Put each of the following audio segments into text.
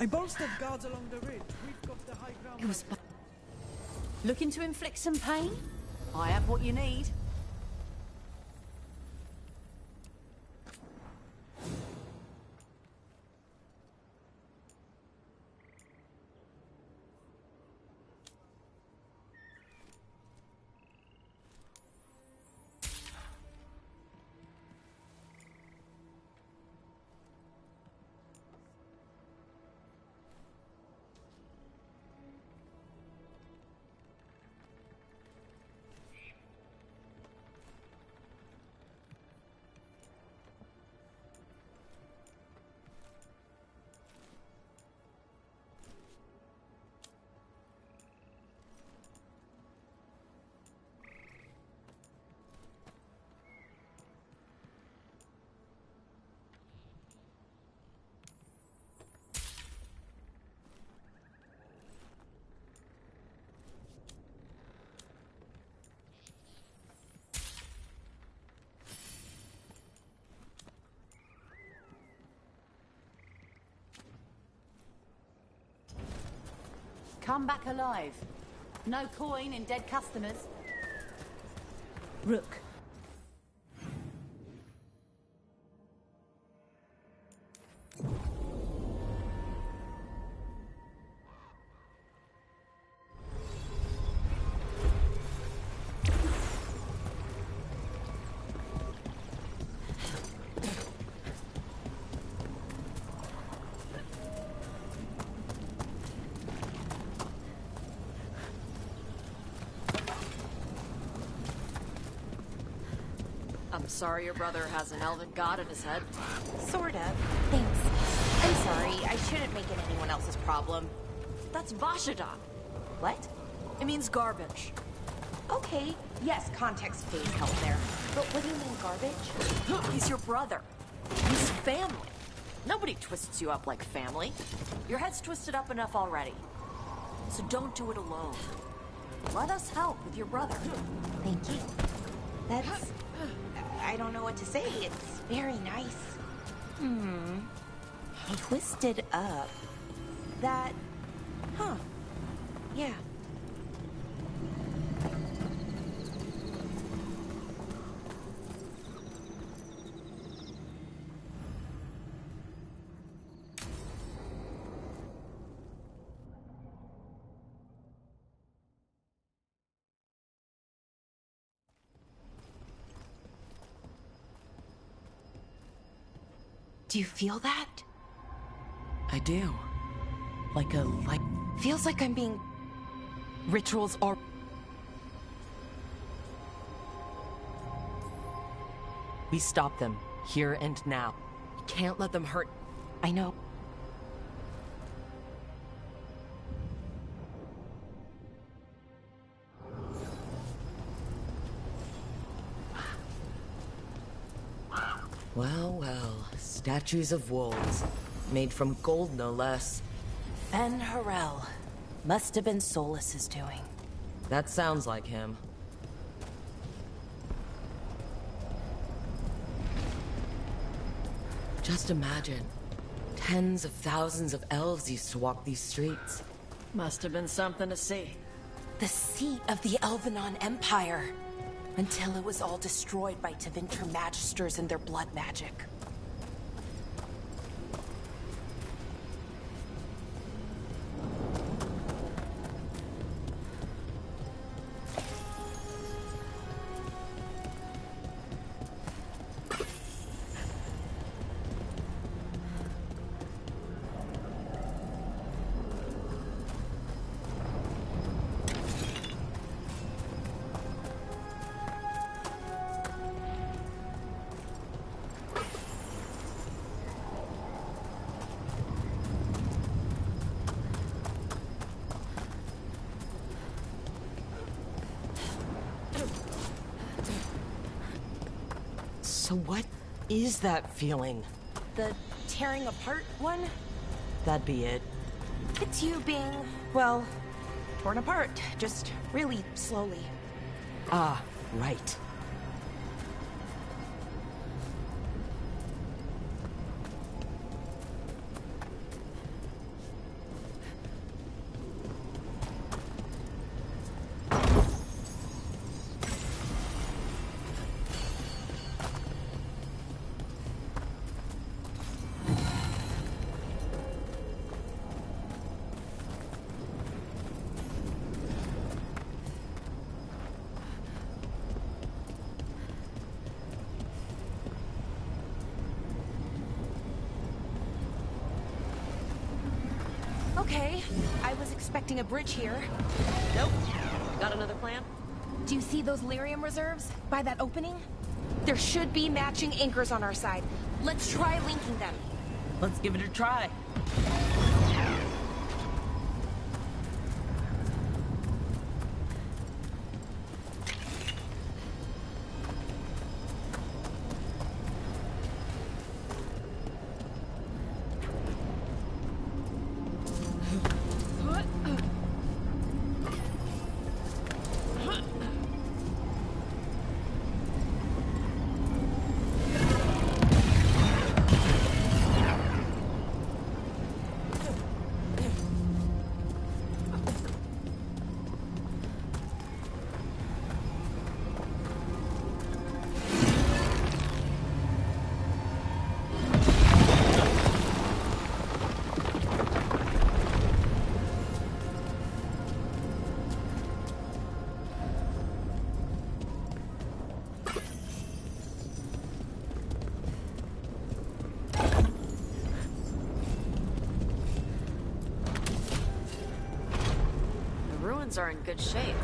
I bolstered guards along the ridge. We've got the high ground. It was looking to inflict some pain? I have what you need. Come back alive. No coin in dead customers. Rook. I'm sorry your brother has an elven god in his head. Sort of. Thanks. I'm sorry. I shouldn't make it anyone else's problem. That's Vashadon. What? It means garbage. Okay. Yes, context plays help there. But what do you mean, garbage? He's your brother. He's family. Nobody twists you up like family. Your head's twisted up enough already. So don't do it alone. Let us help with your brother. Thank you. That's... I don't know what to say. It's very nice. Twisted up. That... Huh. Yeah. Do you feel that? I do. Like a light. Feels like I'm being... Rituals are... We stop them, here and now. We can't let them hurt. I know. Well, well. Statues of wolves. Made from gold, no less. Ben Harrell. Must have been Solus's doing. That sounds like him. Just imagine. Tens of thousands of elves used to walk these streets. Must have been something to see. The seat of the Elvenon Empire. Until it was all destroyed by Tevinter Magisters and their blood magic. So what is that feeling? The tearing apart one? That'd be it. It's you being, well, torn apart. Just really slowly. Ah, right. Okay, I was expecting a bridge here. Nope. Got another plan? Do you see those lyrium reserves by that opening? There should be matching anchors on our side. Let's try linking them. Let's give it a try. Are in good shape.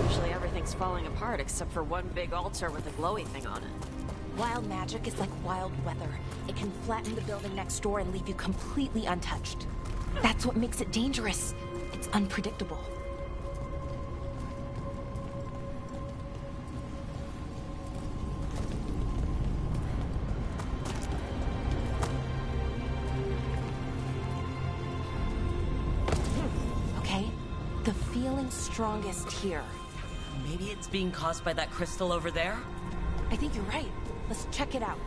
Usually everything's falling apart except for one big altar with a glowy thing on it. Wild magic is like wild weather. It can flatten the building next door and leave you completely untouched. That's what makes it dangerous. It's unpredictable. The feeling's strongest here. Maybe it's being caused by that crystal over there? I think you're right. Let's check it out.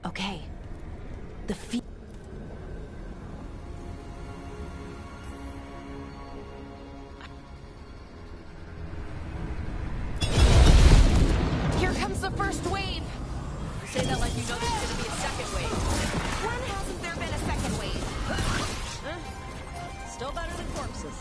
Okay. The Here comes the first wave! You say that like you know there's gonna be a second wave. When hasn't there been a second wave? Still better than corpses.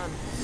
one.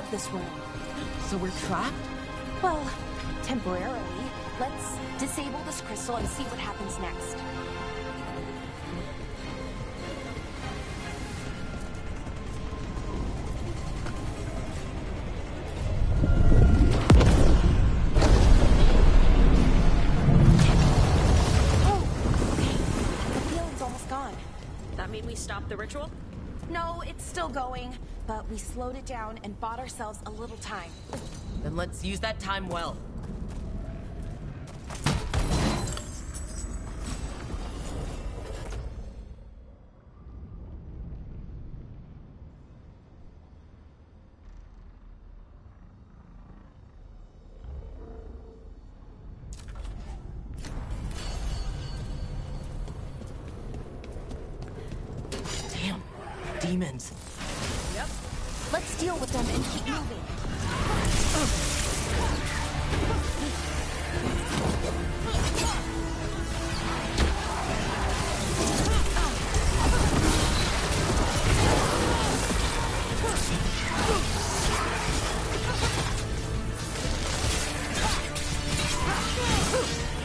This room. So we're trapped? Well, temporarily. Let's disable this crystal and see what happens next. Oh, okay. The feeling's almost gone. That mean we stopped the ritual? No, it's still going, but we slowed it down and bought ourselves a little time. Then let's use that time well. Damn, demons. Yep. Let's deal with them and keep moving.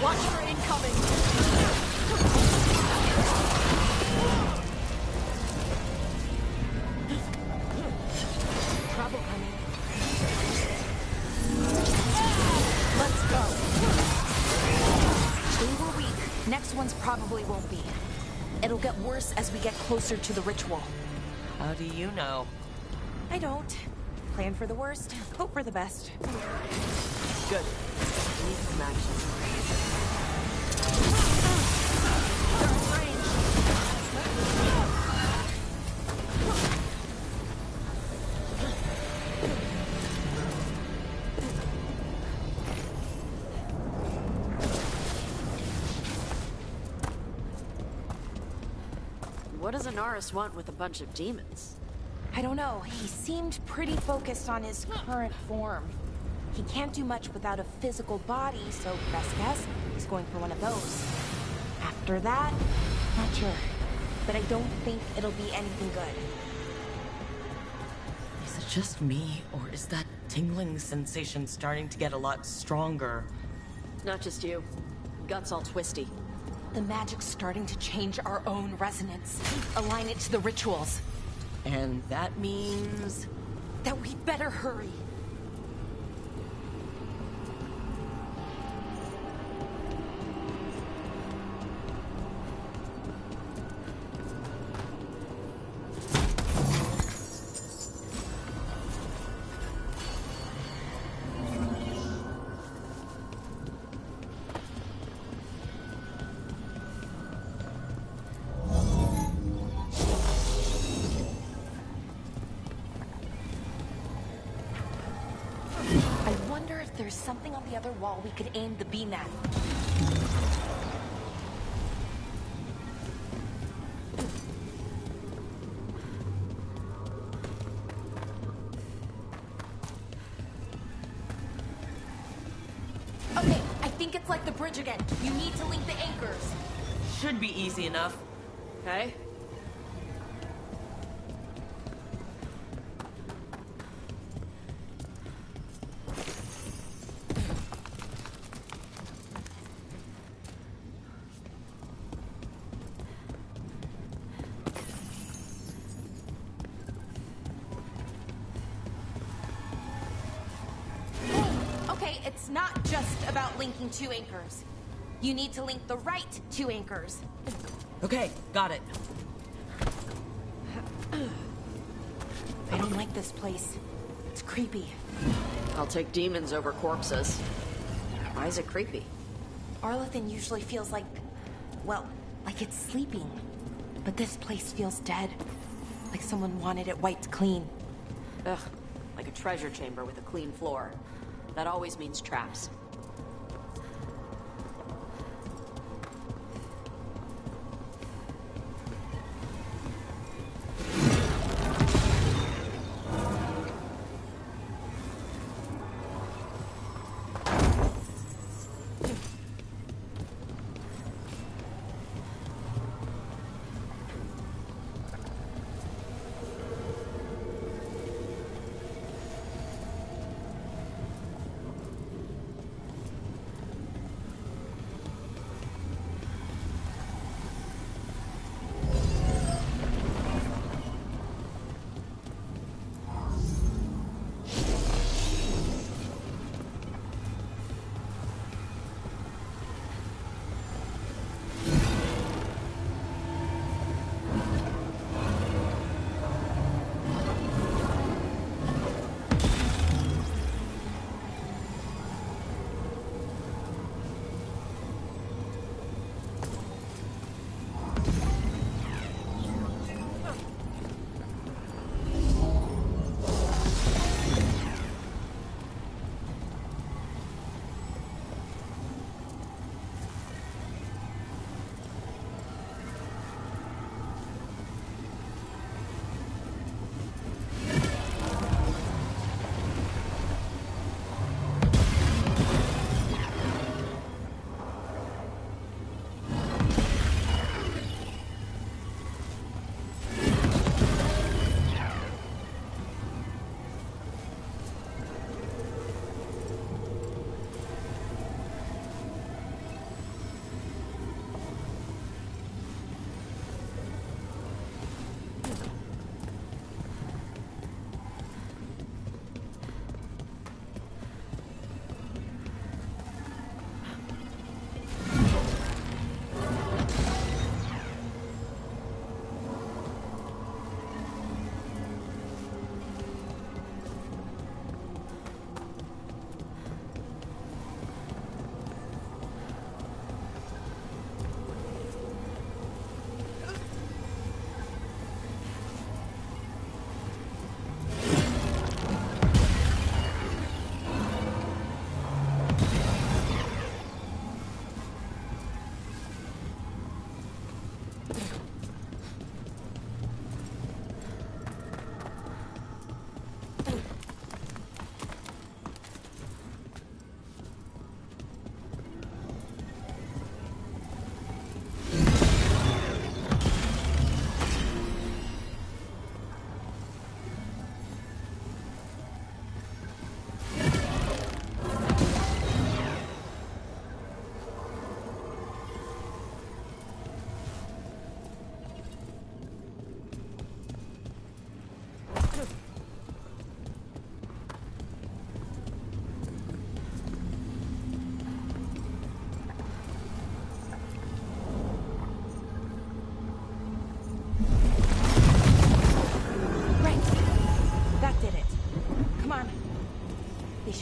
Watch for incoming. Trouble coming. Let's go. They were weak. Next ones probably won't be. It'll get worse as we get closer to the ritual. How do you know? I don't. Plan for the worst, hope for the best. Good. Need some action. What does Anaris want with a bunch of demons? I don't know. He seemed pretty focused on his current form. He can't do much without a physical body, so best guess, he's going for one of those. After that, not sure. But I don't think it'll be anything good. Is it just me, or is that tingling sensation starting to get a lot stronger? Not just you. Gut's all twisty. The magic's starting to change our own resonance. Align it to the rituals. And that means... That we'd better hurry. There's something on the other wall we could aim the beam at. Okay, I think it's like the bridge again. You need to link the anchors. Should be easy enough. Okay. Okay, it's not just about linking two anchors. You need to link the right two anchors. Okay, got it. I don't like this place. It's creepy. I'll take demons over corpses. Why is it creepy? Arlethan usually feels like, well, like it's sleeping. But this place feels dead. Like someone wanted it wiped clean. Ugh, like a treasure chamber with a clean floor. That always means traps.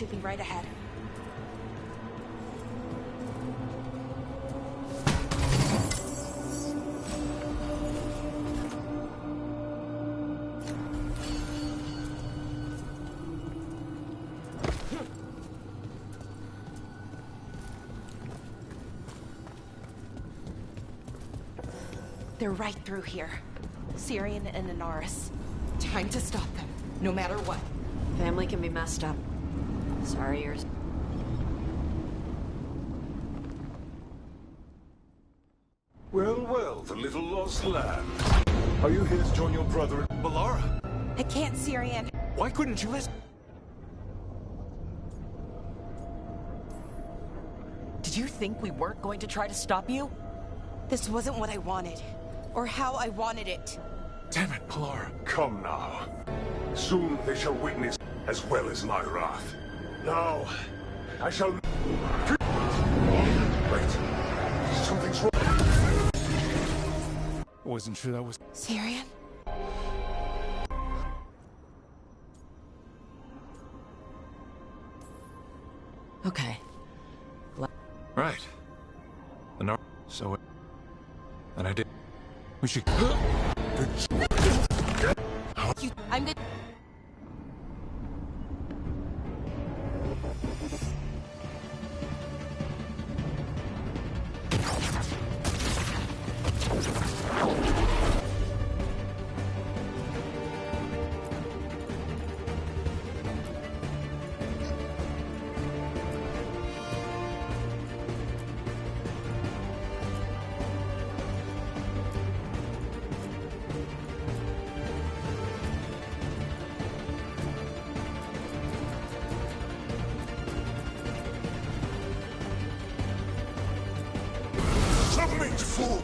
should be right ahead. They're right through here. Syrian and Inaris. Time to stop them, no matter what. Family can be messed up. Sorry, yours. Well, well, the little lost lamb. Are you here to join your brother? Balara, I can't, Syrian. why couldn't you listen? Did you think we weren't going to try to stop you? This wasn't what I wanted. Or how I wanted it. Damn it, Balara. Come now. Soon they shall witness as well as my wrath. Now, I shall... Wait. Something's wrong. I wasn't sure that was... Syrian? Okay. Right. So... And I did... We should... I'm good. Submit, fool!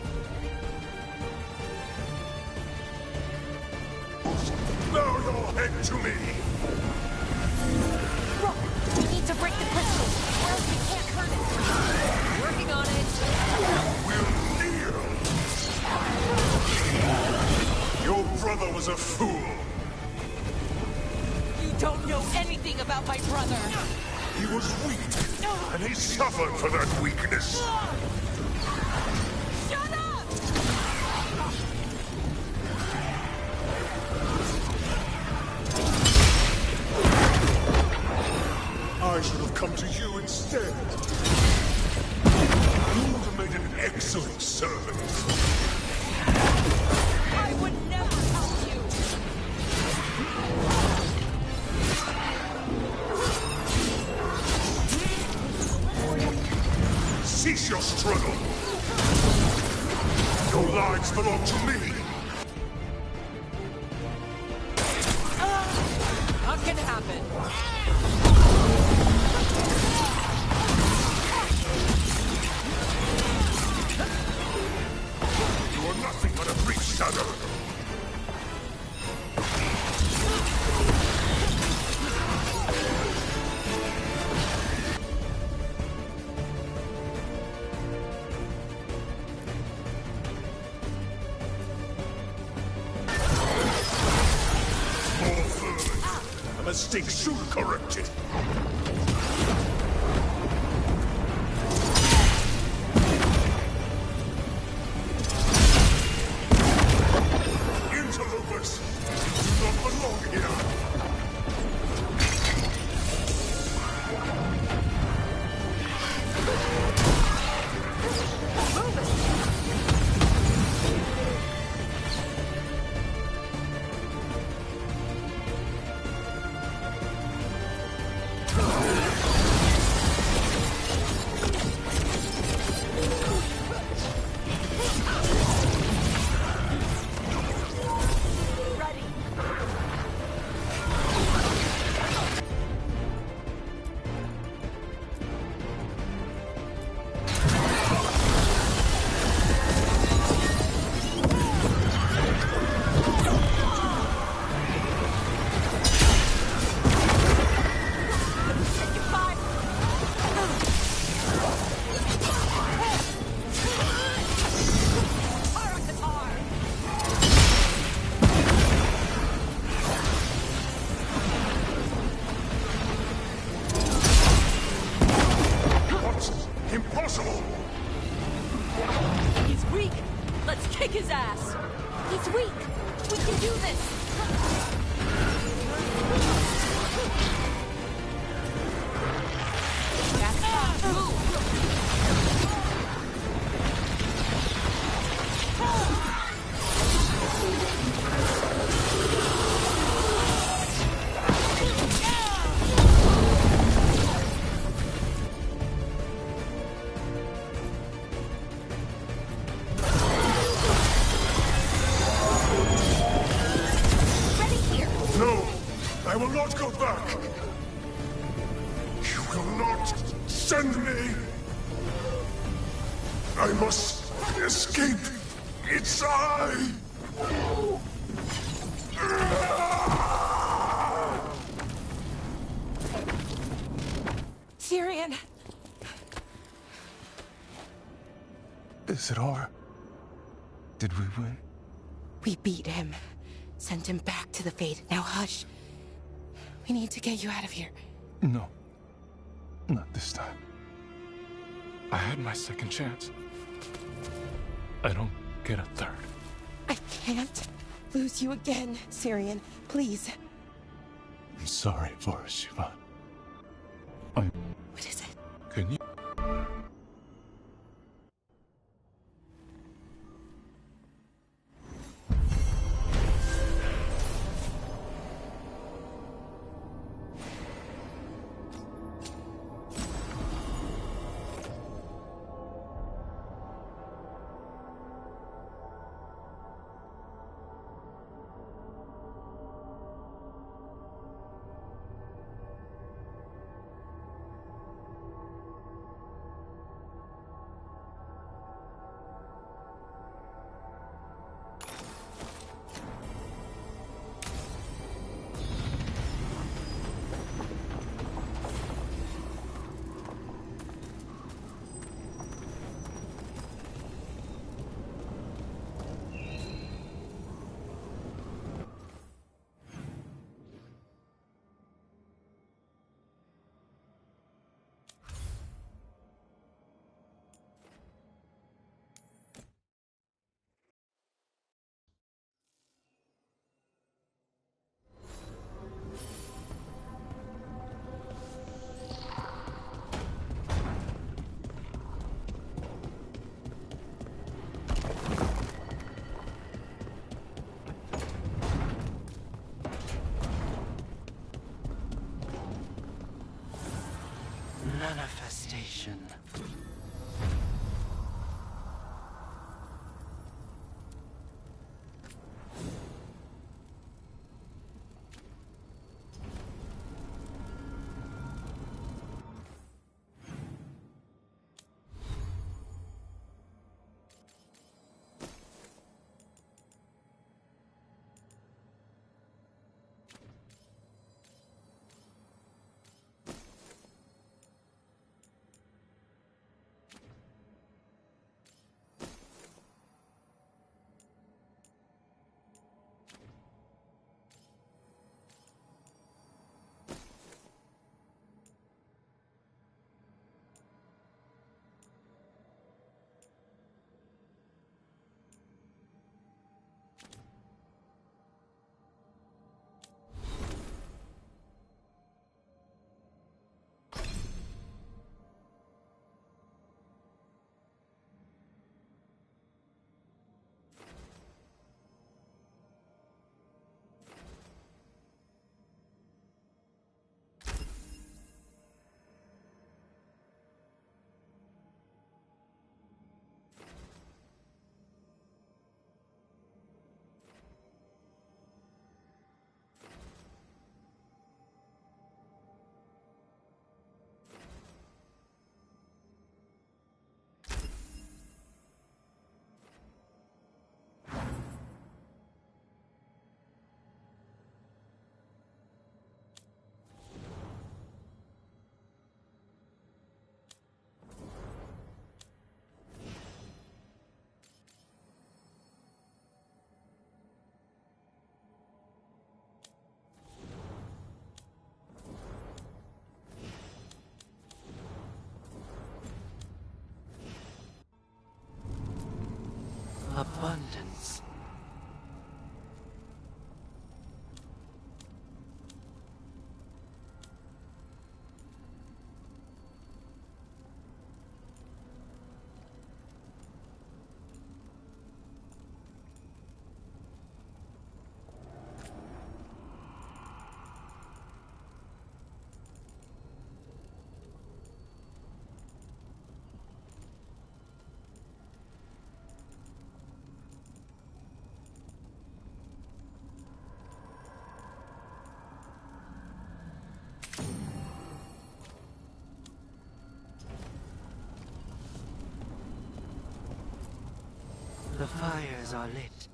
Bow your head to me! Rook, we need to break the crystal, or else we can't hurt it. Working on it. Will kneel! Your brother was a fool! You don't know anything about my brother! He was weak, and he suffered for that weakness! Shut up! I should have come to you instead. You would have made an excellent servant. I would never help you! Cease your struggle. Your lives belong to me. Not gonna happen. You are nothing but a brief shadow. More further. A mistake soon corrected. Interlopers! You do not belong here! Impossible! He's weak. Let's kick his ass. He's weak. We can do this. not go back! You will not send me! I must escape! It's I! Syrian! Is it over? Did we win? We beat him. Sent him back to the Fade. Now hush. We need to get you out of here. No. Not this time. I had my second chance. I don't get a third. I can't lose you again, Syrian. Please. I'm sorry for us, Shiva. What is it? Can you? Manifestation. Abundance. The fires are lit.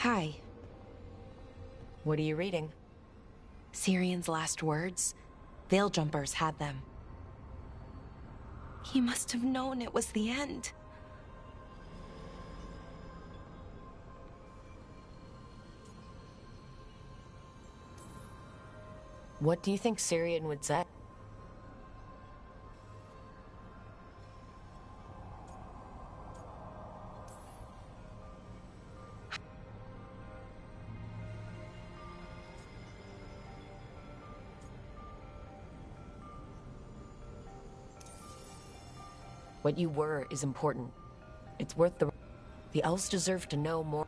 Hi. What are you reading? Syrion's last words? Veil Jumpers had them. He must have known it was the end. What do you think Syrian would say? What you were is important. It's worth the... The elves deserve to know more.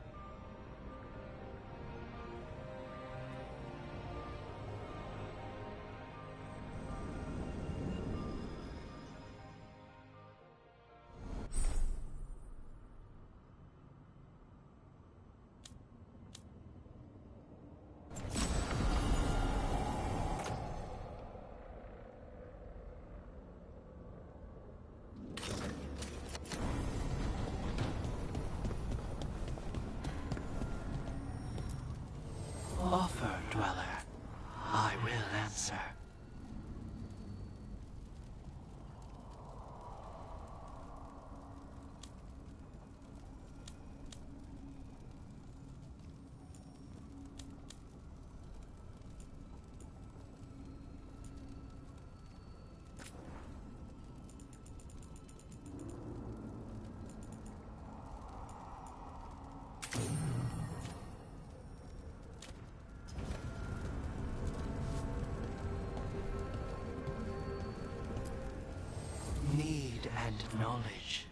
Offer, Dweller. I will answer. Need and knowledge.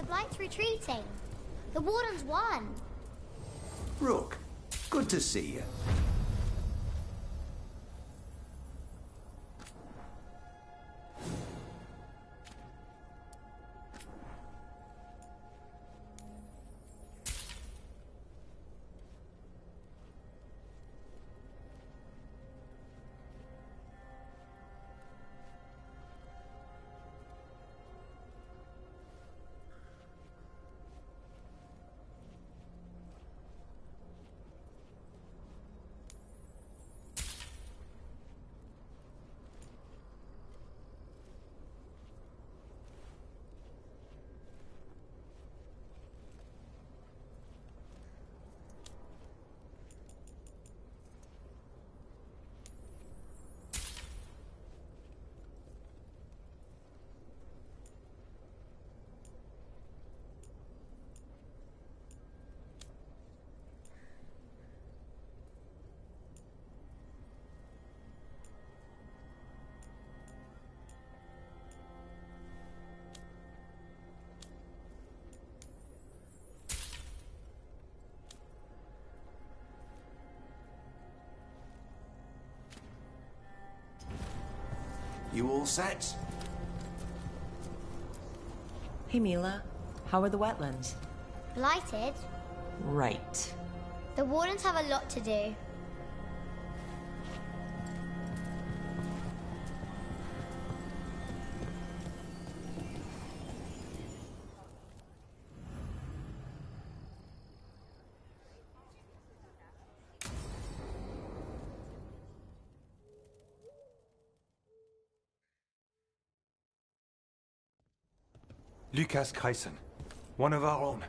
Blight's retreating. The Warden's won. Rook, good to see you. set? Hey, Mila. How are the wetlands? Blighted? Right. The Wardens have a lot to do. Lucas Kreisen, one of our own.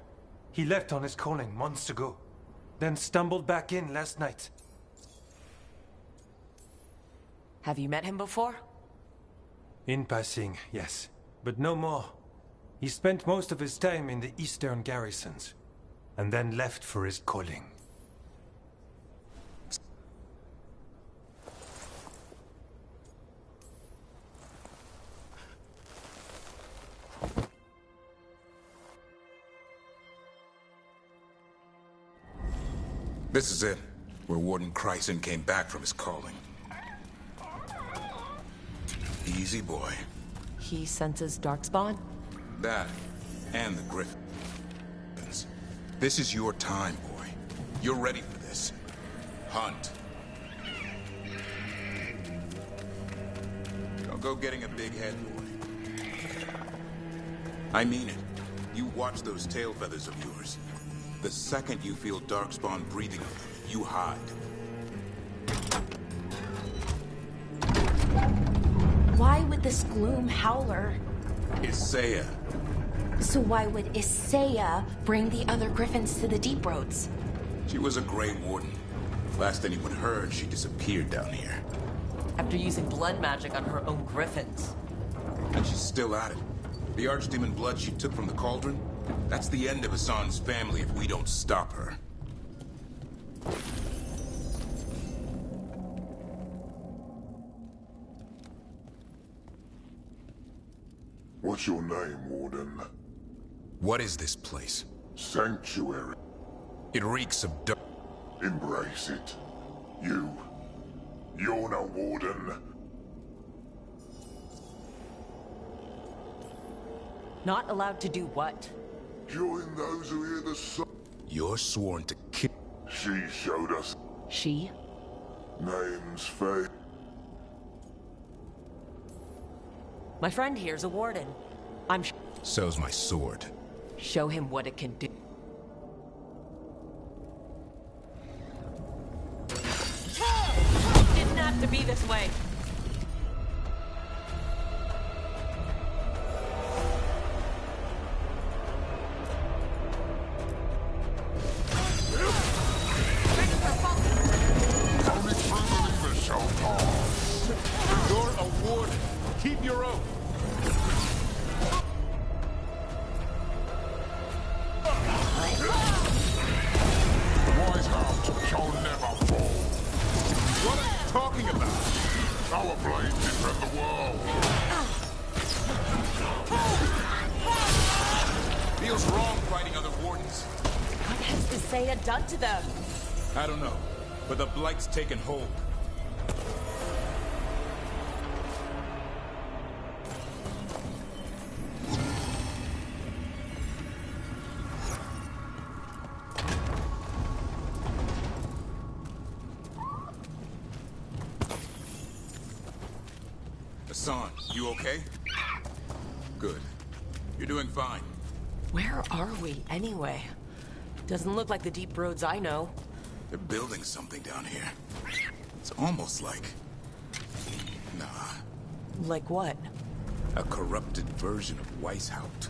He left on his calling months ago, then stumbled back in last night. Have you met him before? In passing, yes, but no more. He spent most of his time in the eastern garrisons, and then left for his calling. This is it, where Warden Kreisen came back from his calling. Easy boy. He senses Darkspawn? That, and the Griffins. This is your time, boy. You're ready for this. Hunt. Don't go getting a big head, boy. I mean it. You watch those tail feathers of yours. The second you feel Darkspawn breathing of them, you hide. Why would this Gloom Howler? Isaiah. So why would Isaiah bring the other Griffins to the Deep Roads? She was a Grey Warden. Last anyone heard, she disappeared down here. After using blood magic on her own Griffins. And she's still at it. The Archdemon blood she took from the cauldron? That's the end of Hassan's family if we don't stop her. What's your name, Warden? What is this place? Sanctuary. It reeks of dirt. Embrace it. You're no Warden. Not allowed to do what? Join those who hear the song. You're sworn to kill. She showed us. She? Name's Faye. My friend here's a warden. So's my sword. Show him what it can do. Didn't have to be this way. You're a warden. Keep your oath. Wise hound shall never fall. What are you talking about? Our blade defend the world. Feels wrong fighting other wardens. What has Isaiah done to them? I don't know, but the Blight's taken hold. Hassan, you okay? Good. You're doing fine. Where are we, anyway? Doesn't look like the deep roads I know. They're building something down here. It's almost like... Nah. Like what? A corrupted version of Weishaupt.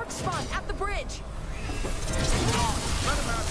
Darkspawn at the bridge! Let him out!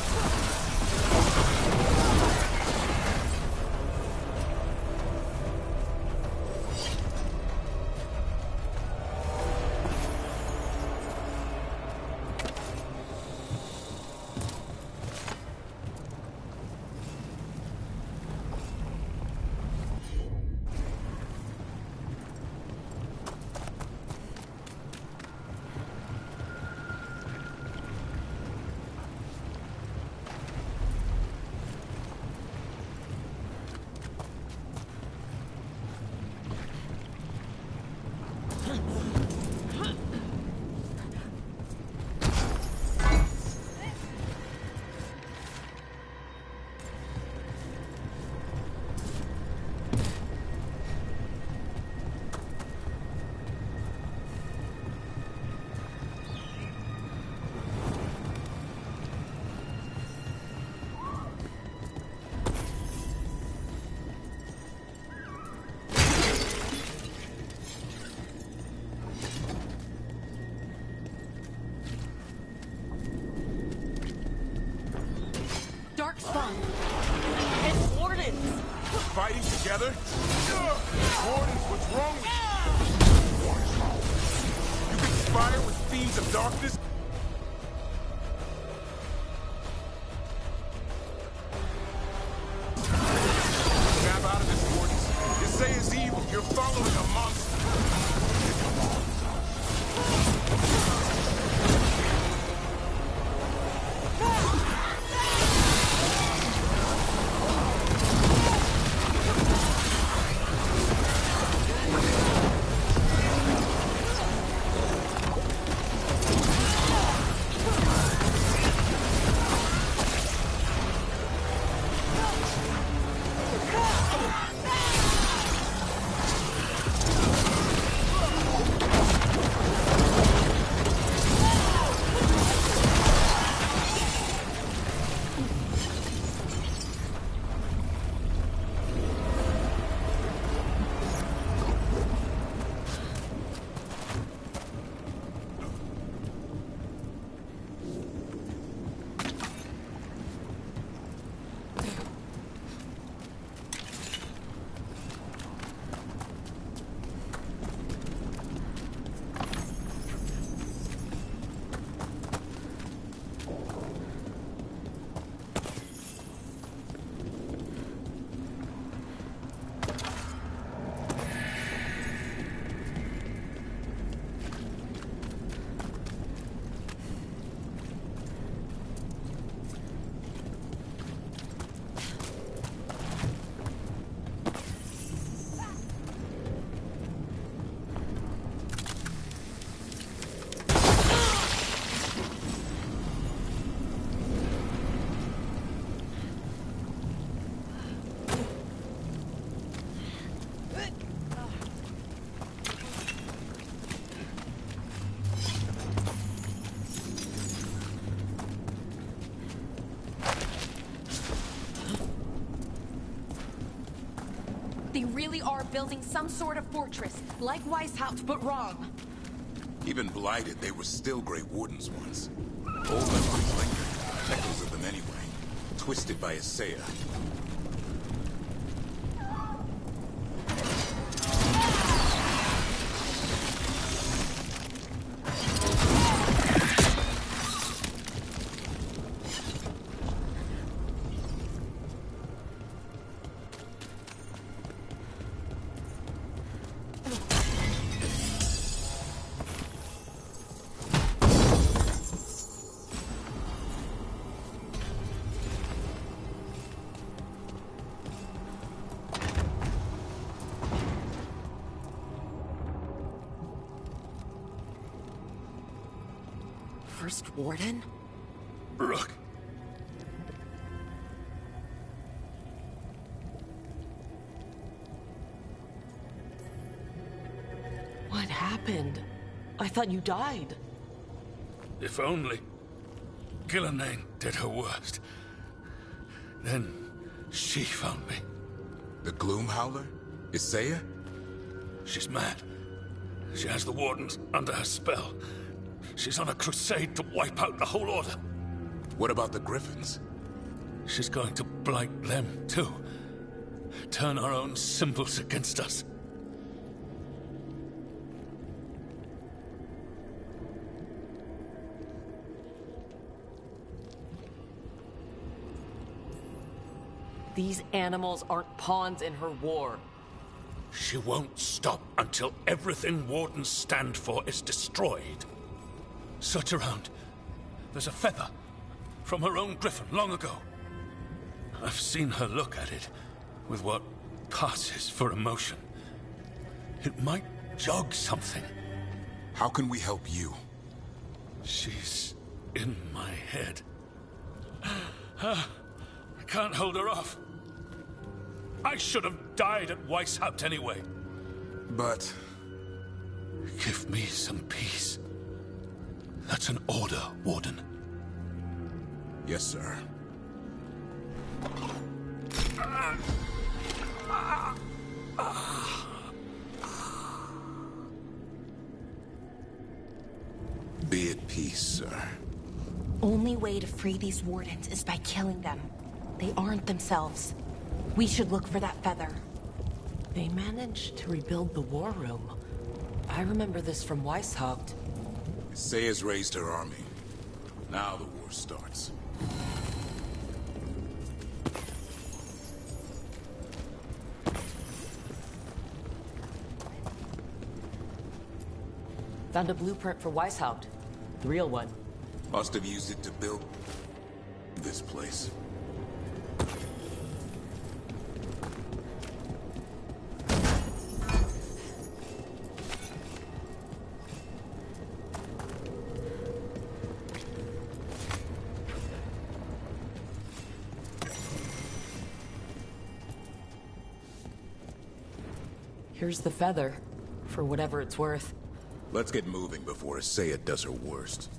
Darkspawn! It's Wardens! Fighting together? Wardens, what's wrong with you? You conspire with fiends of darkness? Snap out of this, Wardens. You say is evil. You're following a monster. They really are building some sort of fortress, like Weishaupt, but wrong. Even blighted, they were still Grey Wardens once. Old memories linger, echoes of them anyway. Twisted by Isaiah. First Warden? Rook. What happened? I thought you died. If only Gillenane did her worst. Then she found me. The Gloom Howler? Isaiah? She's mad. She has the Wardens under her spell. She's on a crusade to wipe out the whole order. What about the Griffins? She's going to blight them, too. Turn our own symbols against us. These animals aren't pawns in her war. She won't stop until everything Wardens stand for is destroyed. Search around. There's a feather from her own griffin long ago. I've seen her look at it with what passes for emotion. It might jog something. How can we help you? She's in my head. I can't hold her off. I should have died at Weishaupt anyway. But... Give me some peace. That's an order, Warden. Yes, sir. Be at peace, sir. Only way to free these wardens is by killing them. They aren't themselves. We should look for that feather. They managed to rebuild the war room. I remember this from Weishaupt. Saya's raised her army. Now the war starts. Found a blueprint for Weishaupt. The real one. Must have used it to build this place. Here's the feather, for whatever it's worth. Let's get moving before Saya does her worst.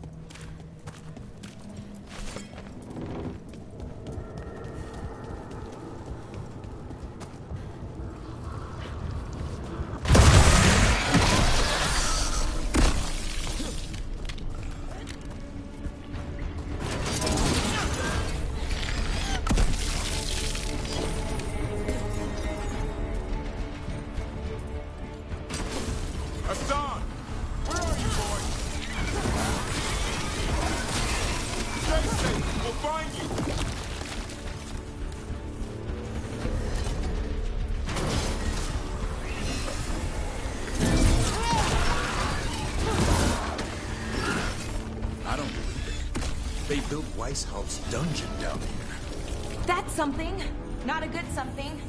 Weishaupt's dungeon down here. That's something. Not a good something.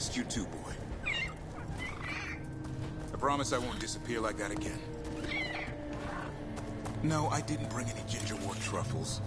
missed you too, boy. I promise I won't disappear like that again. No, I didn't bring any gingerwort truffles.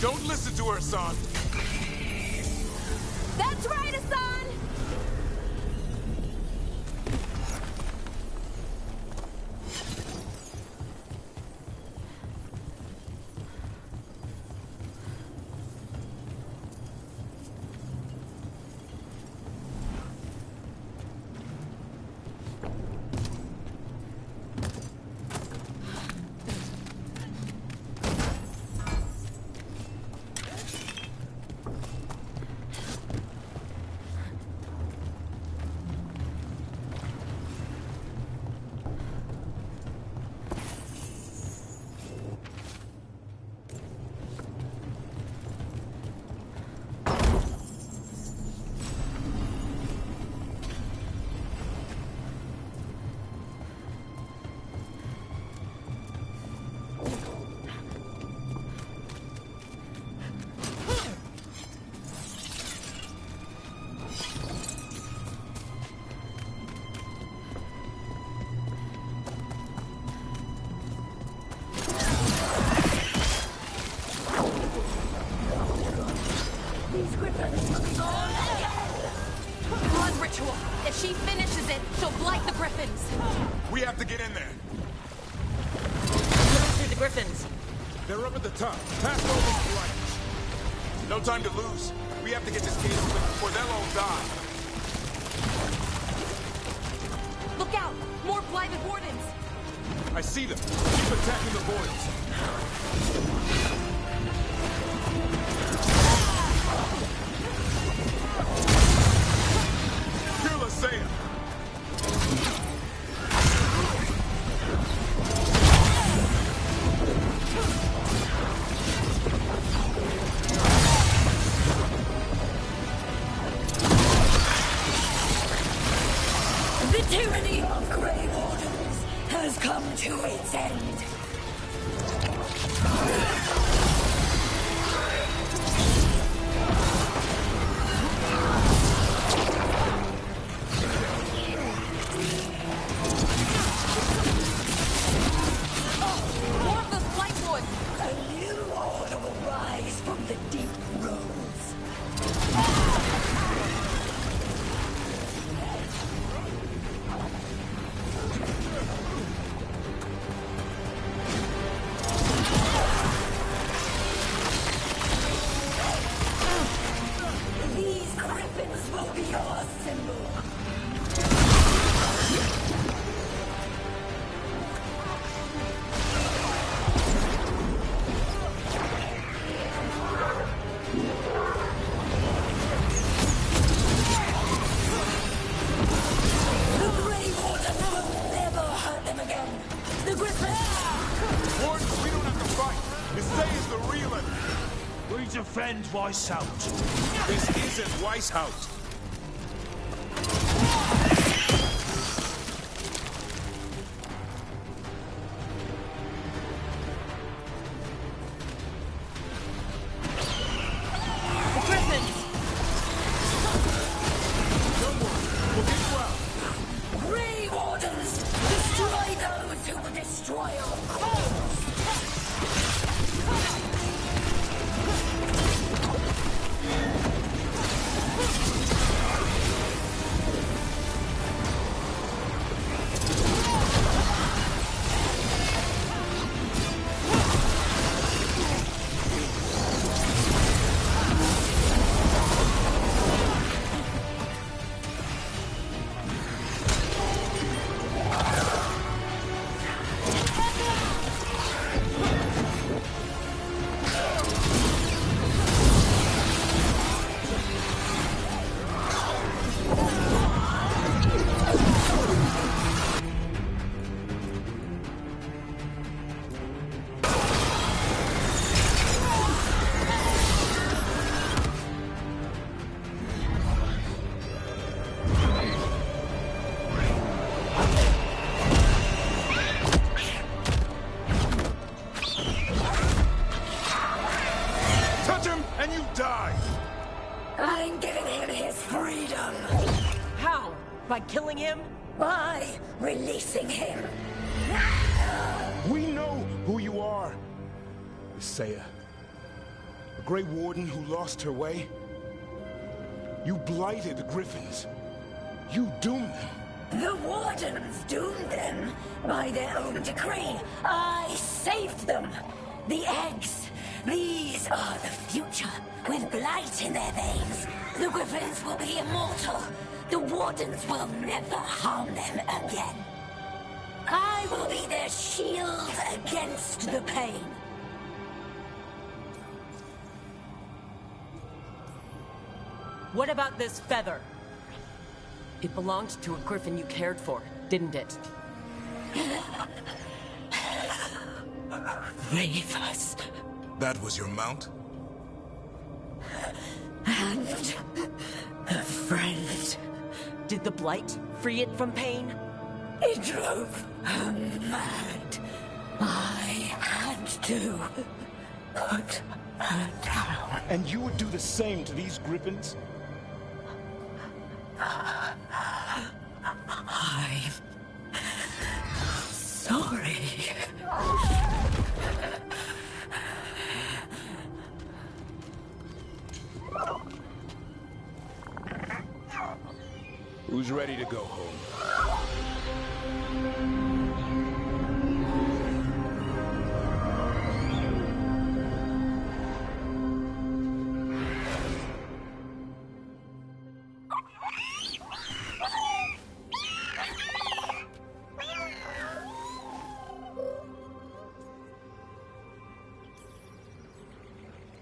Don't listen to her, son. That's right, Hassan! Blood ritual. If she finishes it, she'll blight the griffins. We have to get in there. Move through the griffins. They're up at the top. Past all this blight. No time to lose. We have to get this gate open before they'll all die. Look out! More blighted wardens! I see them. Keep attacking the voids. Kill Asaya! The tyranny of Grey Wardens has come to its end. More of those Lightwood! A new order will rise from the deep roads. These griffins will be our symbol. The Grey Warden will never hurt them again. The griffins! Warden, we don't have to fight. This stays the real enemy. We defend Weishaupt. This isn't Weishaupt. The Griffins! Grey Wardens! Destroy those who will destroy our cause! Touch him and you die. I'm giving him his freedom How? By killing him? by releasing him. We know who you are. Isaiah. The Grey Warden who lost her way. You blighted the Griffins. You doomed them. The Wardens doomed them by their own decree. I saved them. The eggs. These are the future, with blight in their veins. The Griffins will be immortal. The Wardens will never harm them again. I will be their shield against the pain. What about this feather? It belonged to a griffin you cared for, didn't it? Reavers. That was your mount? And a friend. Did the blight free it from pain? It drove her mad. I had to put her down. And you would do the same to these Griffins? I'm sorry. Who's ready to go home?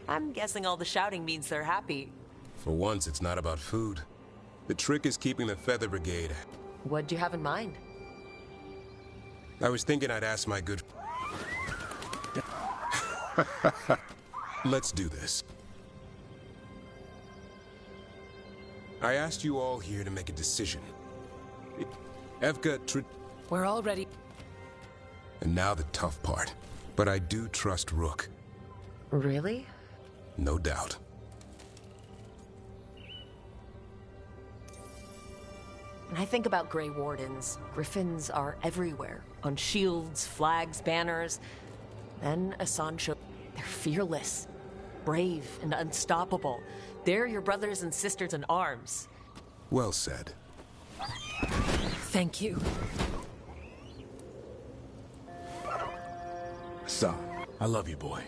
I'm guessing all the shouting means they're happy. For once, it's not about food. The trick is keeping the Feather Brigade. What'd you have in mind? I was thinking I'd ask my good... Let's do this. I asked you all here to make a decision. Evka... We're all ready. And now the tough part. But I do trust Rook. Really? No doubt. When I think about Grey Wardens, Griffins are everywhere. On shields, flags, banners. Then Asan showed they're fearless, brave, and unstoppable. They're your brothers and sisters in arms. Well said. Thank you. Son, I love you, boy.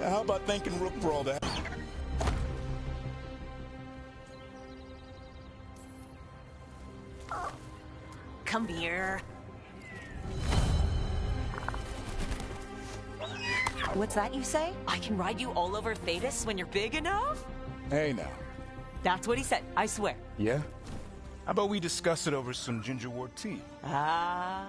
How about thanking Rook for all that? Come here. What's that you say? I can ride you all over Thetis when you're big enough? Hey now. That's what he said, I swear. Yeah? How about we discuss it over some gingerwort tea? Ah.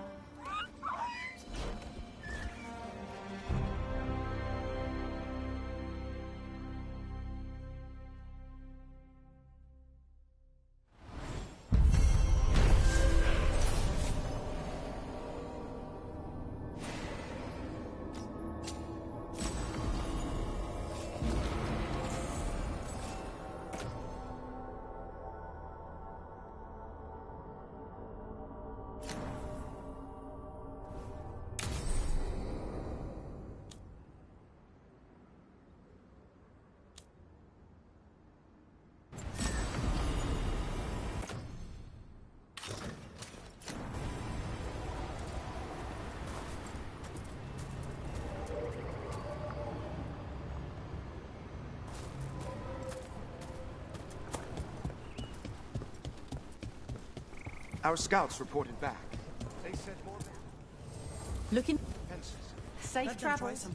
Our scouts reported back. They said more than... Looking... Fences. Safe travels.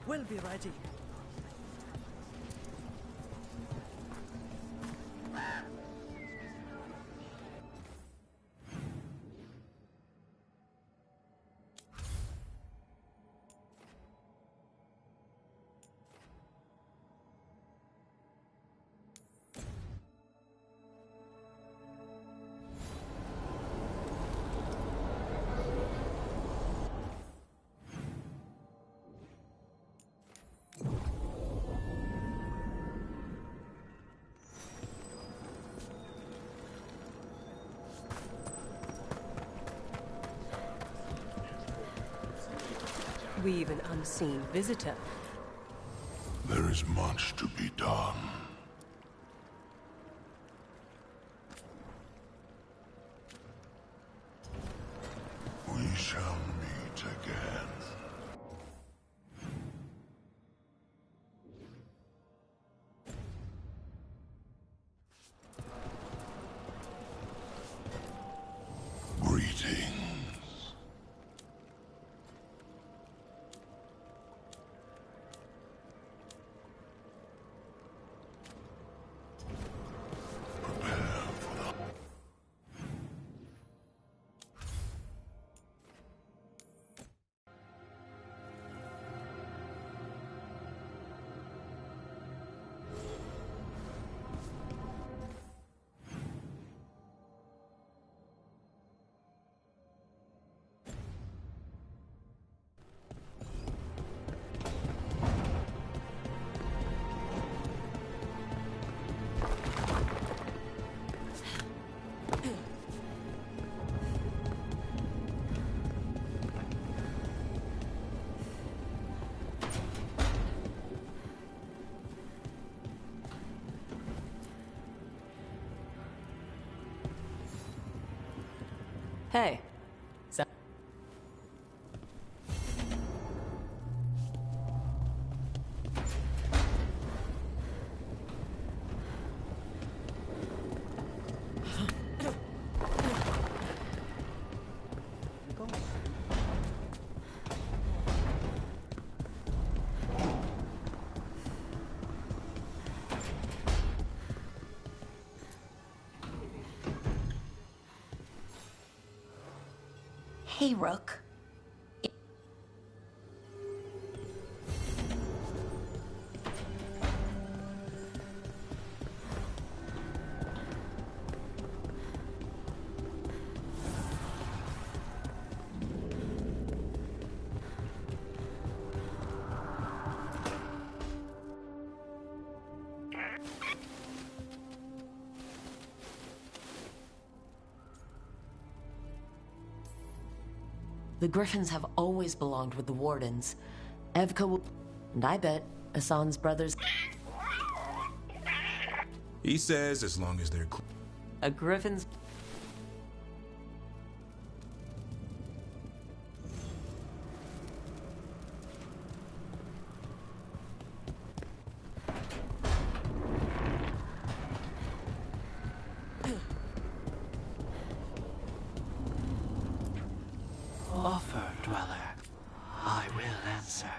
We'll be ready. We've an unseen visitor. There is much to be done. We shall meet again. Greetings. Hey. Hey, Rook. The Griffins have always belonged with the Wardens. Evka will... And I bet Hassan's brothers... He says as long as they're... A Griffin's... Offer, Dweller. I will answer.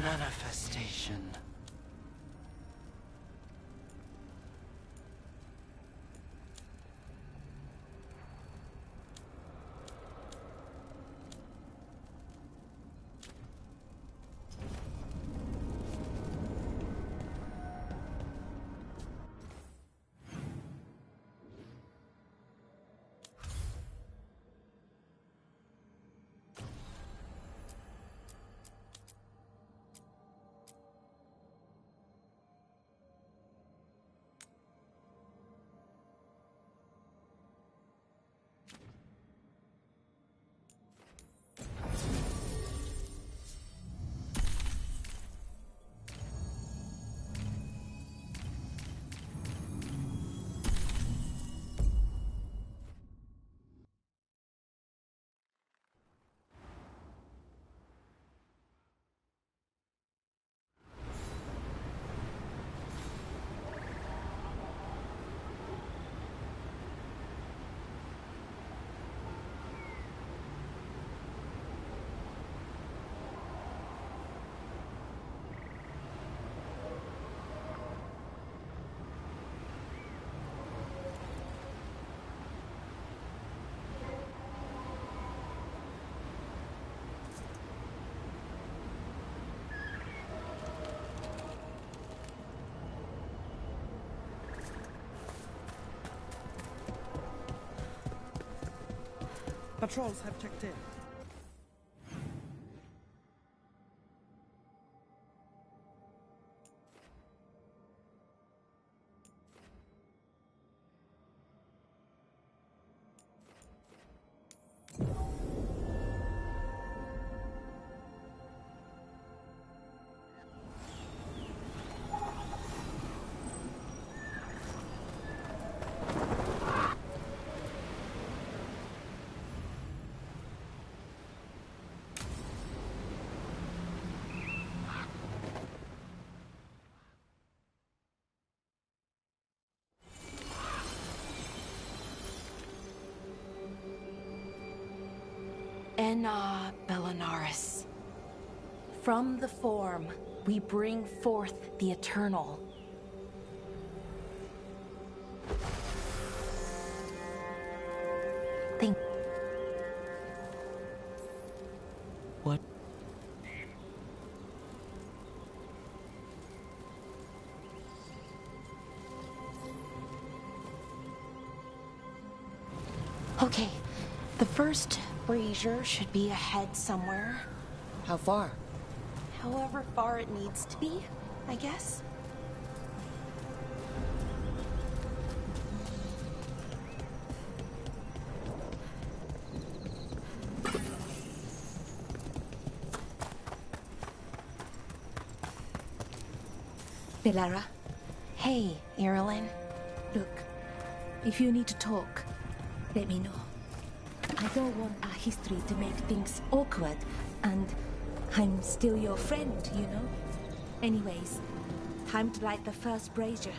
Manifestation. Patrols have checked in. Enna Bellinaris. From the form, we bring forth the eternal. Think. What? Okay, the first brazier should be ahead somewhere. How far? However far it needs to be, I guess. Bellara. Hey, Irilyn. Look, if you need to talk, let me know. I don't want our history to make things awkward, and I'm still your friend, you know? Anyways, time to light the first brazier.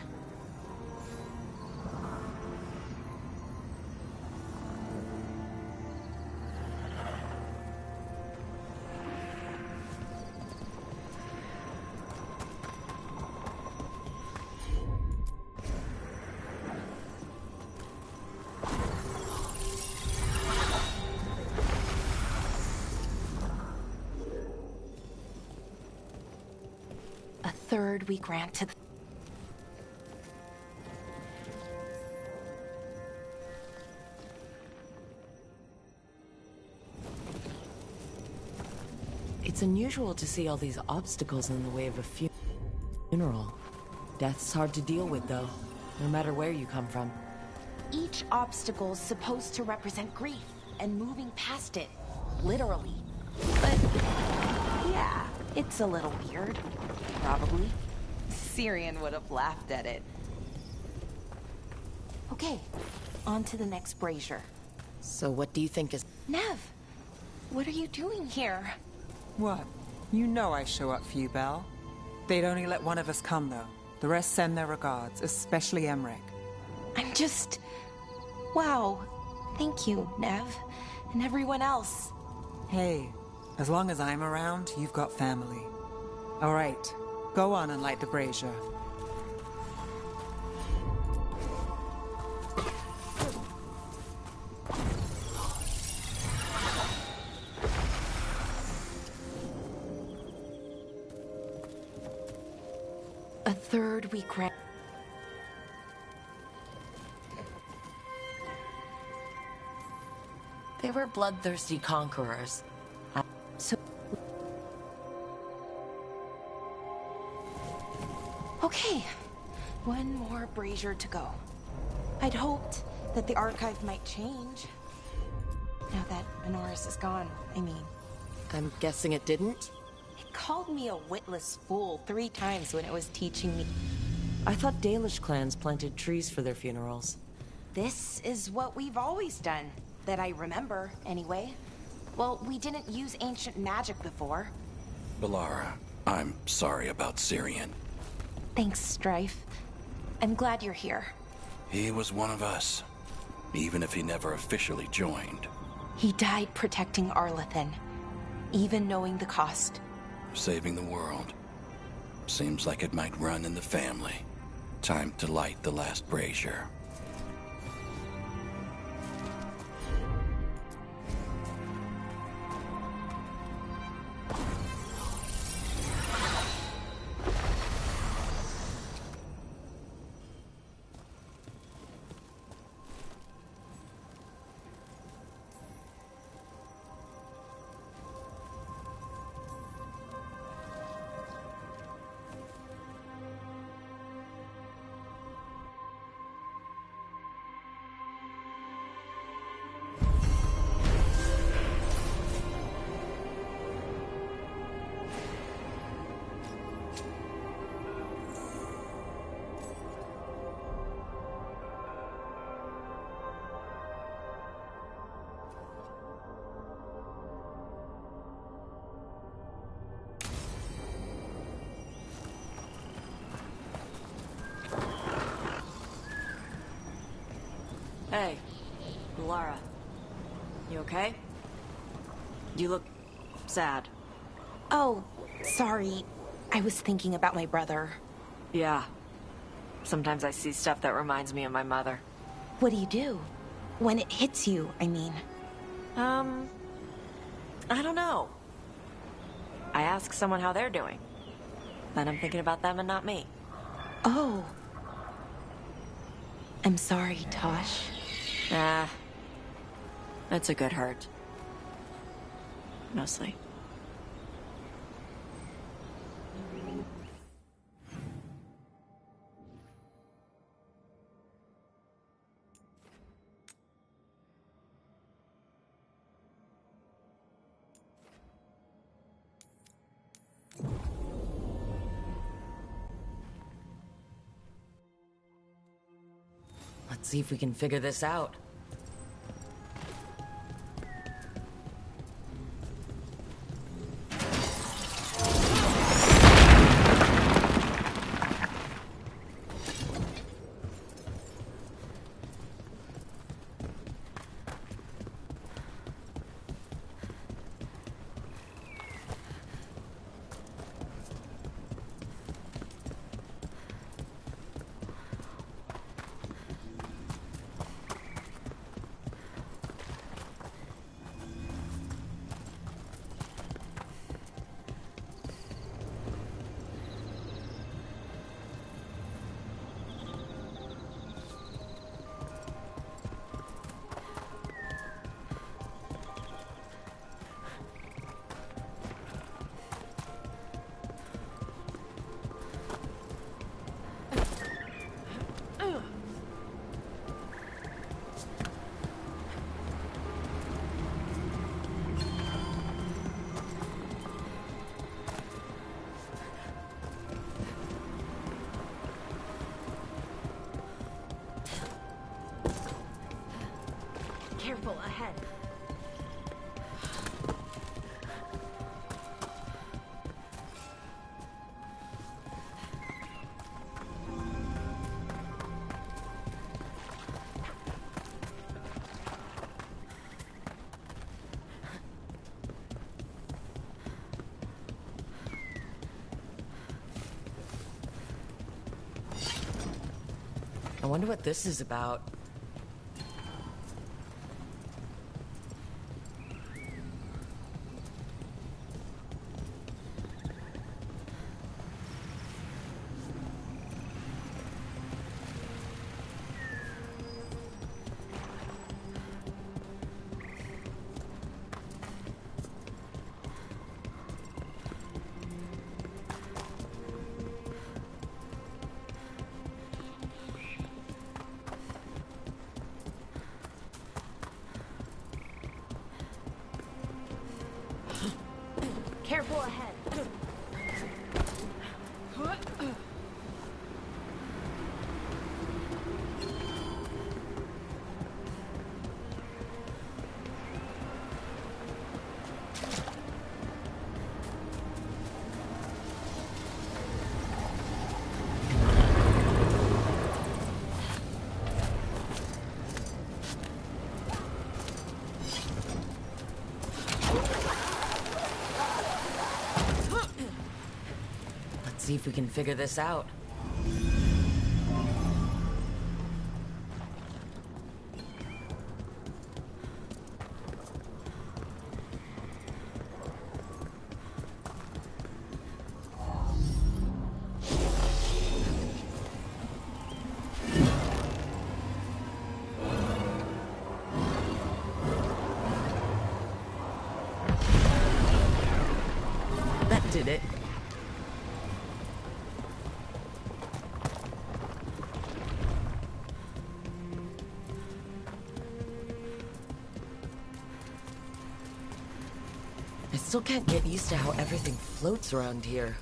Third we grant to the... It's unusual to see all these obstacles in the way of a funeral. Death's hard to deal with, though, no matter where you come from. Each obstacle's supposed to represent grief, and moving past it, literally. But, yeah, it's a little weird. Probably. Syrian would have laughed at it. Okay, on to the next brazier. So what do you think is... Nev, what are you doing here? What? You know I show up for you, Belle. They'd only let one of us come, though. The rest send their regards, especially Emmerich. I'm just... Wow. Thank you, Nev. And everyone else. Hey, as long as I'm around, you've got family. All right. Go on and light the brazier. A third we grant. They were bloodthirsty conquerors. So... Okay, one more brazier to go. I'd hoped that the archive might change. Now that Minoris is gone, I mean. I'm guessing it didn't? It called me a witless fool 3 times when it was teaching me. I thought Dalish clans planted trees for their funerals. This is what we've always done. That I remember, anyway. Well, we didn't use ancient magic before. Bellara, I'm sorry about Syrian. Thanks, Strife. I'm glad you're here. He was one of us, even if he never officially joined. He died protecting Arlathan, even knowing the cost. Saving the world. Seems like it might run in the family. Time to light the last brazier. Hey, Lara. You okay? You look sad. Oh, sorry. I was thinking about my brother. Yeah. Sometimes I see stuff that reminds me of my mother. What do? When it hits you, I mean. I don't know. I ask someone how they're doing. Then I'm thinking about them and not me. Oh. I'm sorry, Tosh. Ah. It's a good hurt. Mostly. Let's see if we can figure this out. Careful ahead. I wonder what this is about. Careful ahead. See if we can figure this out. That did it. I still can't get used to how everything floats around here.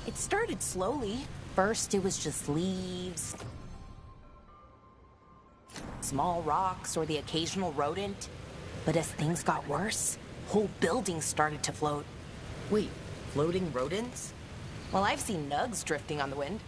It started slowly. First, it was just leaves, small rocks, or the occasional rodent. But as things got worse, whole buildings started to float. Wait, floating rodents? Well, I've seen nugs drifting on the wind.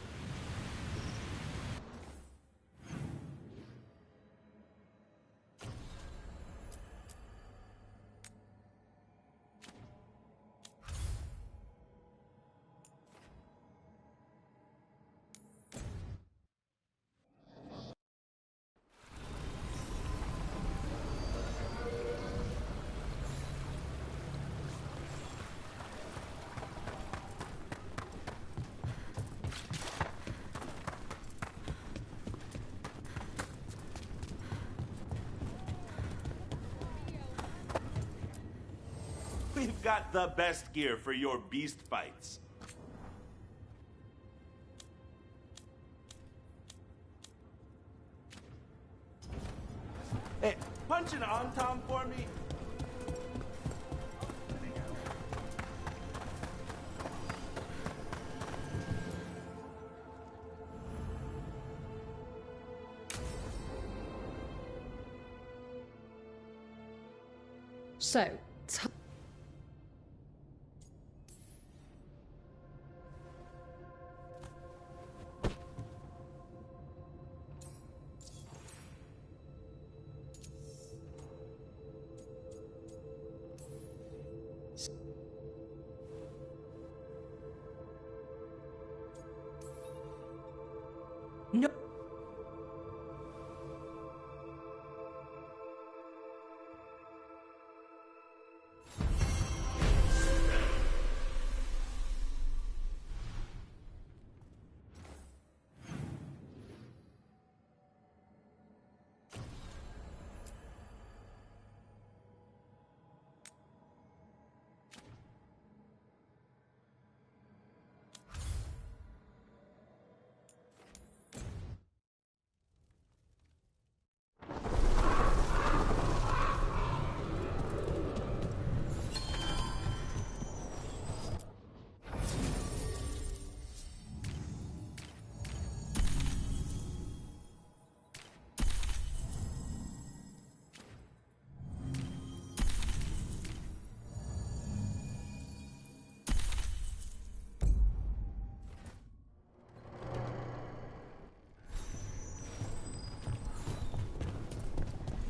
got the best gear for your beast fights. Hey, punch an on-tom for me. So, no.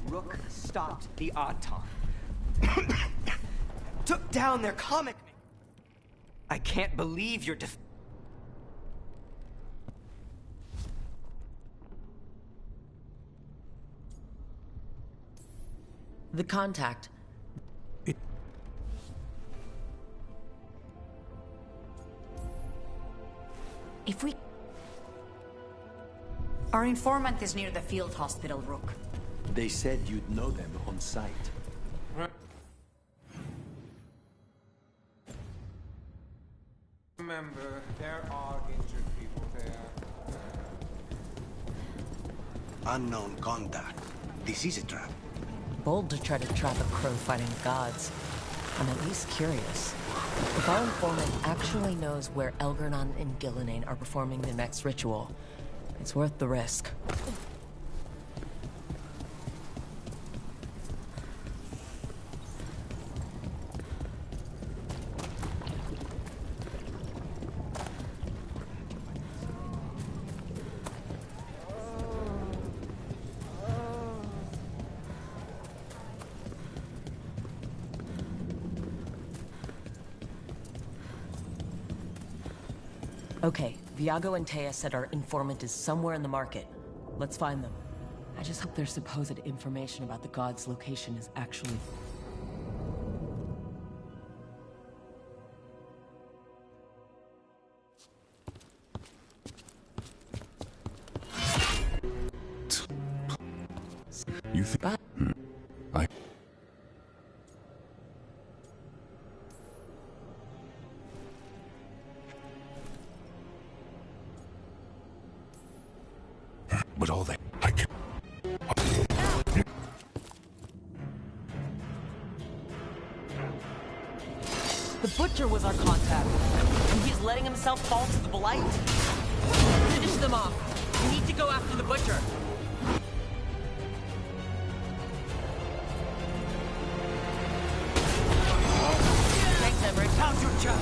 Rook stopped the Auton. Took down their comic. I can't believe you're The contact. If we... Our informant is near the field hospital, Rook. They said you'd know them on sight. Remember, there are injured people there. Unknown contact. This is a trap. Bold to try to trap a crow fighting gods. I'm at least curious. If our informant actually knows where Elgar'nan and Gillenane are performing the next ritual, it's worth the risk. Okay, Viago and Taya said our informant is somewhere in the market. Let's find them. I just hope their supposed information about the god's location is actually... You think... I... But all that I can... The Butcher was our contact, and he's letting himself fall to the Blight? Finish them off. We need to go after the Butcher. Thanks, Everett. How's your job?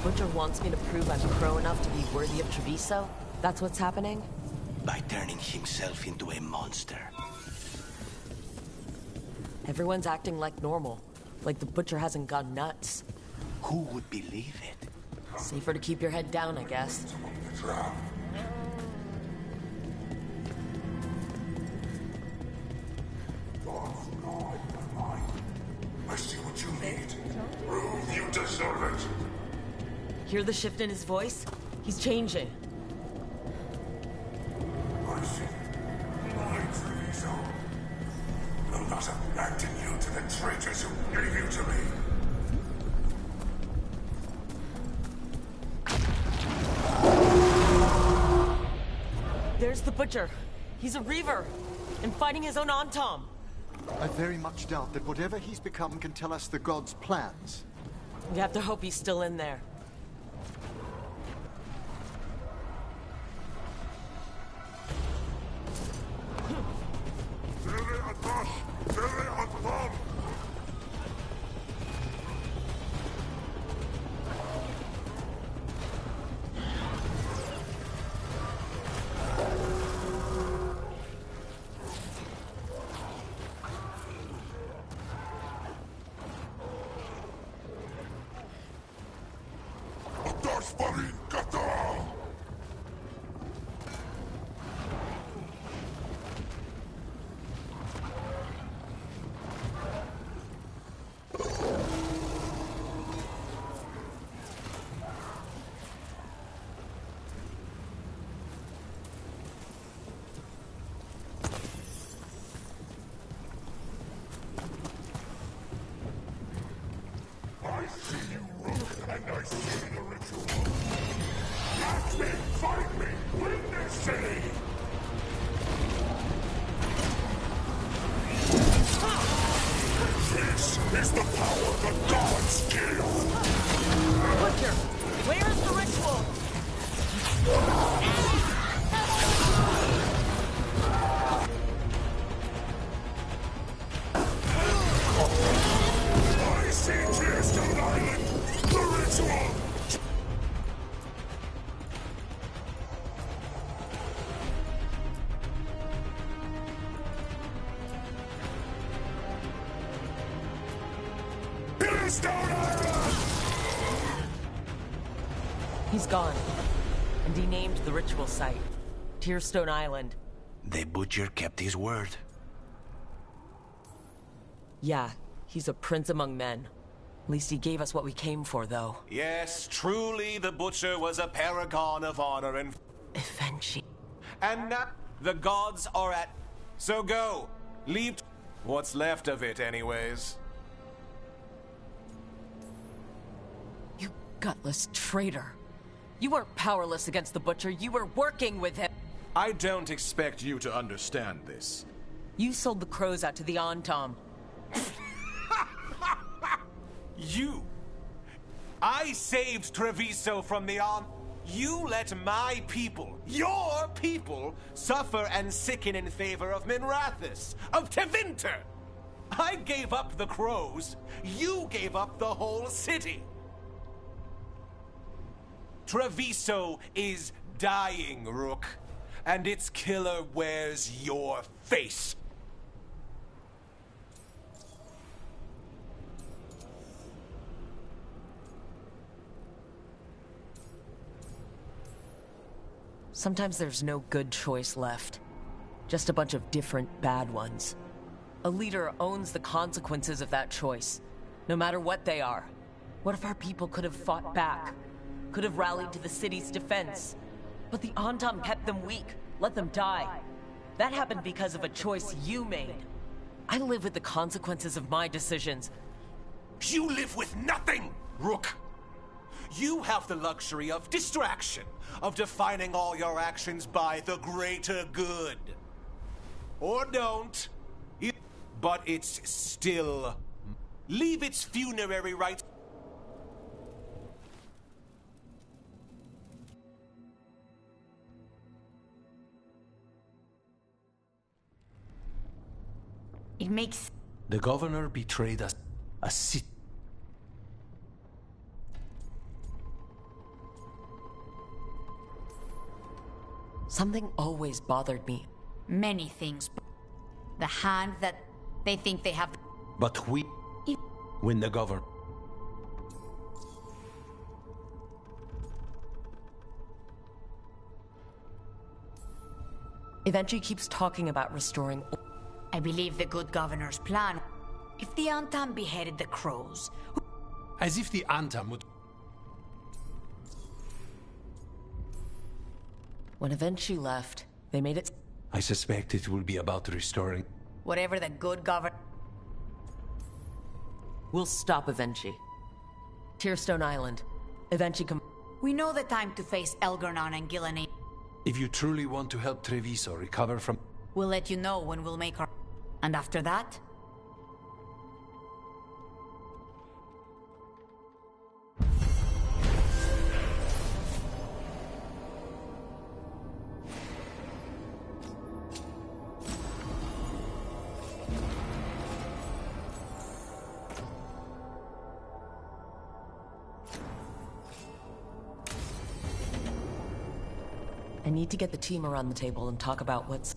Butcher wants me to prove I'm pro enough to be worthy of Treviso? That's what's happening? By turning himself into a monster. Everyone's acting like normal. Like the Butcher hasn't gone nuts. Who would believe it? Safer to keep your head down, I guess. I see what you need. Prove you deserve it. Hear the shift in his voice? He's changing. Where's the Butcher? He's a Reaver, and fighting his own Antom. I very much doubt that whatever he's become can tell us the gods' plans. We have to hope he's still in there. He's gone. And he named the ritual site. Tearstone Island. The Butcher kept his word. Yeah, he's a prince among men. At least he gave us what we came for, though. Yes, truly the Butcher was a paragon of honor and... Eventually. And now the gods are at... So go. Leave... What's left of it, anyways. You gutless traitor. You weren't powerless against the Butcher, you were working with him. I don't expect you to understand this. You sold the crows out to the Antom. You! I saved Treviso from the You let my people, your people, suffer and sicken in favor of Minrathous, of Tevinter! I gave up the crows, you gave up the whole city! Treviso is dying, Rook, and its killer wears your face. Sometimes there's no good choice left. Just a bunch of different bad ones. A leader owns the consequences of that choice, no matter what they are. What if our people could have fought back? Could have rallied to the city's defense? But the Antom kept them weak, let them die. That happened because of a choice you made. I live with the consequences of my decisions. You live with nothing, Rook! You have the luxury of distraction, of defining all your actions by the greater good. Or don't. But it's still... Leave its funerary rites... It makes... The governor betrayed us. A city. Something always bothered me. Many things. The hand that they think they have... But we win the governor. Eventually keeps talking about restoring... I believe the good governor's plan. If the Antom beheaded the crows... As if the Antom would... When Eventually left, they made it... I suspect it will be about restoring... Whatever the good governor... We'll stop Eventually. Tearstone Island. Eventually come... We know the time to face Elgarnon and Gillenay. If you truly want to help Treviso recover from... We'll let you know when we'll make our... And after that? I need to get the team around the table and talk about what's...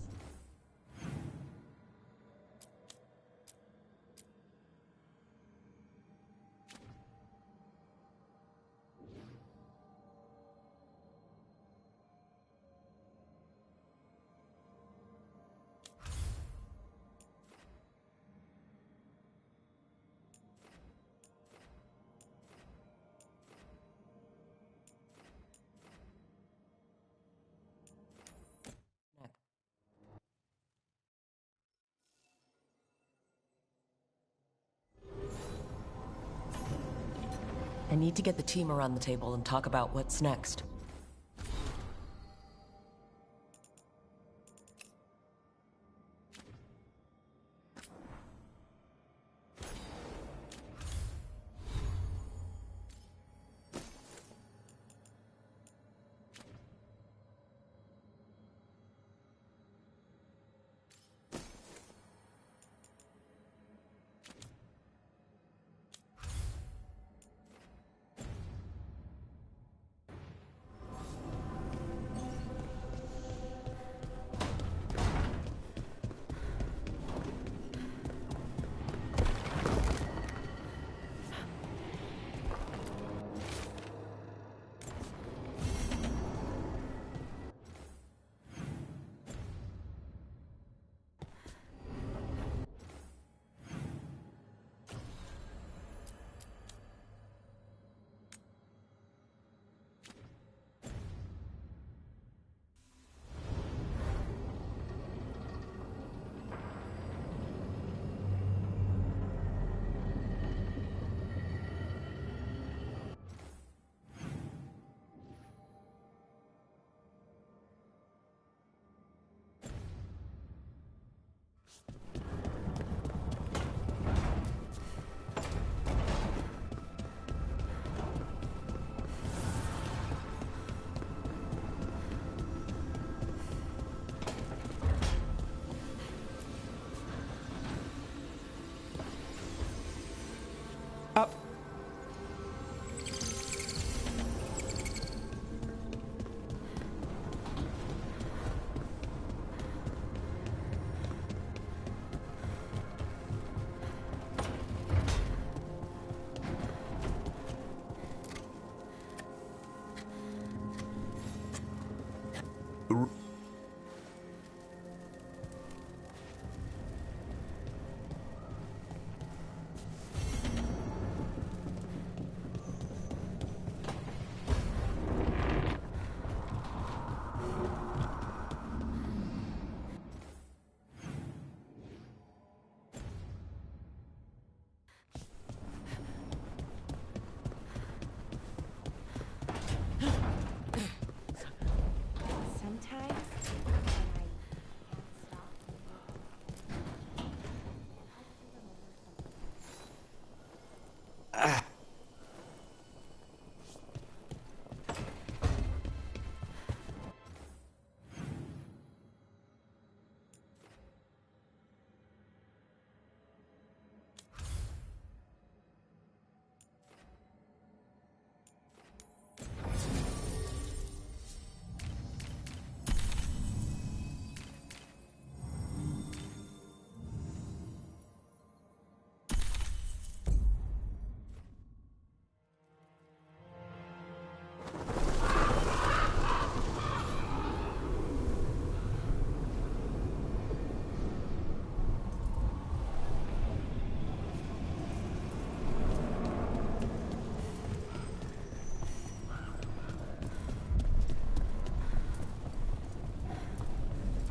I need to get the team around the table and talk about what's next.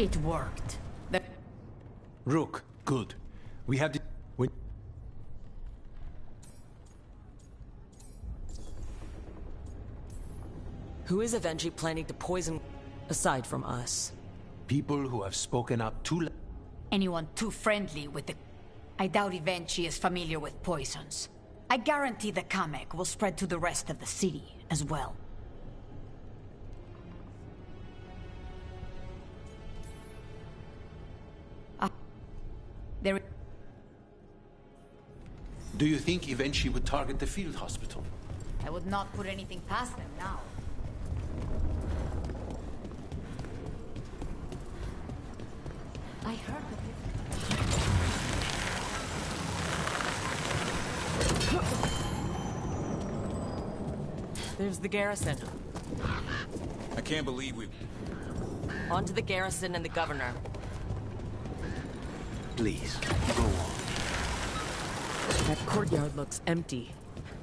It worked. Rook, good. We have the... Who is Avengi planning to poison? Aside from us. People who have spoken up too. Anyone too friendly with the... I doubt Evenchi is familiar with poisons. I guarantee the Kamek will spread to the rest of the city as well. Do you think Evenchi would target the field hospital? I would not put anything past them now. I heard of it. There's the garrison. I can't believe we... On to the garrison and the governor. Please, go on. That courtyard looks empty.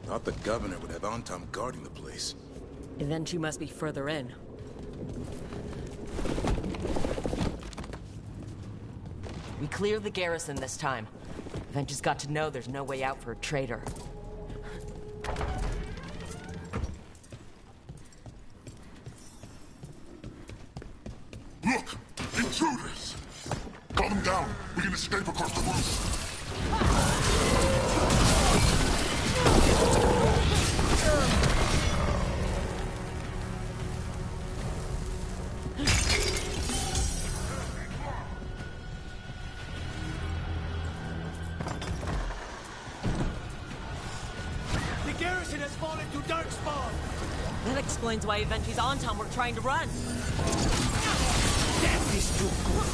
Thought the governor would have Antam guarding the place. Evenchi must be further in. We clear the garrison this time. Evenchi's got to know there's no way out for a traitor. Look! Intruders! Calm them down. We can escape across the roof. The garrison has fallen to Darkspawn! That explains why Evenchi's Antam were trying to run. Death is too good.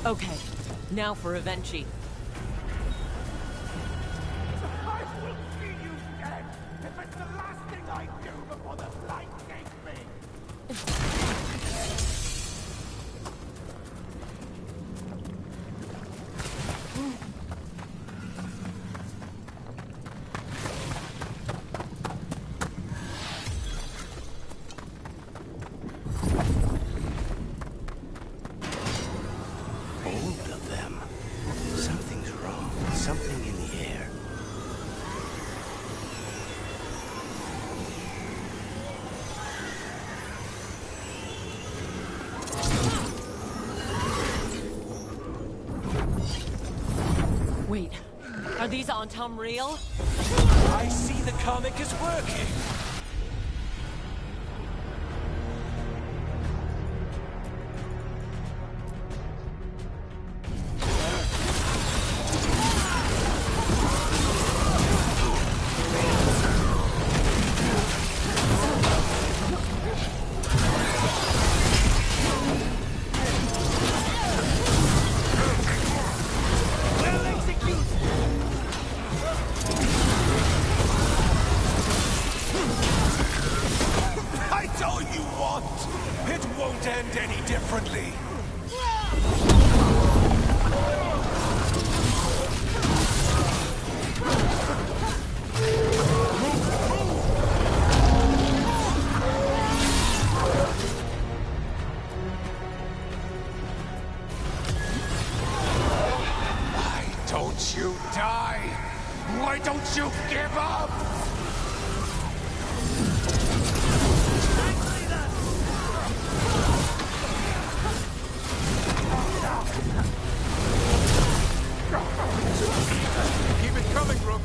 Okay, now for Evenchi. I will see you dead if it's the last thing I do before the light takes me! Wait, are these Antam real? I see the comic is working! Don't you die! Why don't you give up? Keep it coming, Rook.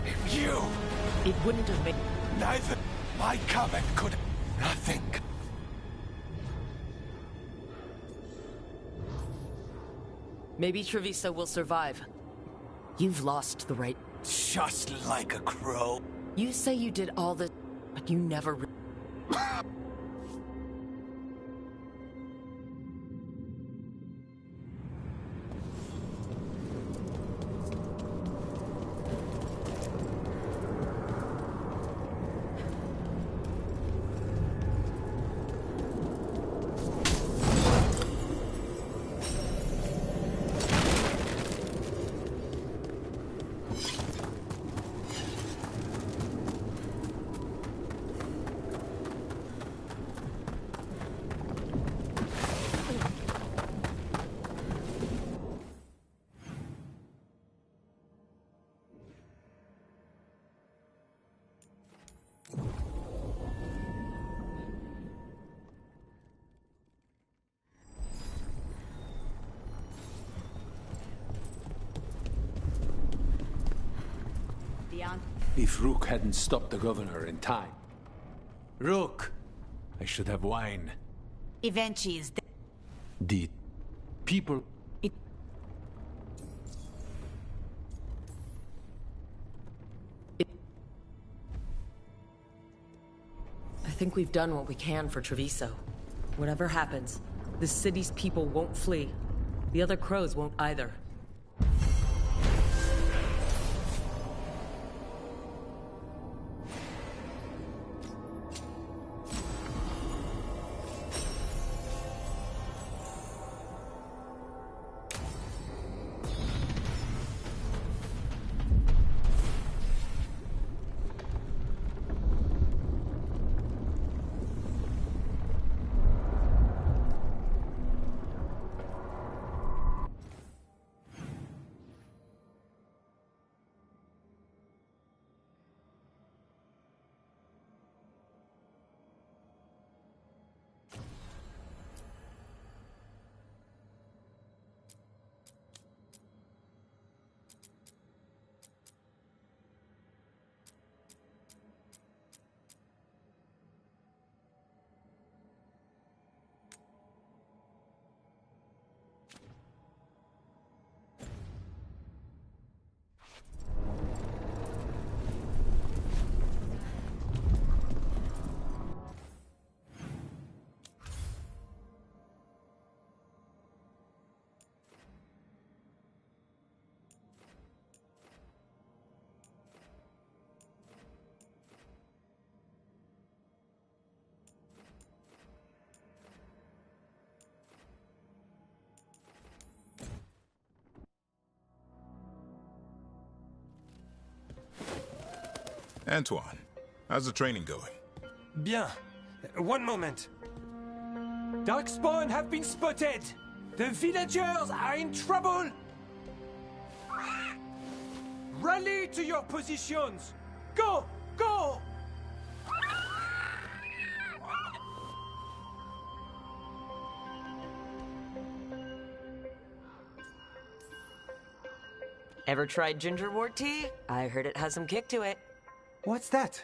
If you... It wouldn't have been... Neither my comment could... Nothing. Maybe Treviso will survive. You've lost the right... Just like a crow. You say you did all this, but you never... If Rook hadn't stopped the governor in time. Rook! I should have wine. Eventually is dead. The people... I think we've done what we can for Treviso. Whatever happens, the city's people won't flee. The other crows won't either. Antoine, how's the training going? Bien. One moment. Darkspawn have been spotted. The villagers are in trouble. Rally to your positions. Go! Go! Ever tried gingerwort tea? I heard it has some kick to it. What's that?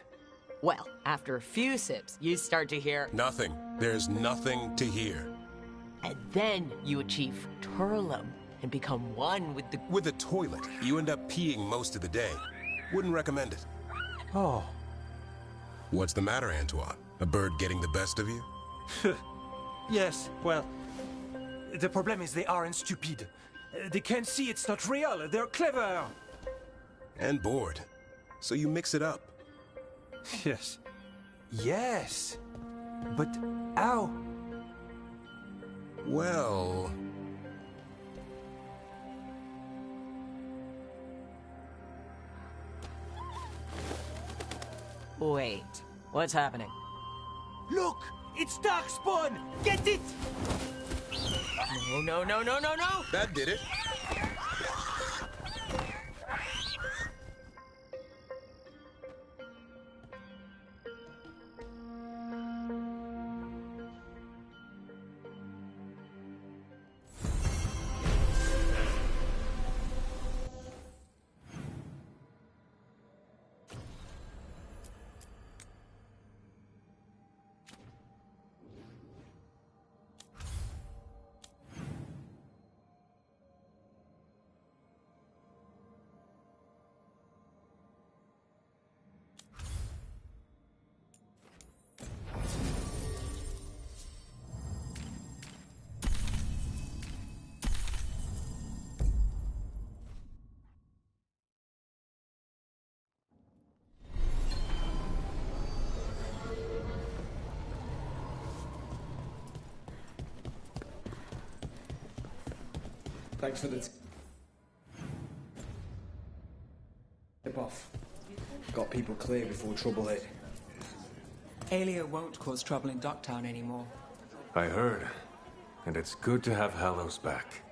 Well, after a few sips, you start to hear... Nothing. There's nothing to hear. And then you achieve Turlum and become one with the... With the toilet. You end up peeing most of the day. Wouldn't recommend it. Oh. What's the matter, Antoine? A bird getting the best of you? Yes, well... The problem is they aren't stupid. They can't see it's not real. They're clever. And bored. So you mix it up. Yes. Yes. But how? Well... Wait, what's happening? Look! It's Darkspawn! Get it! No, no, no, no, no, no! That did it. Thanks for the tip off. Got people clear before trouble hit. Aelia won't cause trouble in Docktown anymore. I heard. And it's good to have Hallows back.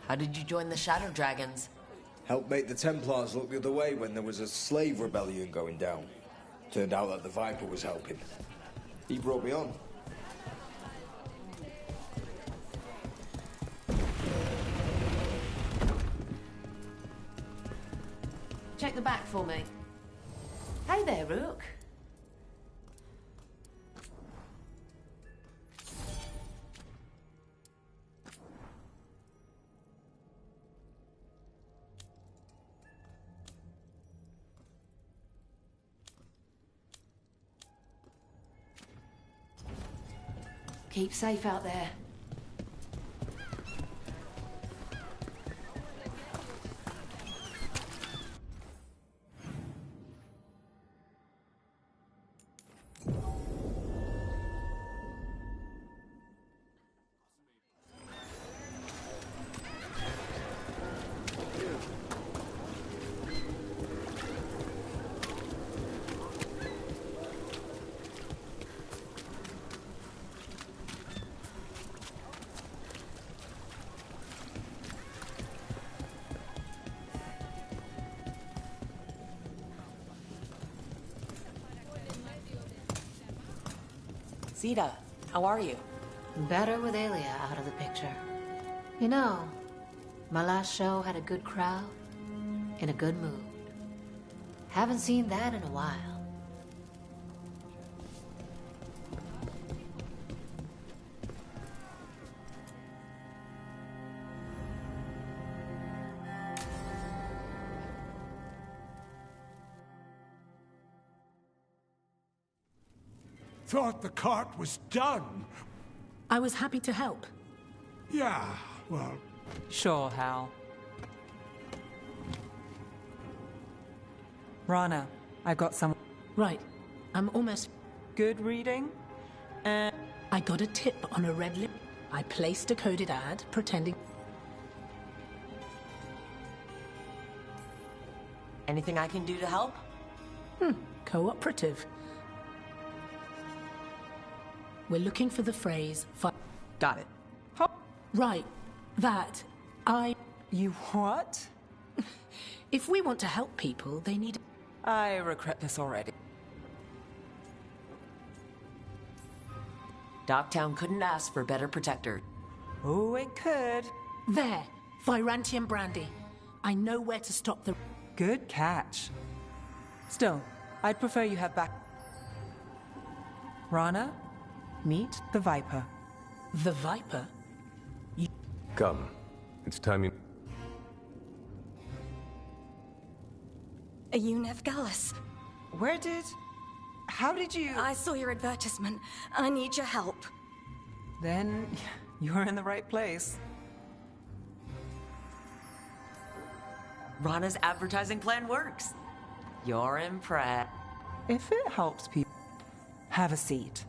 How did you join the Shadow Dragons? Helped make the Templars look the other way when there was a slave rebellion going down. Turned out that the Viper was helping. He brought me on. Check the back for me. Hey there, Rook. Keep safe out there. Zeta, how are you? Better with Aelia out of the picture. You know, my last show had a good crowd, in a good mood. Haven't seen that in a while. Thought the cart was done. I was happy to help. Yeah, well... Sure, Hal. Rana, I've got some... Right. I'm almost... Good reading? I got a tip on a red lip. I placed a coded ad, pretending... Anything I can do to help? Cooperative. We're looking for the phrase... Got it. Right. That. You what? If we want to help people, they need... I regret this already. Docktown couldn't ask for a better protector. Oh, it could. There. Virantium brandy. I know where to stop the... Good catch. Still, I'd prefer you have back... Rana, meet the Viper. The Viper? Come. It's time you... You Nevgalis. How did you... I saw your advertisement. I need your help. Then, you're in the right place. Rana's advertising plan works. You're impressed. If it helps people, have a seat.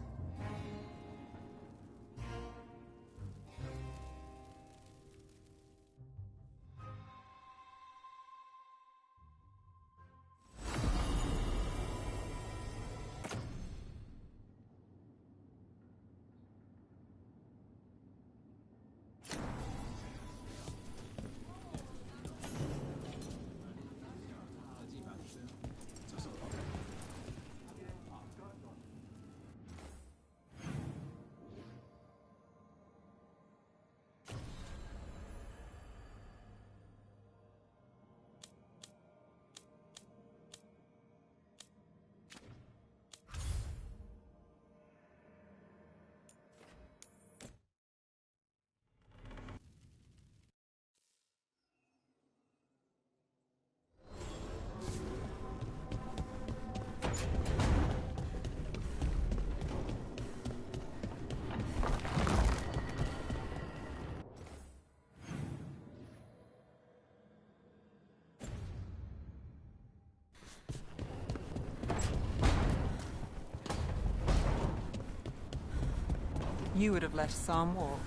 You would have let Sam walk.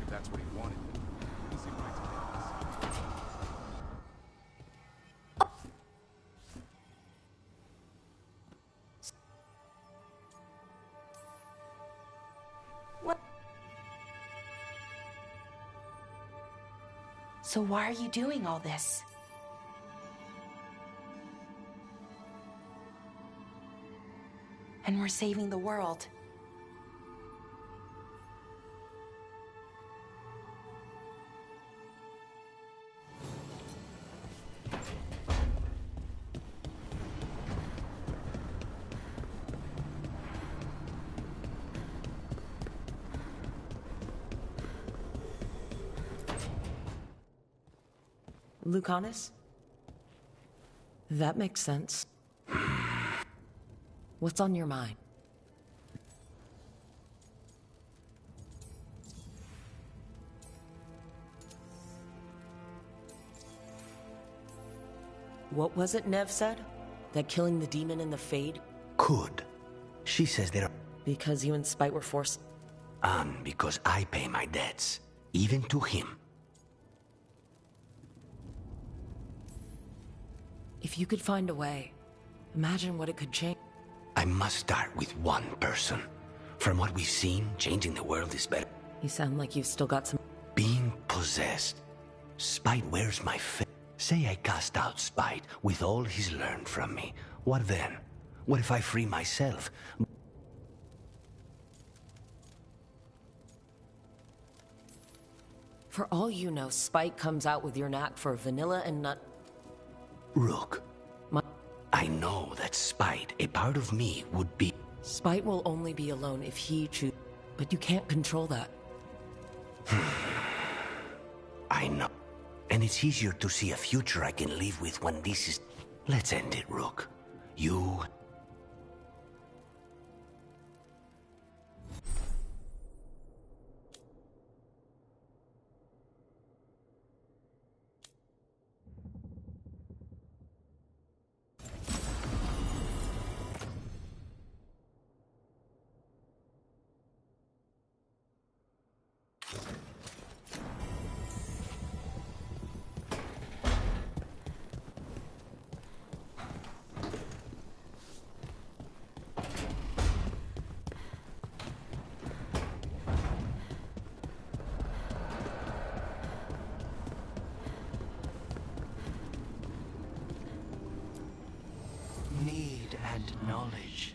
If that's what he wanted, easy way to make this. What? So why are you doing all this? And we're saving the world. Lucanus? That makes sense. What's on your mind? What was it Nev said? That killing the demon in the Fade? Could. She says there are... Because you and Spite were forced... And because I pay my debts, even to him. If you could find a way, imagine what it could change. I must start with one person. From what we've seen, changing the world is better. You sound like you've still got some... Being possessed. Spite wears my face. Say I cast out Spite with all he's learned from me. What then? What if I free myself? For all you know, Spite comes out with your knack for vanilla and nut... Rook. I know that Spite, a part of me, would be... Spite will only be alone if he chooses... But you can't control that. I know. And it's easier to see a future I can live with when this is... Let's end it, Rook. You... Need and knowledge.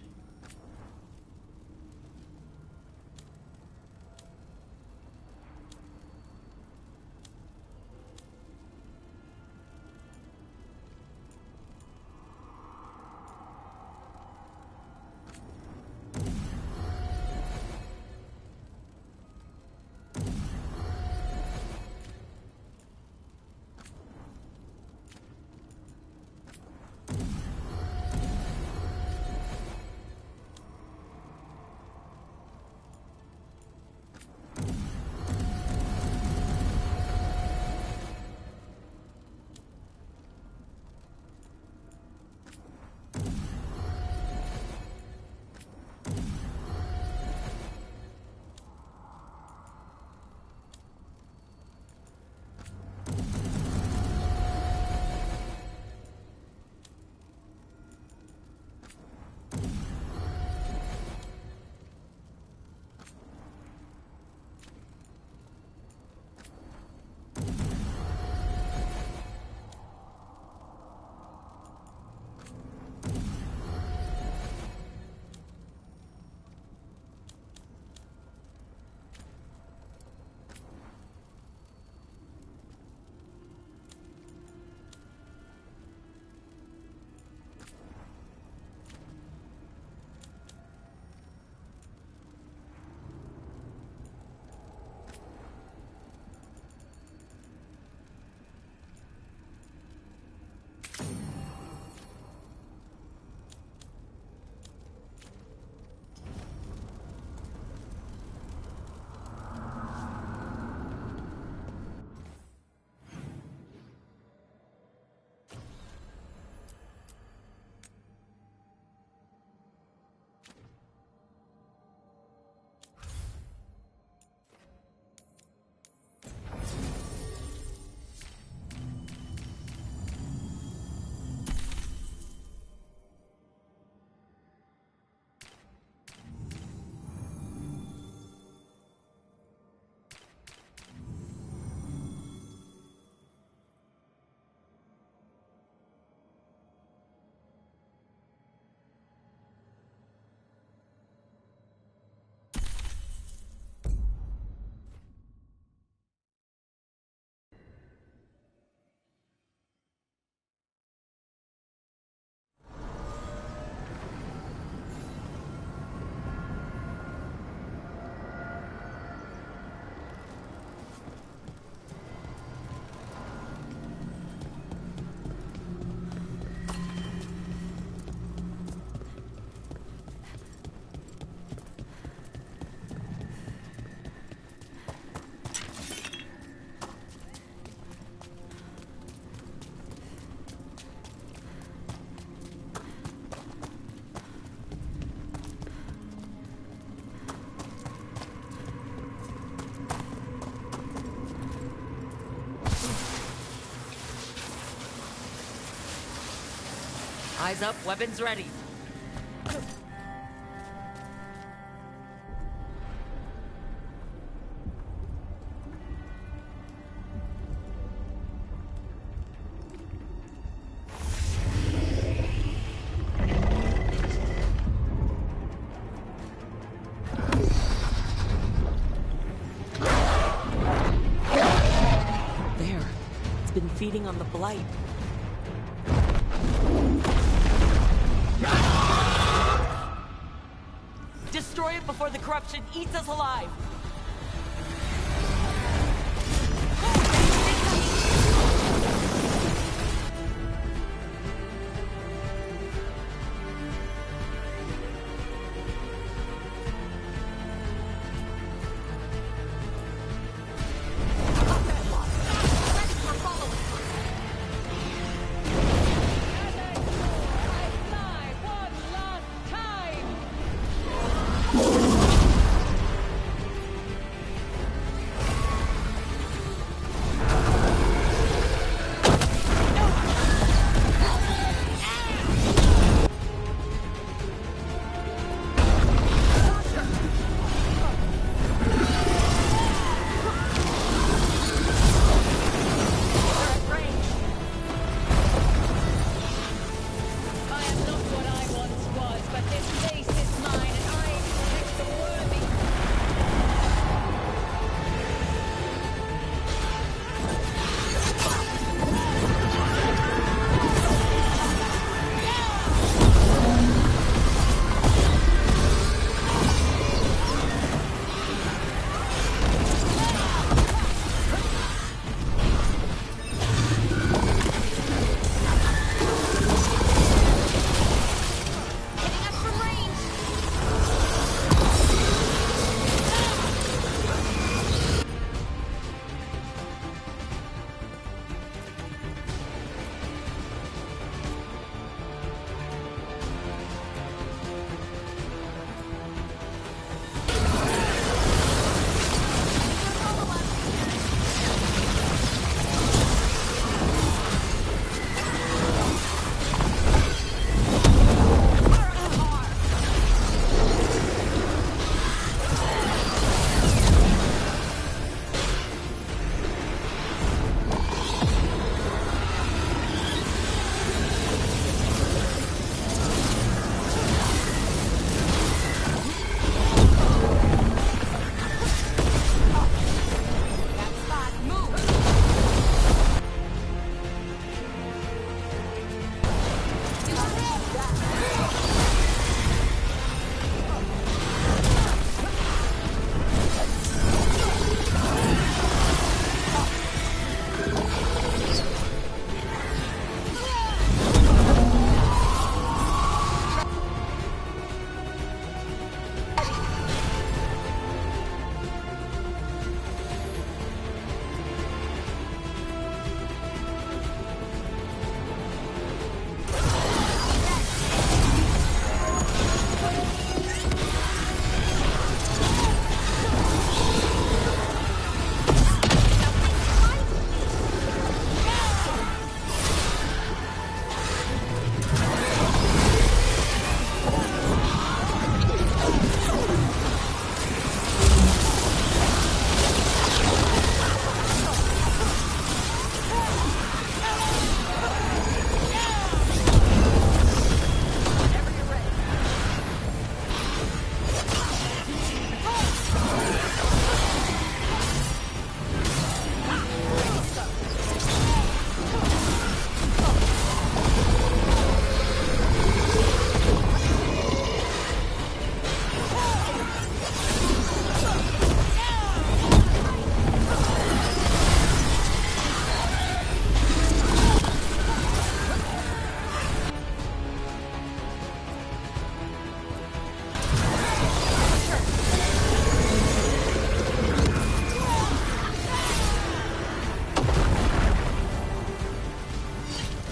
Eyes up, weapons ready. There. It's been feeding on the blight. Destroy it before the corruption eats us alive!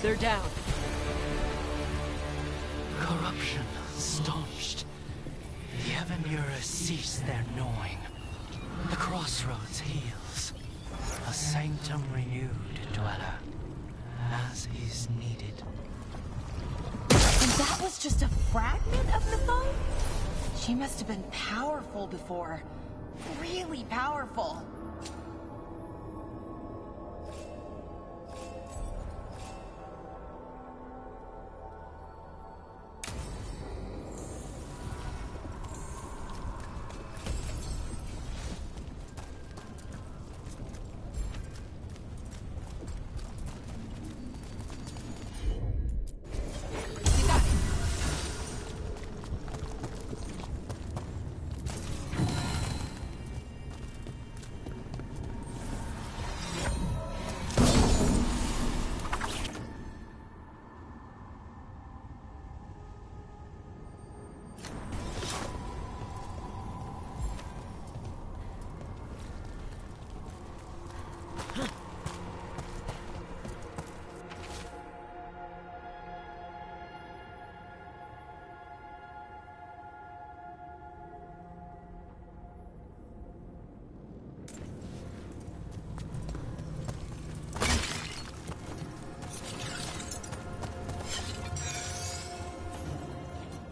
They're down. Corruption staunched. The Avenurers cease their gnawing. The crossroads heals. A sanctum renewed, dweller, as is needed. That was just a fragment of the foe? She must have been powerful before. Really powerful.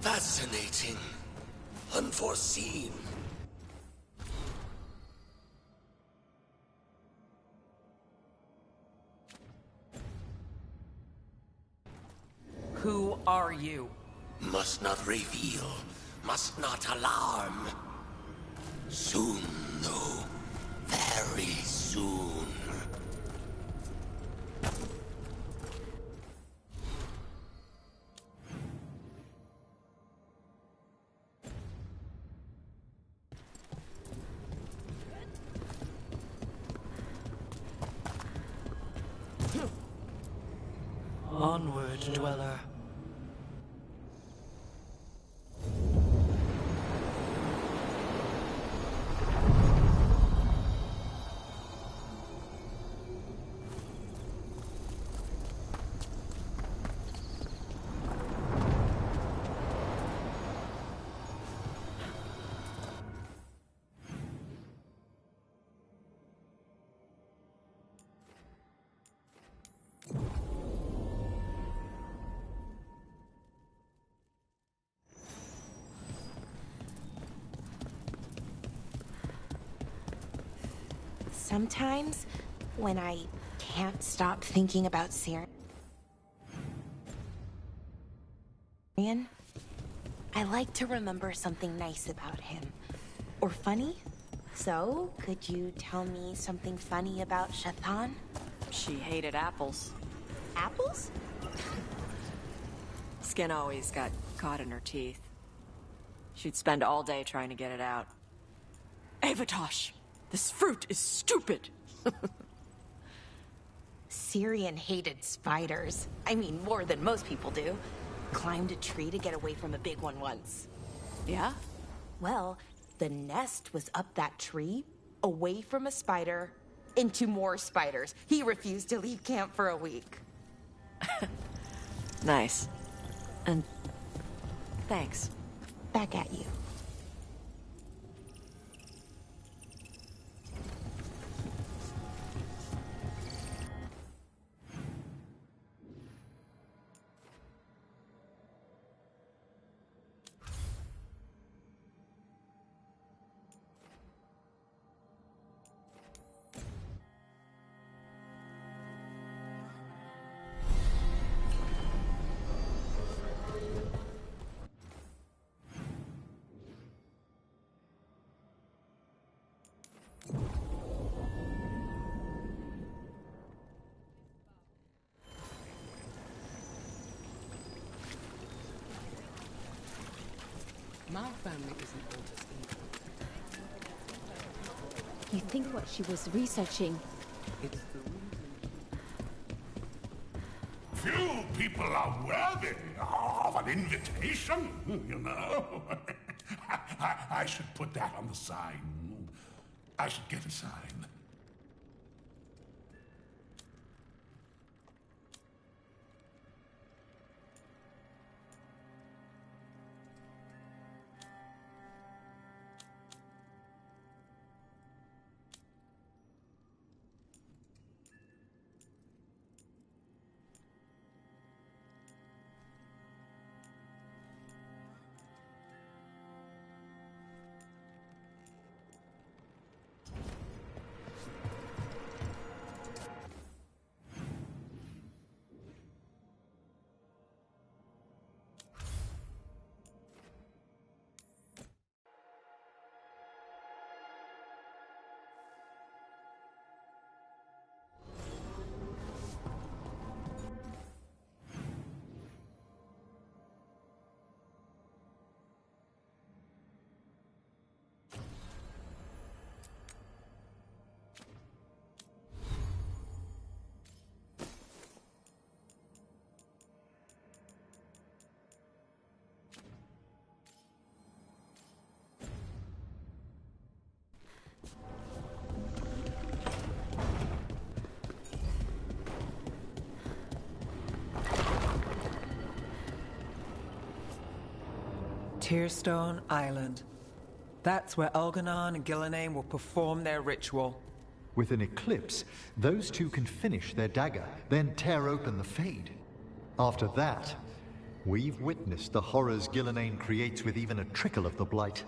Fascinating. Unforeseen. Who are you? Must not reveal. Must not alarm. Soon, though. Very soon. Onward, dweller. Sometimes, when I can't stop thinking about Syrian, I like to remember something nice about him. Or funny. So, could you tell me something funny about Shathan? She hated apples. Apples? Skin always got caught in her teeth. She'd spend all day trying to get it out. Avatosh! This fruit is stupid! Syrian hated spiders. I mean, more than most people do. Climbed a tree to get away from a big one once. Yeah? Well, the nest was up that tree, away from a spider, into more spiders. He refused to leave camp for a week. Nice. And thanks. Back at you. My family isn't Altus either. You think what she was researching? It's the Few people are worthy of an invitation, you know. I should put that on the sign. I should get a sign. Tearstone Island. That's where Elganon and Gillenane will perform their ritual. With an eclipse, those two can finish their dagger, then tear open the Fade. After that, we've witnessed the horrors Gillenane creates with even a trickle of the Blight.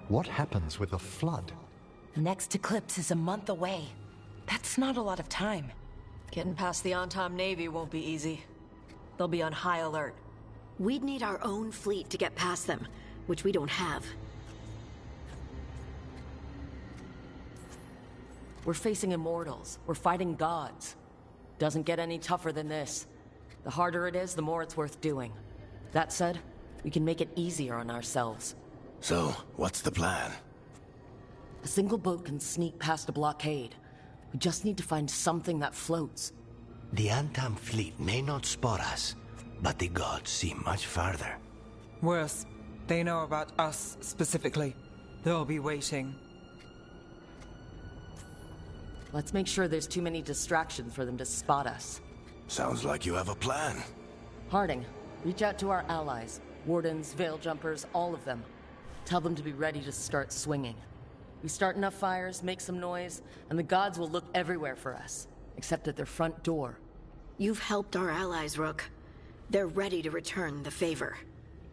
What happens with a flood? The next eclipse is a month away. That's not a lot of time. Getting past the Antom Navy won't be easy. They'll be on high alert. We'd need our own fleet to get past them, which we don't have. We're facing immortals. We're fighting gods. Doesn't get any tougher than this. The harder it is, the more it's worth doing. That said, we can make it easier on ourselves. So, what's the plan? A single boat can sneak past a blockade. We just need to find something that floats. The Antam fleet may not spot us, but the gods see much farther. Worse, they know about us specifically. They'll be waiting. Let's make sure there's too many distractions for them to spot us. Sounds like you have a plan. Harding, reach out to our allies. Wardens, Veil Jumpers, all of them. Tell them to be ready to start swinging. We start enough fires, make some noise, and the gods will look everywhere for us. Except at their front door. You've helped our allies, Rook. They're ready to return the favor.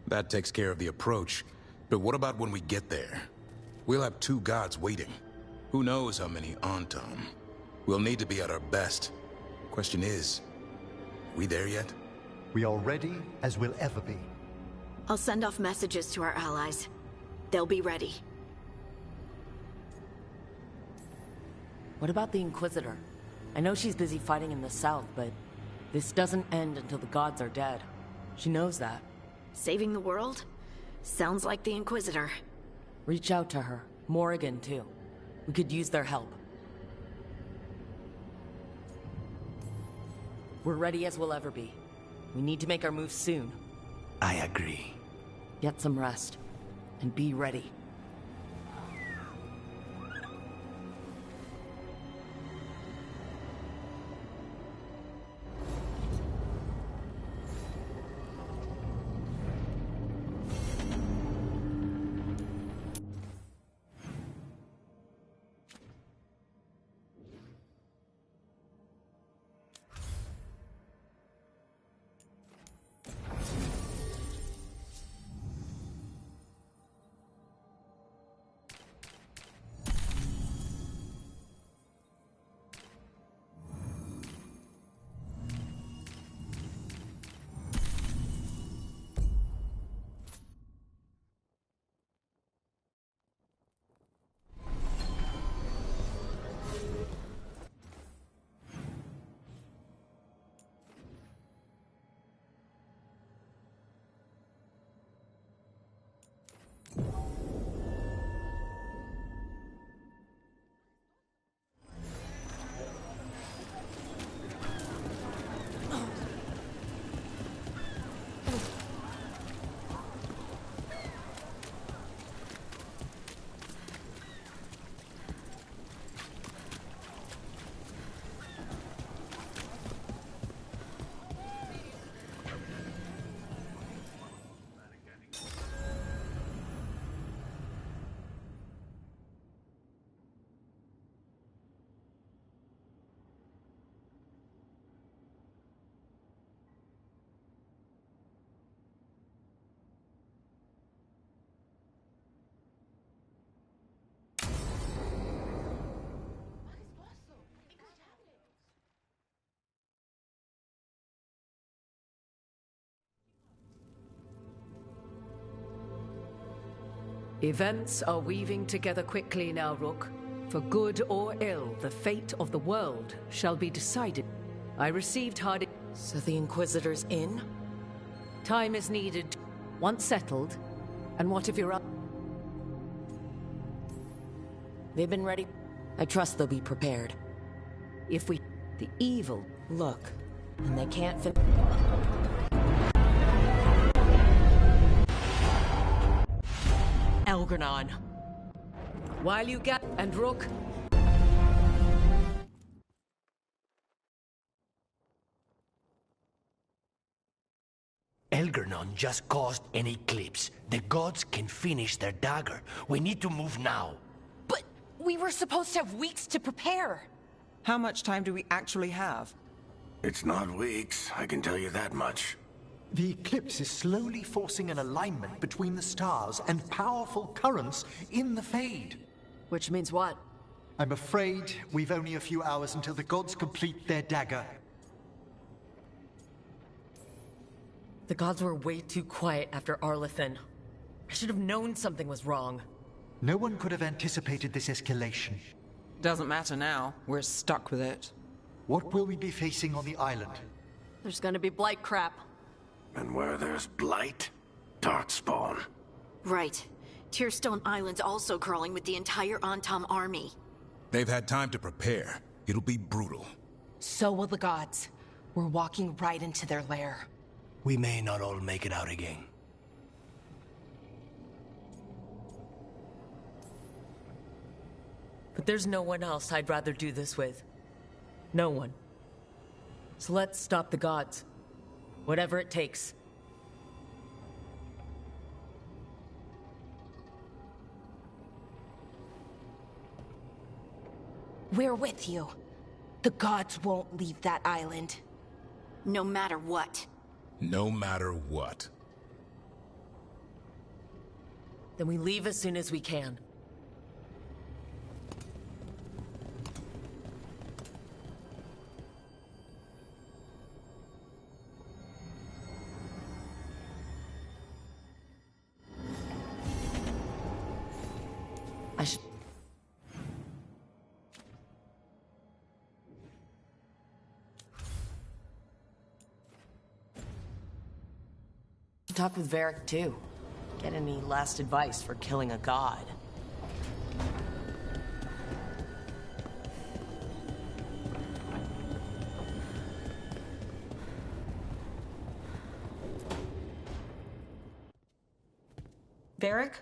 That takes care of the approach. But what about when we get there? We'll have two gods waiting. Who knows how many Antom? We'll need to be at our best. Question is, we there yet? We are ready as we'll ever be. I'll send off messages to our allies. They'll be ready. What about the Inquisitor? I know she's busy fighting in the south, but this doesn't end until the gods are dead. She knows that. Saving the world? Sounds like the Inquisitor. Reach out to her. Morrigan, too. We could use their help. We're ready as we'll ever be. We need to make our move soon. I agree. Get some rest. And be ready. Events are weaving together quickly now, Rook. For good or ill, the fate of the world shall be decided. I received Harding. So the Inquisitor's in? Time is needed. Once settled, and what if you're up? They've been ready. I trust they'll be prepared. If we... the evil... Look, and they can't fit... Elganon. While you get... and Rook... Elgernon just caused an eclipse. The gods can finish their dagger. We need to move now. But we were supposed to have weeks to prepare. How much time do we actually have? It's not weeks, I can tell you that much. The eclipse is slowly forcing an alignment between the stars and powerful currents in the Fade. Which means what? I'm afraid we've only a few hours until the gods complete their dagger. The gods were way too quiet after Arlathan. I should have known something was wrong. No one could have anticipated this escalation. Doesn't matter now. We're stuck with it. What will we be facing on the island? There's gonna be blight crap. And where there's blight, darkspawn. Right. Tearstone Island's also crawling with the entire Antom army. They've had time to prepare. It'll be brutal. So will the gods. We're walking right into their lair. We may not all make it out again. But there's no one else I'd rather do this with. No one. So let's stop the gods. Whatever it takes. We're with you. The gods won't leave that island. No matter what. No matter what. Then we leave as soon as we can. I should... talk with Varric too. Get any last advice for killing a god. Varric?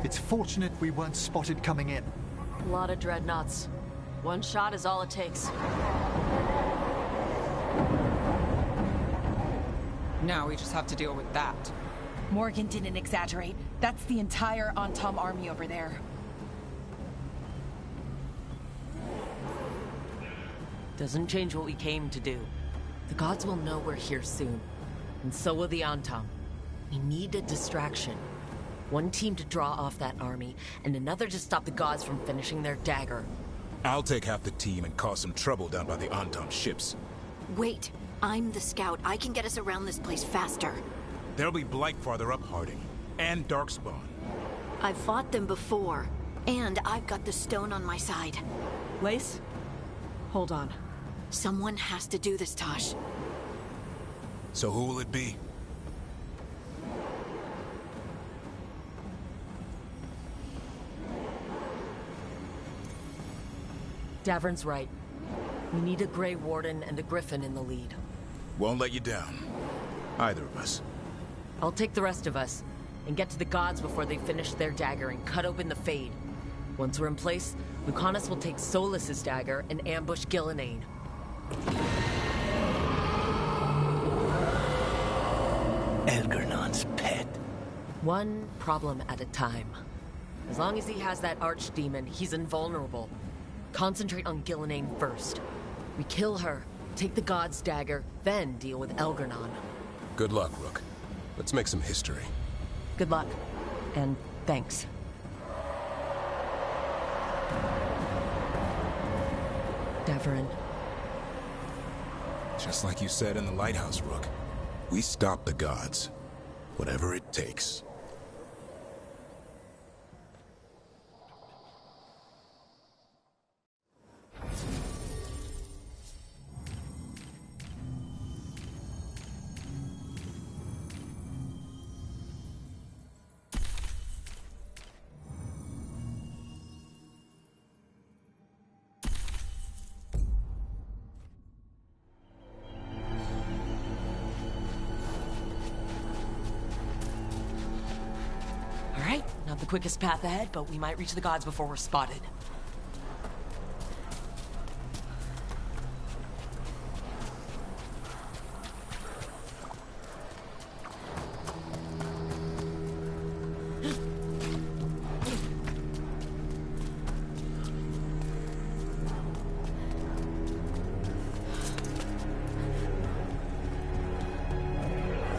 It's fortunate we weren't spotted coming in. A lot of dreadnoughts. One shot is all it takes. Now we just have to deal with that. Morgan didn't exaggerate. That's the entire Antom army over there. Doesn't change what we came to do. The gods will know we're here soon. And so will the Antom. We need a distraction. One team to draw off that army, and another to stop the gods from finishing their dagger. I'll take half the team and cause some trouble down by the Antom ships. Wait, I'm the scout. I can get us around this place faster. There'll be blight farther up, Harding. And darkspawn. I've fought them before. And I've got the stone on my side. Lace? Hold on. Someone has to do this, Tosh. So who will it be? Davern's right. We need a Grey Warden and a Griffin in the lead. Won't let you down. Either of us. I'll take the rest of us, and get to the gods before they finish their dagger and cut open the Fade. Once we're in place, Lucanus will take Solus's dagger and ambush Gillenane. Elgernon's pet. One problem at a time. As long as he has that archdemon, he's invulnerable. Concentrate on Gillenane first. We kill her, Take the God's dagger, then deal with Elgar'nan. Good luck, Rook. Let's make some history. Good luck. And thanks. Davrin. Just like you said in the lighthouse, Rook. We stop the gods. Whatever it takes. Not the quickest path ahead, but we might reach the gods before we're spotted.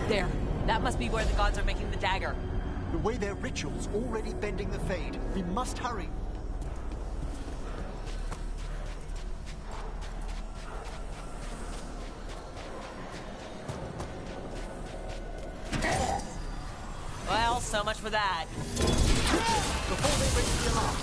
There. That must be where the gods are making the dagger. The way their ritual's already bending the Fade. We must hurry. Well, so much for that. Before they raise the alarm.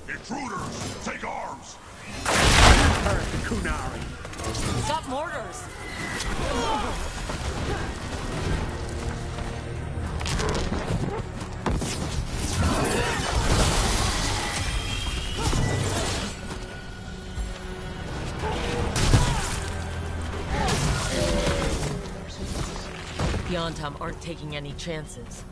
Intruders, take arms! Kunari! Stop mortars! The Antam aren't taking any chances.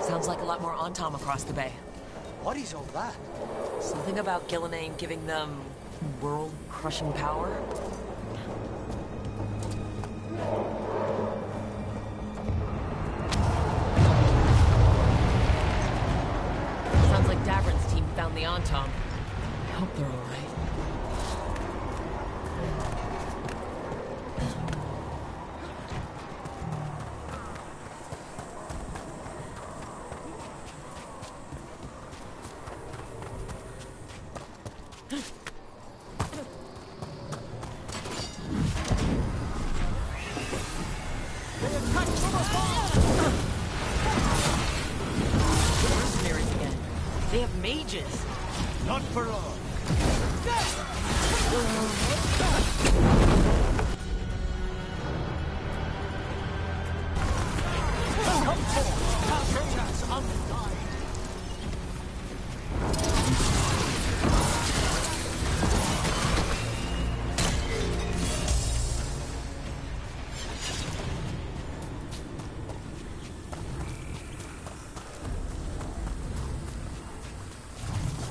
Sounds like a lot more Antam across the bay. What is all that? Something about Gillenane giving them world-crushing power? Sounds like Davrin's team found the Antam. I hope they're all right. Mercenaries again. They have mages. Not for long.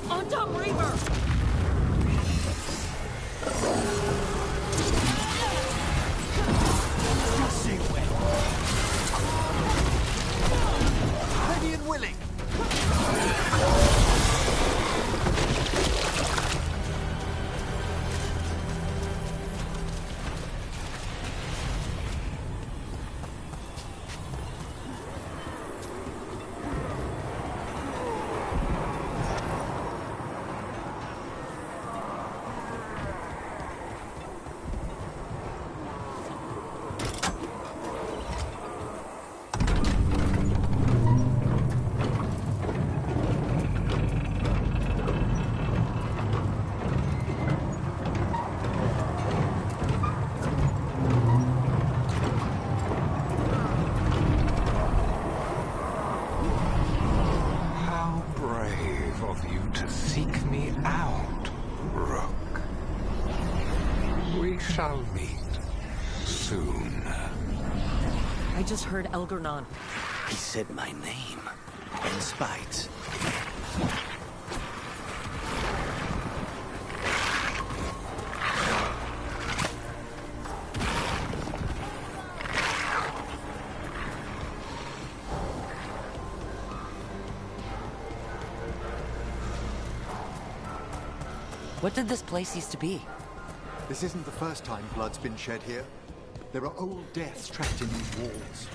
On top, Reeper! Ready and willing. Shall meet soon. I just heard Elgar'nan. He said my name. In spite. What did this place used to be? This isn't the first time blood's been shed here. There are old deaths trapped in these walls.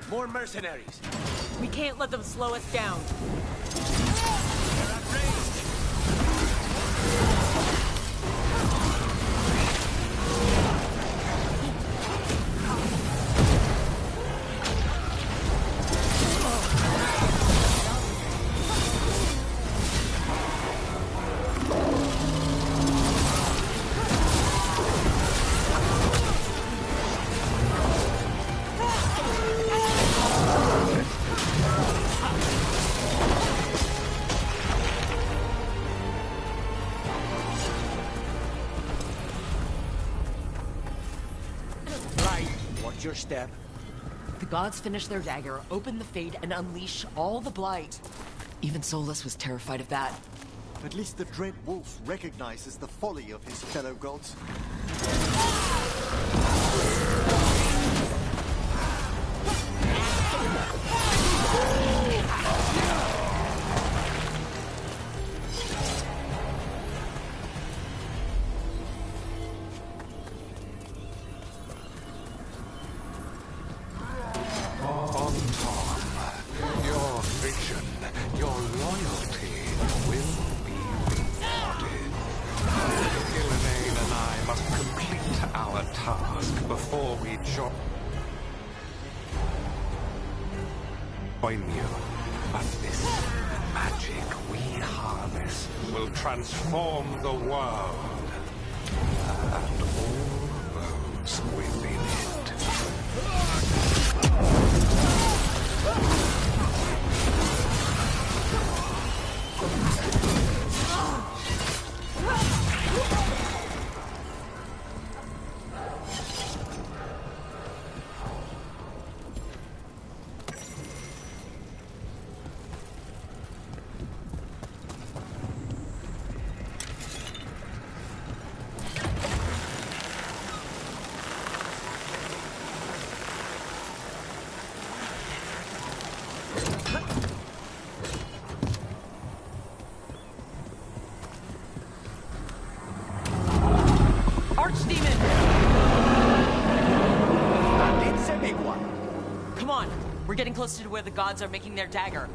More mercenaries. We can't let them slow us down. Your step. The gods finish their dagger, open the Fade, and unleash all the blight. Even Solus was terrified of that. At least the Dread Wolf recognizes the folly of his fellow gods. But this magic we harness will transform the world and all those within it. We're getting closer to where the gods are making their dagger.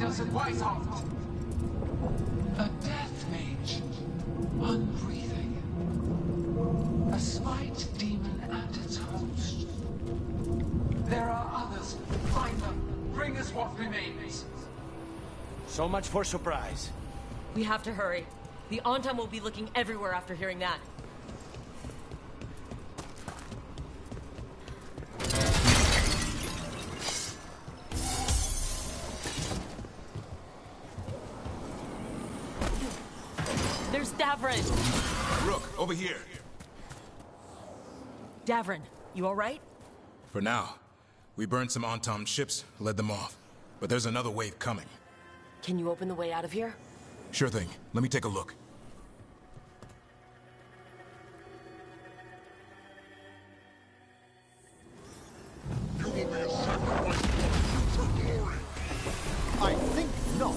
us at Whitehall. A death mage. Unbreathing. A spite demon and its host. There are others. Find them. Bring us what remains. So much for surprise. We have to hurry. The Antam will be looking everywhere after hearing that. There's Davrin! Rook, over here. Davrin, you alright? For now. We burned some Antam ships, led them off. But there's another wave coming. Can you open the way out of here? Sure thing. Let me take a look. You will be a sacrifice for glory. I think not.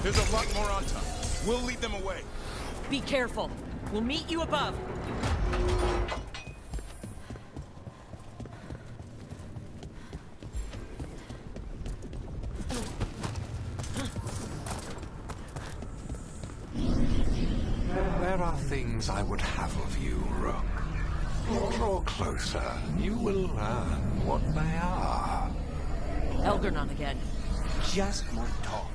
There's a lot more on top. We'll lead them away. Be careful. We'll meet you above. There are things I would have of you, Rook. Draw closer. You will learn what they are. Elgarnon again. Just more talk.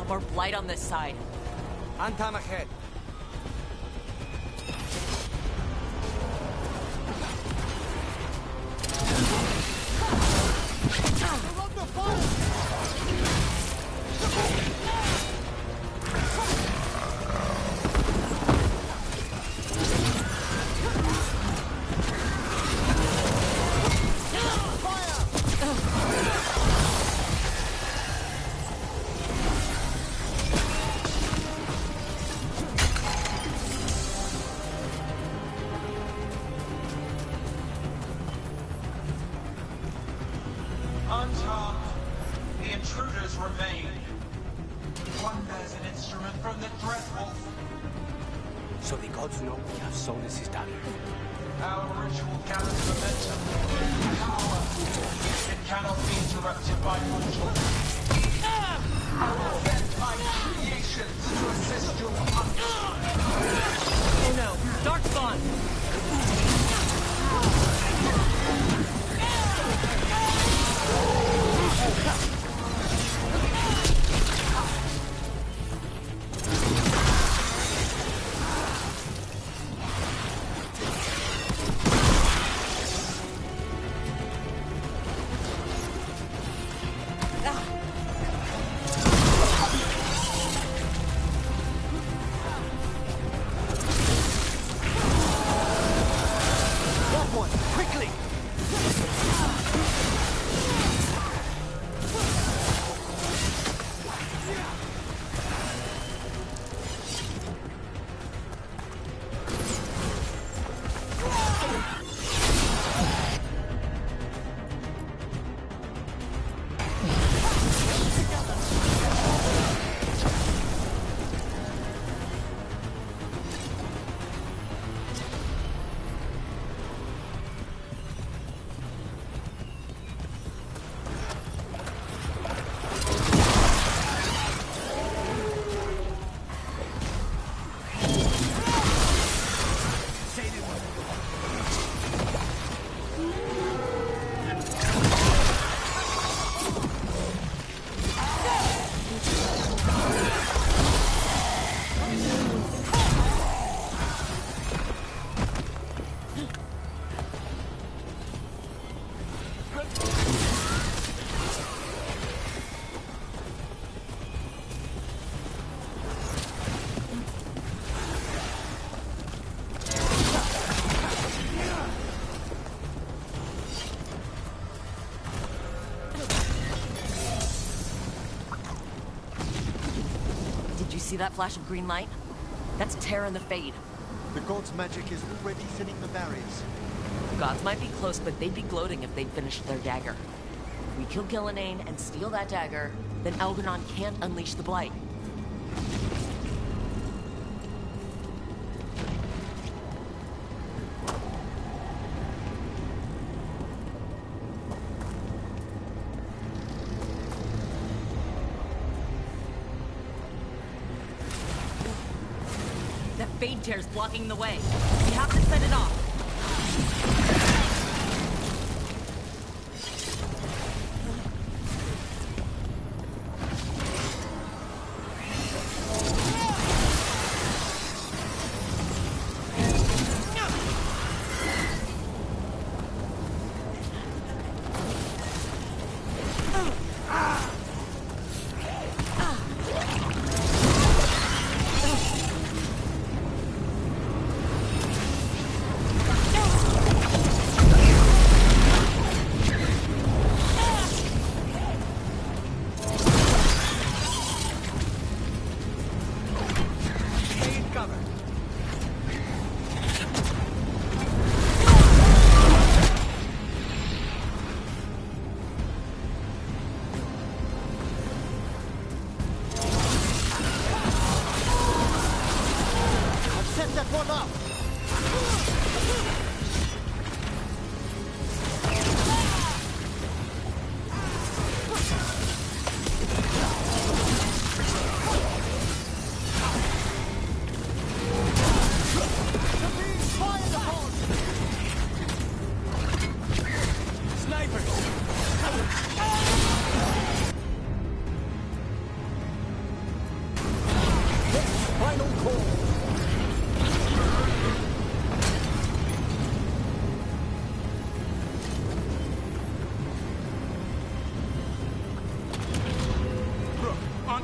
More blight on this side. Antam ahead. Unharmed, the intruders remain. One bears an instrument from the Dreadwolf. So the gods know we have Solus' dagger. Our ritual gathers momentum. Power. It cannot be interrupted by mortals. I will send my creations to assist your hunt. Oh no, Darkspawn! See that flash of green light? That's Terra and the Fade. The gods' magic is already thinning the barriers. Gods might be close, but they'd be gloating if they'd finished their dagger. If we kill Gillenane and steal that dagger, then Algernon can't unleash the Blight. Fade tear's blocking the way. We have to set it off.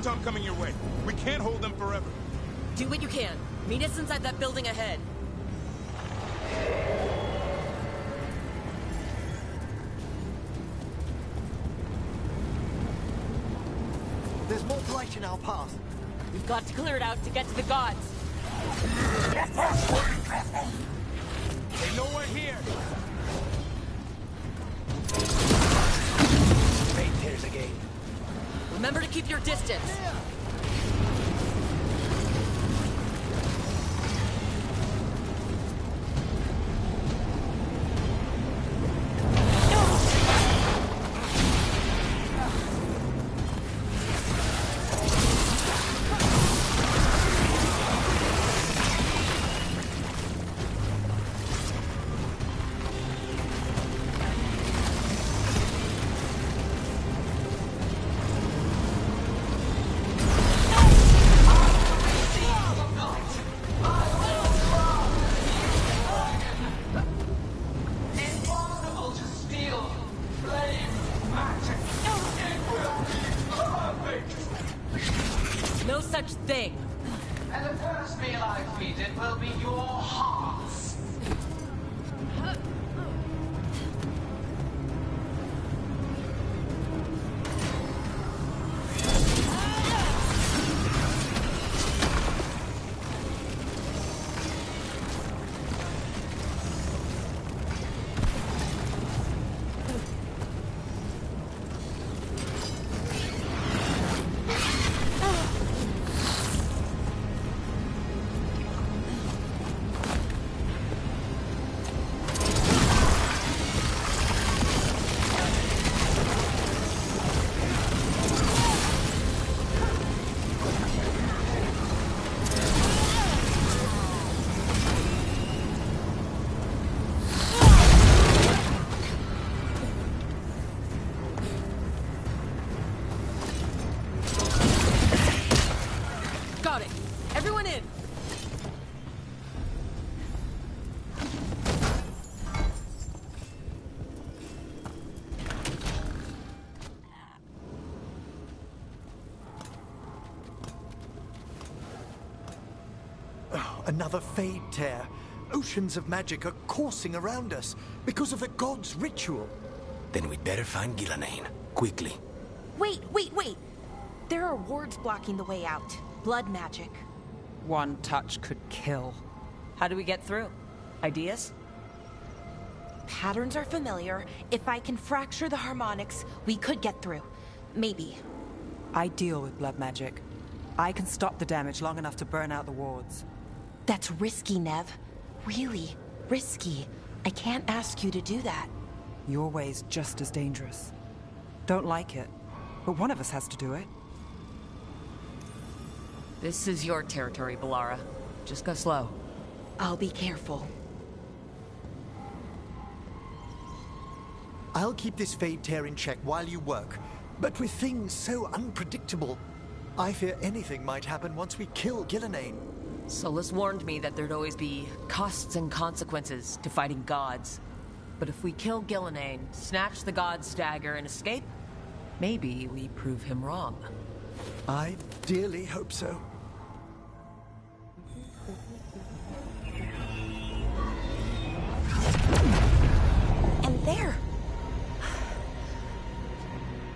Tom coming your way. We can't hold them forever. Do what you can. Meet us inside that building ahead. There's more blight in our path. We've got to clear it out to get to the gods. They know we're here. keep your distance. Impossible to steal flame magic. It will be perfect. No such thing. And the first meal I feed it will be your hearts. Got it. Everyone in. Oh, another Fade tear. Oceans of magic are coursing around us because of the god's ritual. Then we'd better find Gillenane. Quickly. Wait. There are wards blocking the way out. Blood magic. One touch could kill. How do we get through? Ideas? Patterns are familiar. If I can fracture the harmonics, we could get through. Maybe. I deal with blood magic. I can stop the damage long enough to burn out the wards. That's risky, Nev. Really risky. I can't ask you to do that. Your way's just as dangerous. Don't like it, but one of us has to do it. This is your territory, Bellara. Just go slow. I'll be careful. I'll keep this Fade tear in check while you work. But with things so unpredictable, I fear anything might happen once we kill Gillenane. Solus warned me that there'd always be costs and consequences to fighting gods. But if we kill Gillenane, snatch the god's dagger, and escape, maybe we prove him wrong. I dearly hope so. And there.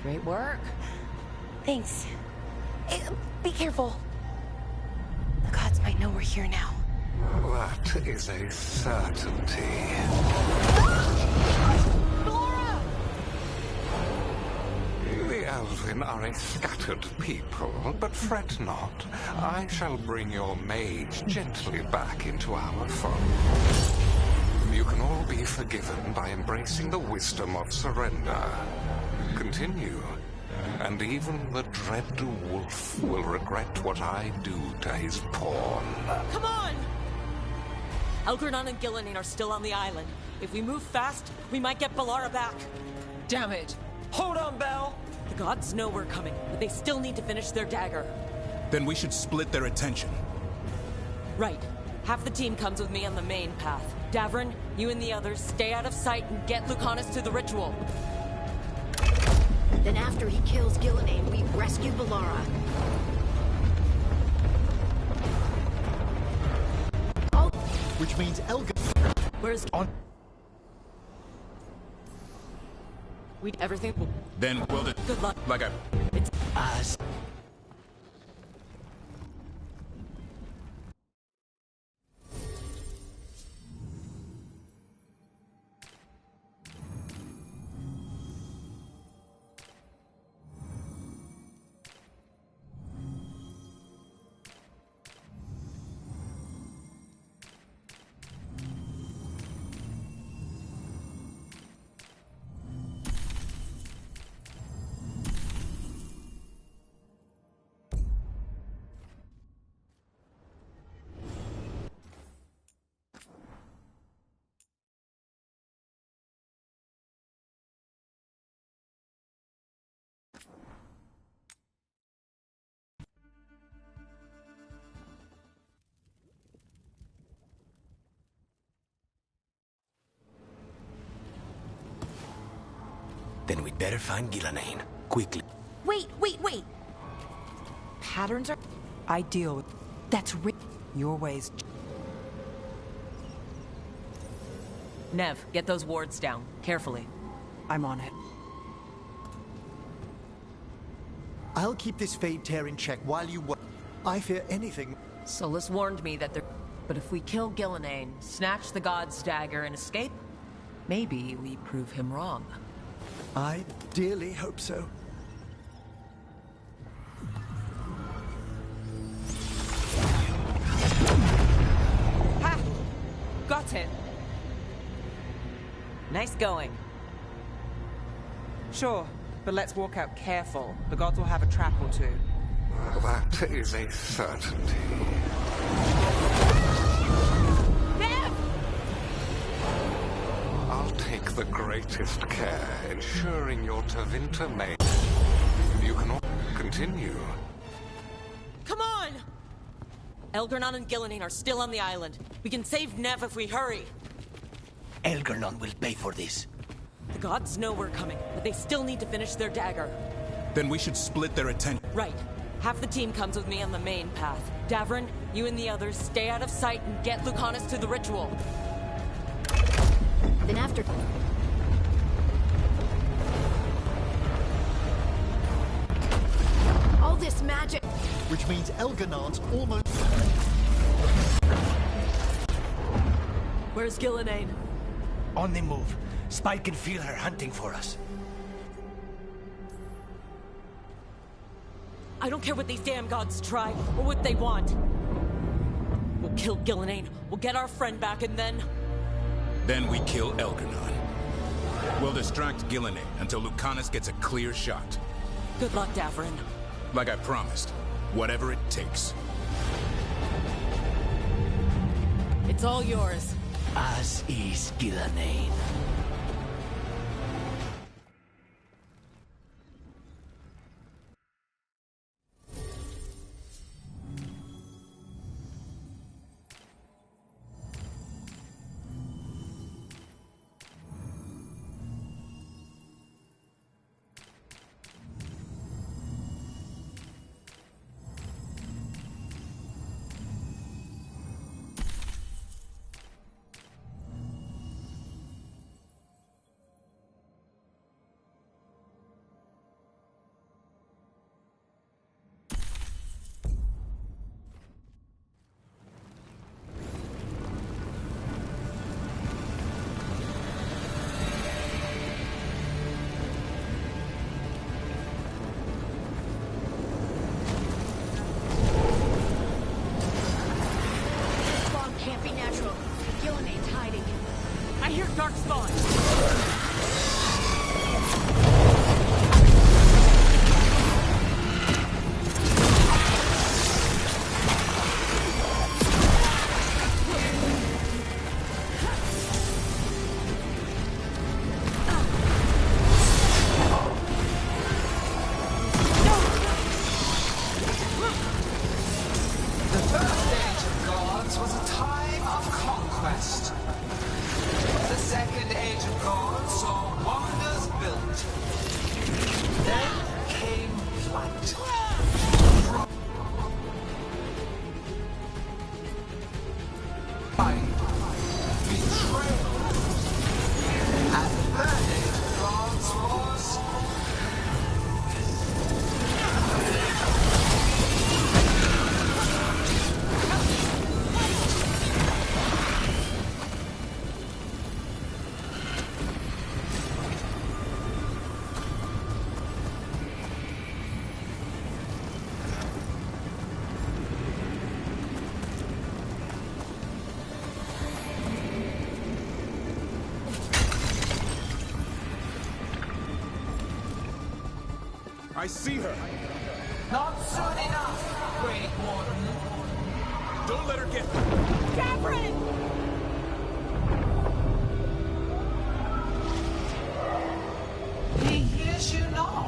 Great work. Thanks. Be careful. The gods might know we're here now. That is a certainty. The Elven are a scattered people, but fret not. I shall bring your mage gently back into our fold. You can all be forgiven by embracing the wisdom of surrender. Continue, and even the dread wolf will regret what I do to his pawn. Come on! Elgranon and Gillenane are still on the island. If we move fast, we might get Bellara back. Damn it! Hold on, Belle! The gods know we're coming, but they still need to finish their dagger. Then we should split their attention. Right. Half the team comes with me on the main path. Davrin, you and the others stay out of sight and get Lucanus to the ritual. Then after he kills Gillenane, we rescue Bellara. Which means Elga... Where's... We everything... Then we'll... Good luck. Like a... It's us. Then we'd better find Gillenane. Quickly. Wait! Patterns are... I deal with... That's your ways... Nev, get those wards down. Carefully. I'm on it. I'll keep this Fade Tear in check while you work. I fear anything. Solus warned me that there... But if we kill Gillenane, snatch the god's dagger and escape, maybe we prove him wrong. I dearly hope so. Ha! Got it! Nice going. Sure, but let's walk out careful. The gods will have a trap or two. That is a certainty. I'll take the greatest care, ensuring your Tevinter may... You can all continue. Come on! Elgernon and Gillenane are still on the island. We can save Nev if we hurry. Elgernon will pay for this. The gods know we're coming, but they still need to finish their dagger. Then we should split their attention. Right. Half the team comes with me on the main path. Davrin, you and the others stay out of sight and get Lucanus to the ritual. Then after... All this magic... Which means Elgernon's almost... Where's Gillenane? On the move. Spite can feel her hunting for us. I don't care what these damn gods try, or what they want. We'll kill Gillenane, we'll get our friend back, and then... Then we kill Elgernon. We'll distract Gillenane until Lucanus gets a clear shot. Good luck, Davrin. Like I promised, whatever it takes. It's all yours. As is Gillenane. I see her. Not soon enough, Great Warden. Don't let her get... Catherine! He hears you not.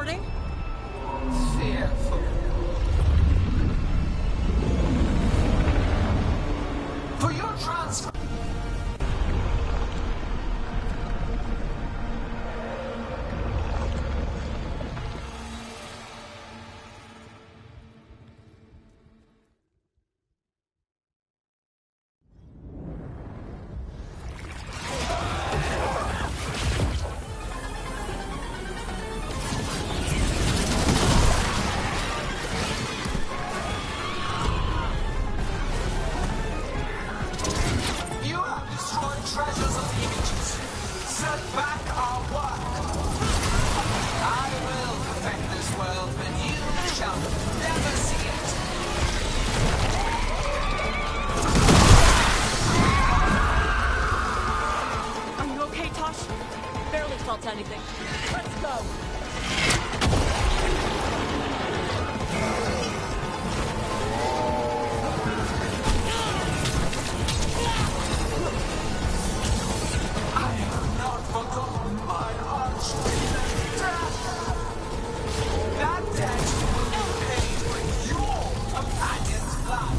happening? Fearful. For your transfer. Anything. Let's go! I have not forgotten my arch death. That debt will be paid with your companion's blood.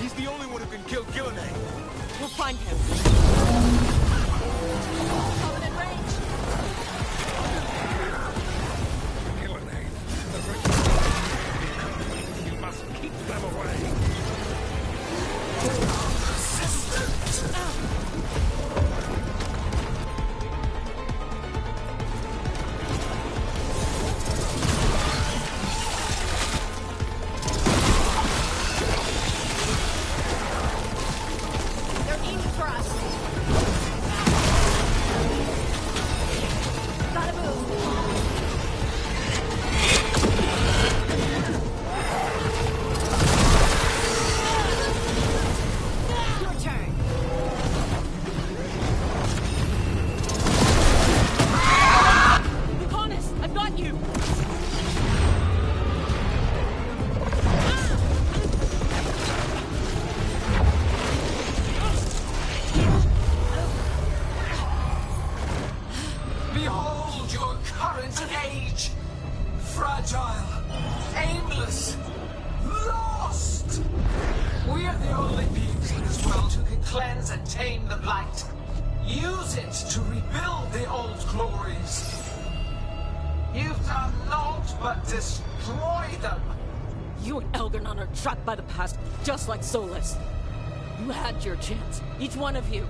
He's the only one who can kill Gillenay. We'll find him. Covenant range. Gillenay, you must keep them away. Trapped by the past, just like Solus. You had your chance, each one of you.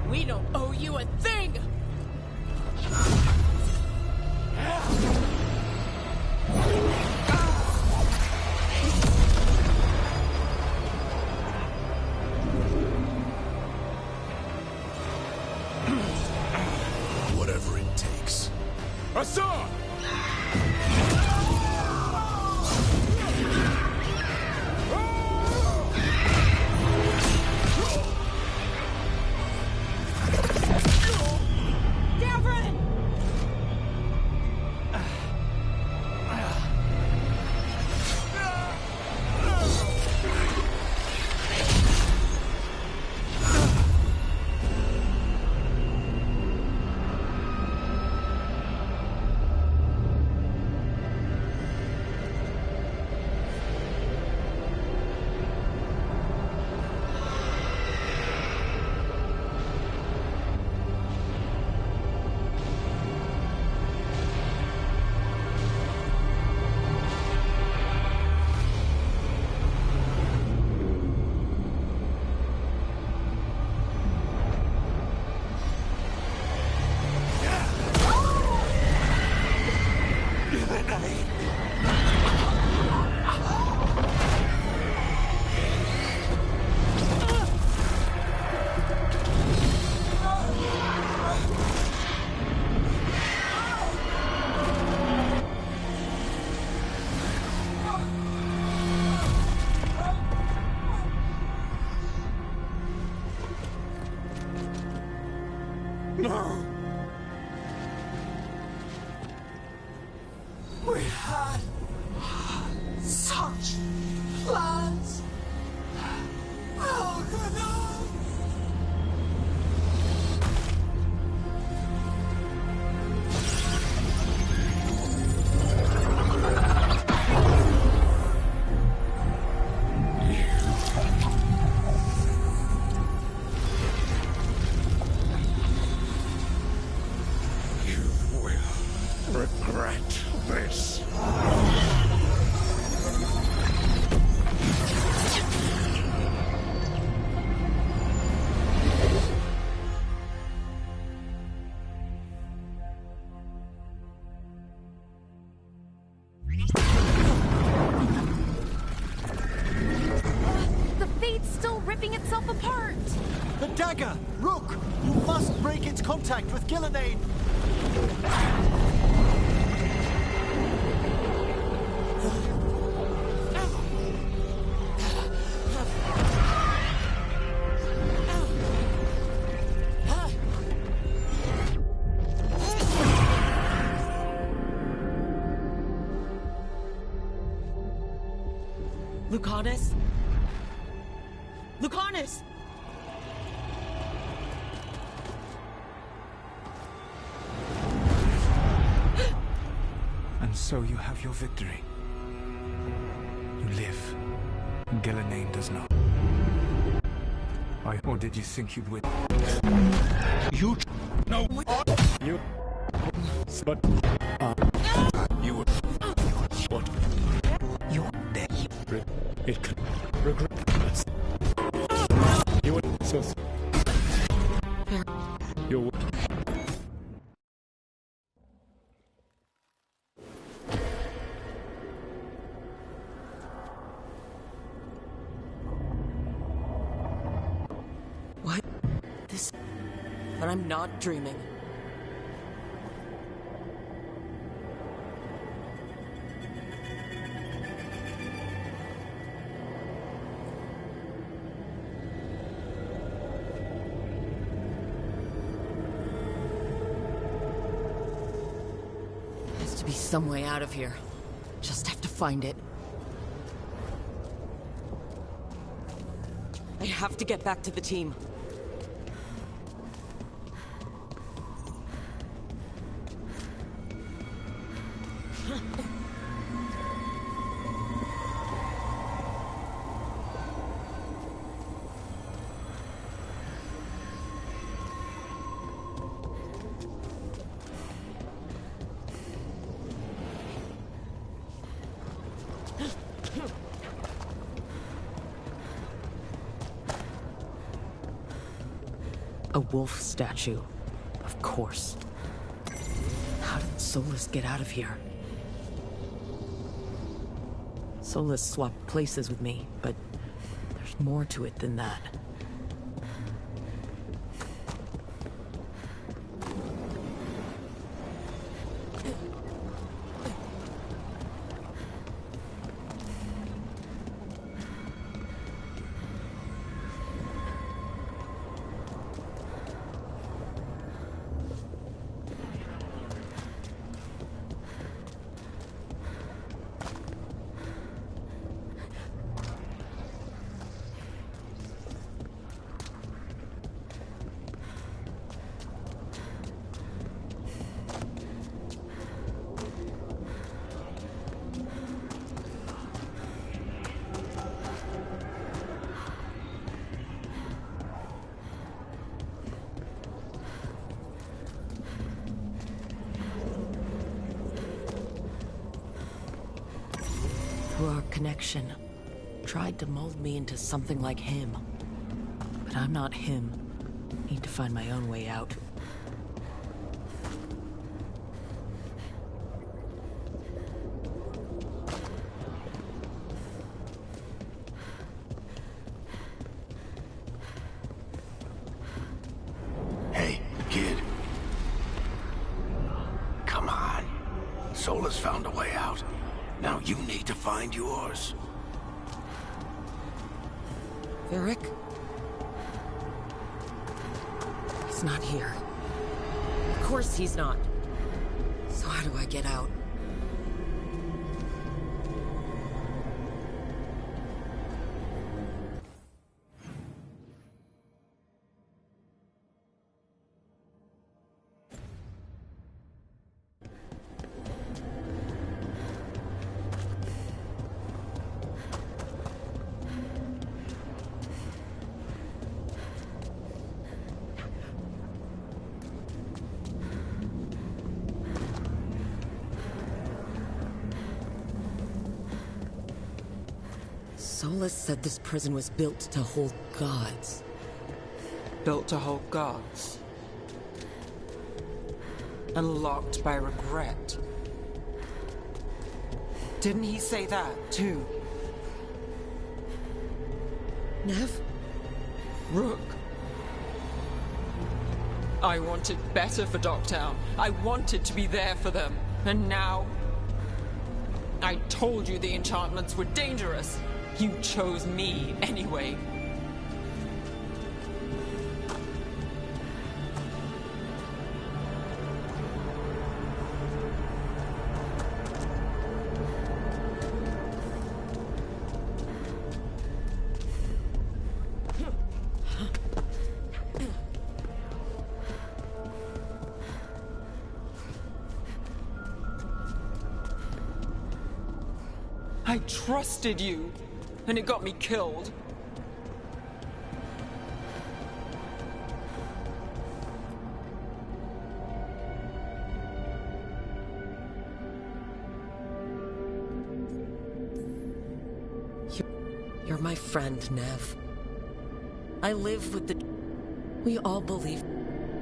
We don't owe you a thing! it takes. Hassan! No! We had such plans! How could I? Regret this. The Fate's still ripping itself apart! The dagger! Rook! You must break its contact with Gillenane! Lucanus? Lucanus! And so you have your victory. You live. Gillenane does not. Or did you think you'd win? You no. You. But you were what? You're dead. It could regret. You were so. You. What? This... But I'm not dreaming. Has to be some way out of here. Just have to find it. I have to get back to the team. A wolf statue. Of course. How did Solus get out of here? Solus swapped places with me, but there's more to it than that. connection. Tried to mold me into something like him. But I'm not him. Need to find my own way out. Hey, kid. Come on. Sola's found a way out. Now you need to find yours. Varric? He's not here. Of course he's not. So how do I get out? Solas said this prison was built to hold gods. Built to hold gods. And locked by regret. Didn't he say that, too? Nev? Rook. I wanted better for Dogtown. I wanted to be there for them. And now... I told you the enchantments were dangerous. You chose me anyway. I trusted you, and it got me killed. You're my friend, Nev. I live with the... We all believe...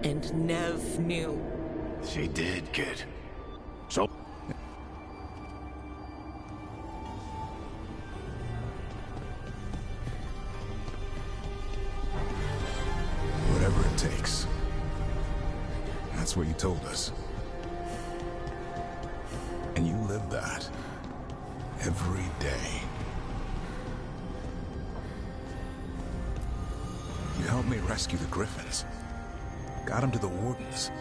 And Nev knew. She did, kid. So... Whatever it takes. That's what you told us. And you live that. Every day. You helped me rescue the Griffins. Got them to the Wardens.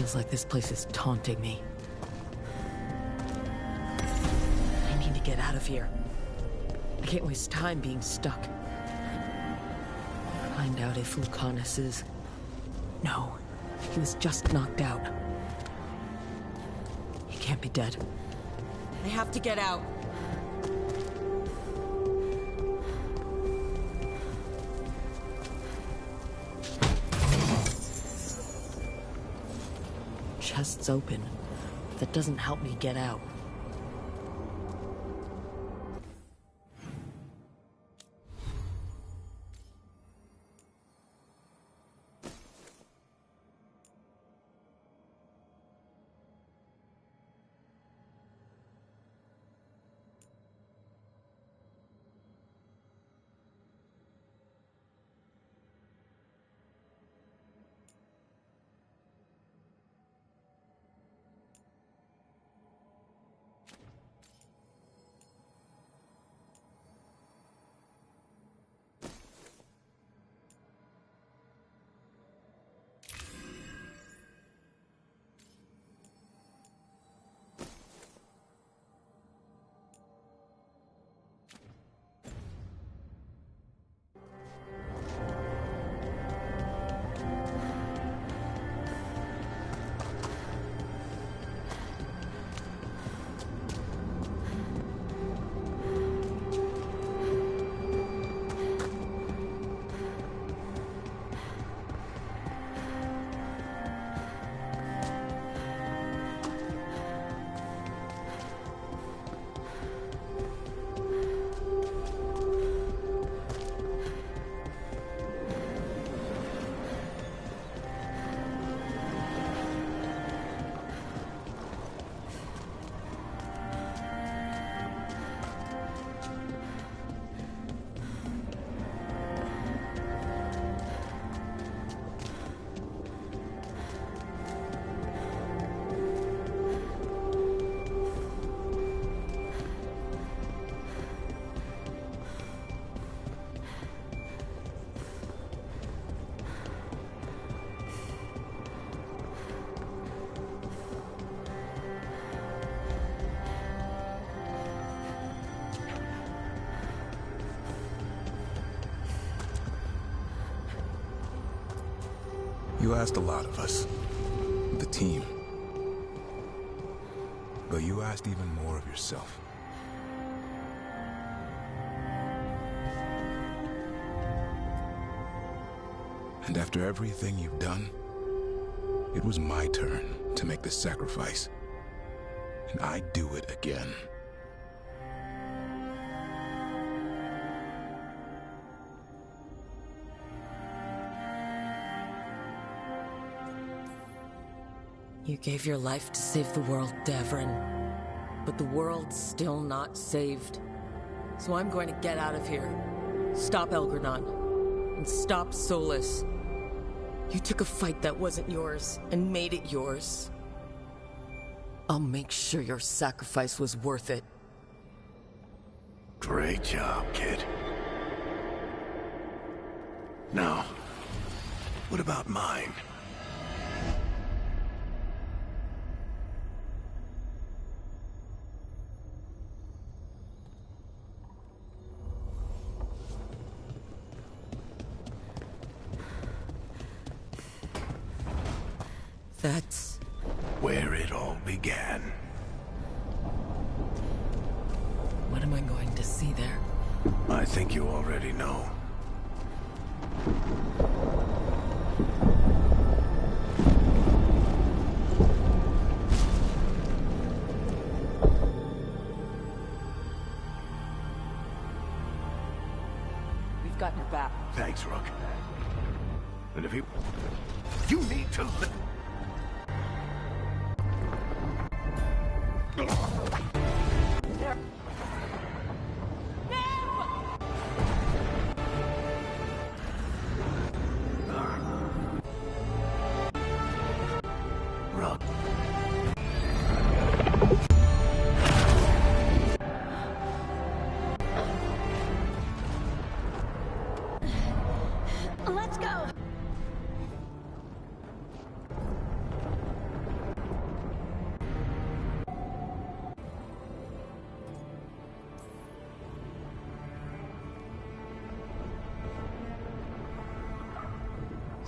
Feels like this place is taunting me. I need to get out of here. I can't waste time being stuck. Find out if Lucanus is... No, he was just knocked out. He can't be dead. I have to get out. Chest's open. That doesn't help me get out. You asked a lot of us, the team. But you asked even more of yourself. And after everything you've done, it was my turn to make the sacrifice. And I'd do it again. You gave your life to save the world, Davrin. But the world's still not saved. So I'm going to get out of here. Stop Elgranon. And stop Solus. You took a fight that wasn't yours, and made it yours. I'll make sure your sacrifice was worth it. Great job, kid. Now, what about mine? That's where it all began. What am I going to see there? I think you already know. We've got your back. Thanks, Rook. And if you need to... Let's go!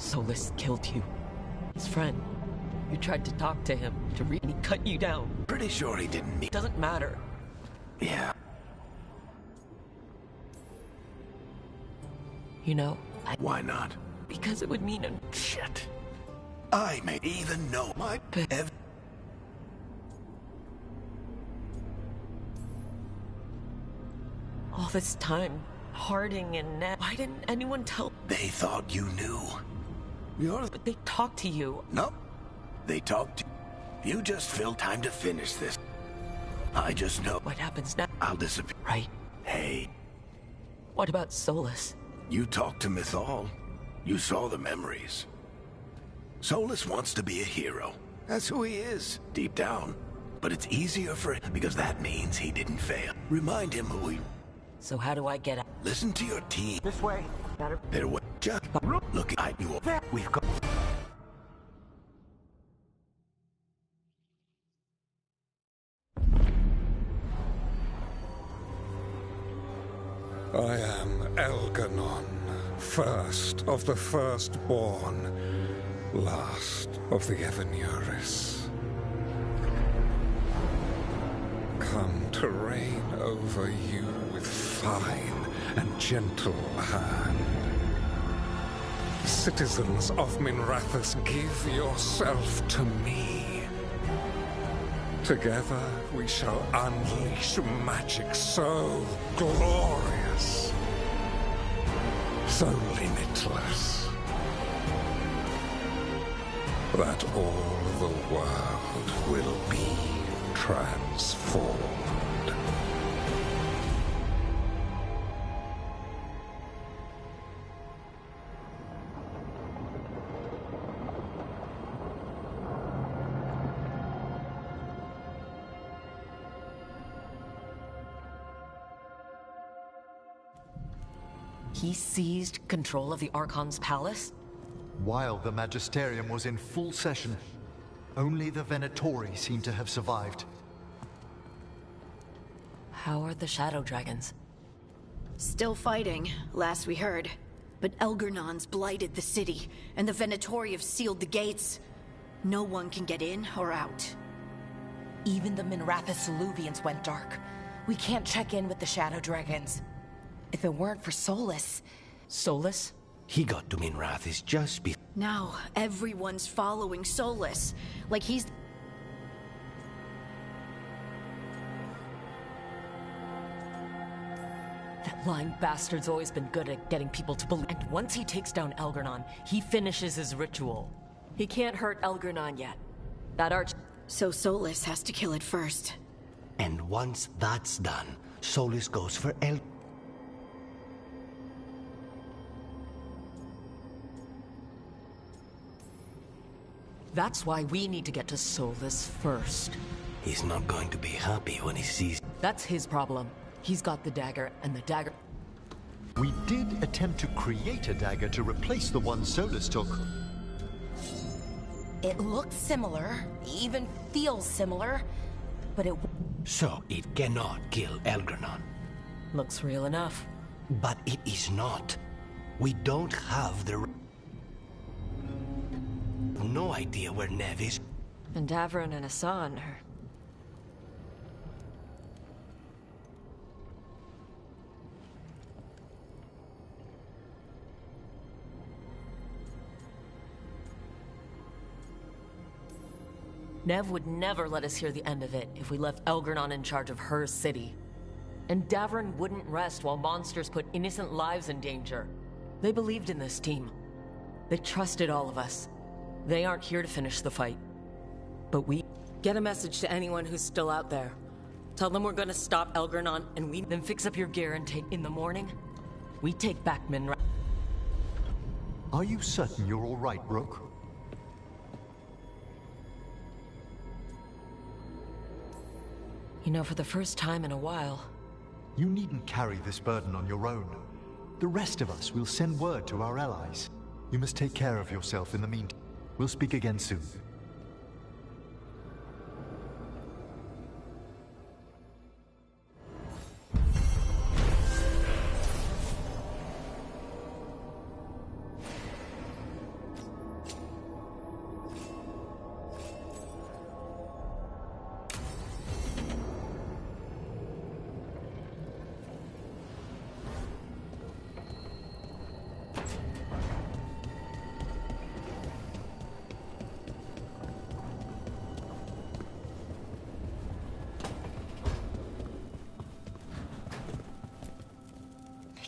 Solus killed you. His friend. You tried to talk to him, and he cut you down. Pretty sure he didn't mean... Doesn't matter. Yeah. You know, Why not? because it would mean a... Shit. I may even know my... All this time, Harding and Ned, why didn't anyone tell... They thought you knew. But they talked to you. No. They talked to you. Just fill time to finish this. I just know. What happens now? I'll disappear. Right. Hey. What about Solus? You talked to Mythal. You saw the memories. Solus wants to be a hero. That's who he is, deep down. But it's easier for him because that means he didn't fail. Remind him who he... So how do I get out? Listen to your team. This way. Their way. Just look at you. We've got... I am Elganon, first of the firstborn, last of the Evenuris. Come to reign over you with fine and gentle hand. Citizens of Minrathous, give yourself to me. Together we shall unleash magic so glorious, so limitless, that all the world will be transformed. He seized control of the Archon's palace? While the Magisterium was in full session, only the Venatori seem to have survived. How are the Shadow Dragons? Still fighting, last we heard. But Elgernon's blighted the city, and the Venatori have sealed the gates. No one can get in or out. Even the Minrathous Soluvians went dark. We can't check in with the Shadow Dragons. If it weren't for Solus... Solus? He got to Minrathous just before... Now, everyone's following Solus. Like he's... That lying bastard's always been good at getting people to believe. And once he takes down Elgernon, he finishes his ritual. He can't hurt Elgernon yet. That arch... So Solus has to kill it first. And once that's done, Solus goes for El... That's why we need to get to Solus first. He's not going to be happy when he sees... That's his problem. He's got the dagger, and the dagger... We did attempt to create a dagger to replace the one Solus took. It looks similar, even feels similar, but it... So it cannot kill Elgernon. Looks real enough. But it is not. We don't have the... No idea where Nev is. And Davron and Asan are... Nev would never let us hear the end of it if we left Elgernon in charge of her city. And Davron wouldn't rest while monsters put innocent lives in danger. They believed in this team. They trusted all of us. They aren't here to finish the fight. But we... Get a message to anyone who's still out there. Tell them we're gonna stop Elgernon, and we... Then fix up your gear and take... In the morning, we take back Minra... Are you certain you're all right, Rook? You know, for the first time in a while... You needn't carry this burden on your own. The rest of us will send word to our allies. You must take care of yourself in the meantime. We'll speak again soon.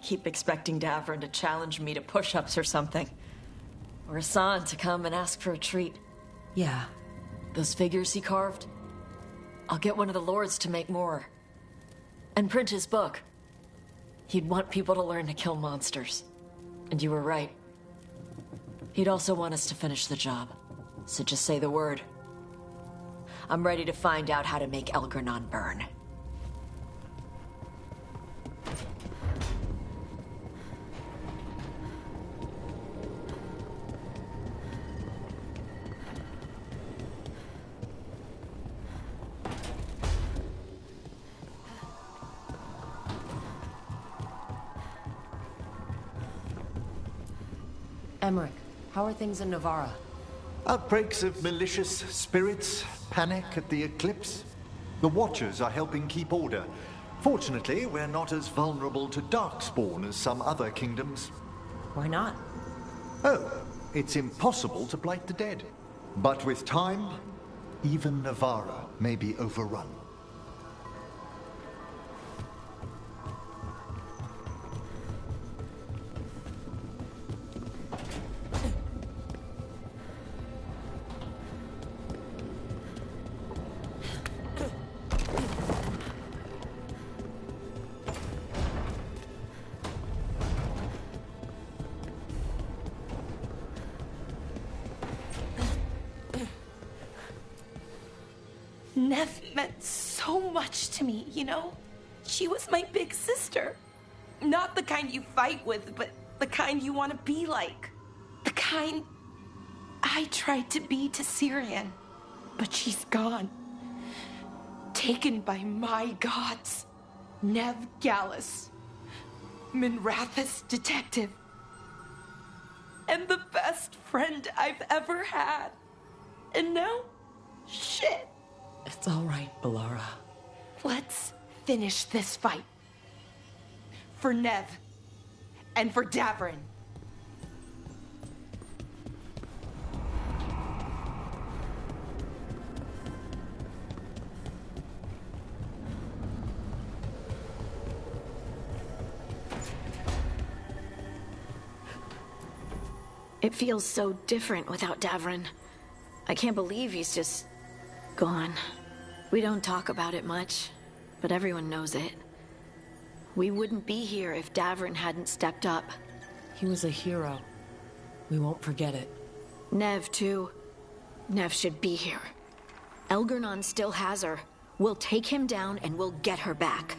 keep expecting Davrin to challenge me to push-ups or something. Or Hassan to come and ask for a treat. Yeah. Those figures he carved? I'll get one of the lords to make more. And print his book. He'd want people to learn to kill monsters. And you were right. He'd also want us to finish the job. So just say the word. I'm ready to find out how to make Elgar'nan burn. Emmerich, how are things in Navarra? Outbreaks of malicious spirits, panic at the eclipse. The Watchers are helping keep order. Fortunately, we're not as vulnerable to Darkspawn as some other kingdoms. Why not? Oh, it's impossible to blight the dead. But with time, even Navarra may be overrun. Nev meant so much to me, you know? She was my big sister. Not the kind you fight with, but the kind you want to be like. The kind I tried to be to Syrian. But she's gone. Taken by my gods. Nev Gallus. Minrathous detective. And the best friend I've ever had. And now, shit. It's all right, Balara. Let's finish this fight. For Nev. And for Davrin. It feels so different without Davrin. I can't believe he's just gone. We don't talk about it much, but everyone knows it. We wouldn't be here if Davrin hadn't stepped up. He was a hero. We won't forget it. Nev, too. Nev should be here. Elgar'nan still has her. We'll take him down and we'll get her back.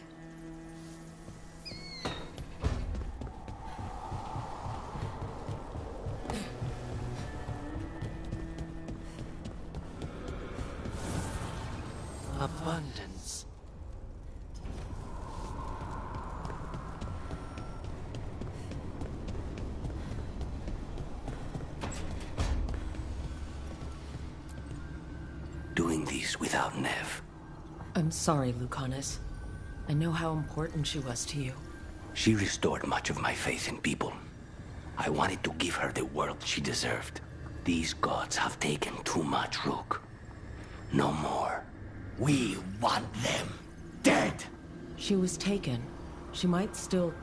Abundance. Doing this without Nev. I'm sorry, Lucanus. I know how important she was to you. She restored much of my faith in people. I wanted to give her the world she deserved. These gods have taken too much, Rook. No more. We want them dead! She was taken. She might still...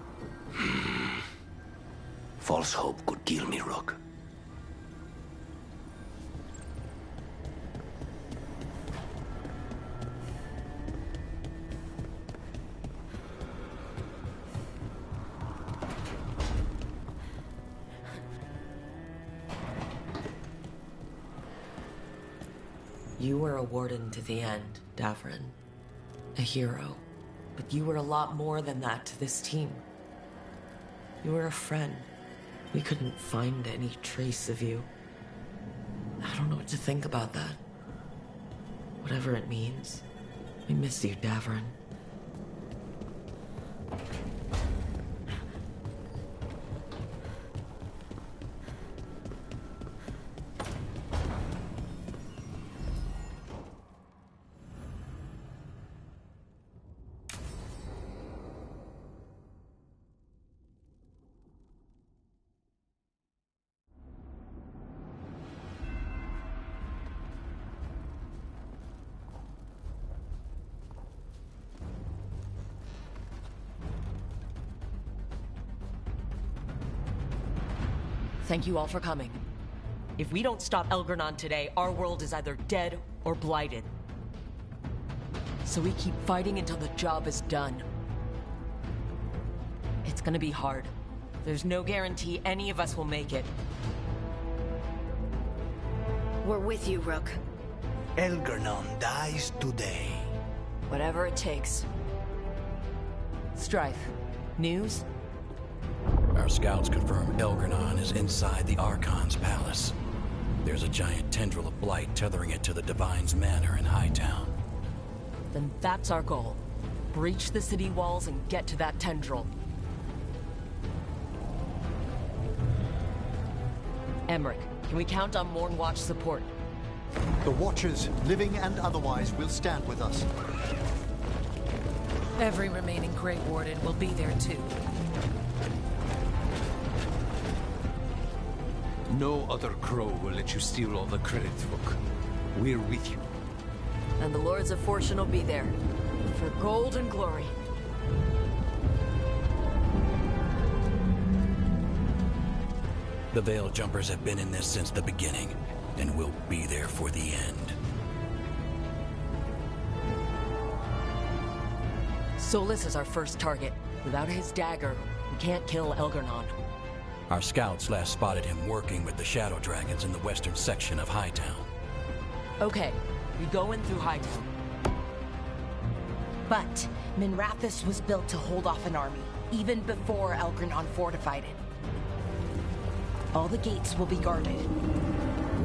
False hope could kill me, Rook. You were a warden to the end, Davrin. A hero. But you were a lot more than that to this team. You were a friend. We couldn't find any trace of you. I don't know what to think about that. Whatever it means. I miss you, Davrin. Thank you all for coming. If we don't stop Elgranon today, our world is either dead or blighted. So we keep fighting until the job is done. It's gonna be hard. There's no guarantee any of us will make it. We're with you, Rook. Elgranon dies today. Whatever it takes. Strife, news? Our scouts confirm Elgranon is inside the Archon's palace. There's a giant tendril of blight tethering it to the Divine's manor in Hightown. Then that's our goal. Breach the city walls and get to that tendril. Emmerich, can we count on Mornwatch support? The Watchers, living and otherwise, will stand with us. Every remaining Grey Warden will be there too. No other crow will let you steal all the credit, Rook. We're with you. And the Lords of Fortune will be there. For gold and glory. The Veil Jumpers have been in this since the beginning, and will be there for the end. Solus is our first target. Without his dagger, we can't kill Elgranon. Our scouts last spotted him working with the Shadow Dragons in the western section of Hightown. Okay, we go in through Hightown. But Minrathous was built to hold off an army, even before Elgranon fortified it. All the gates will be guarded.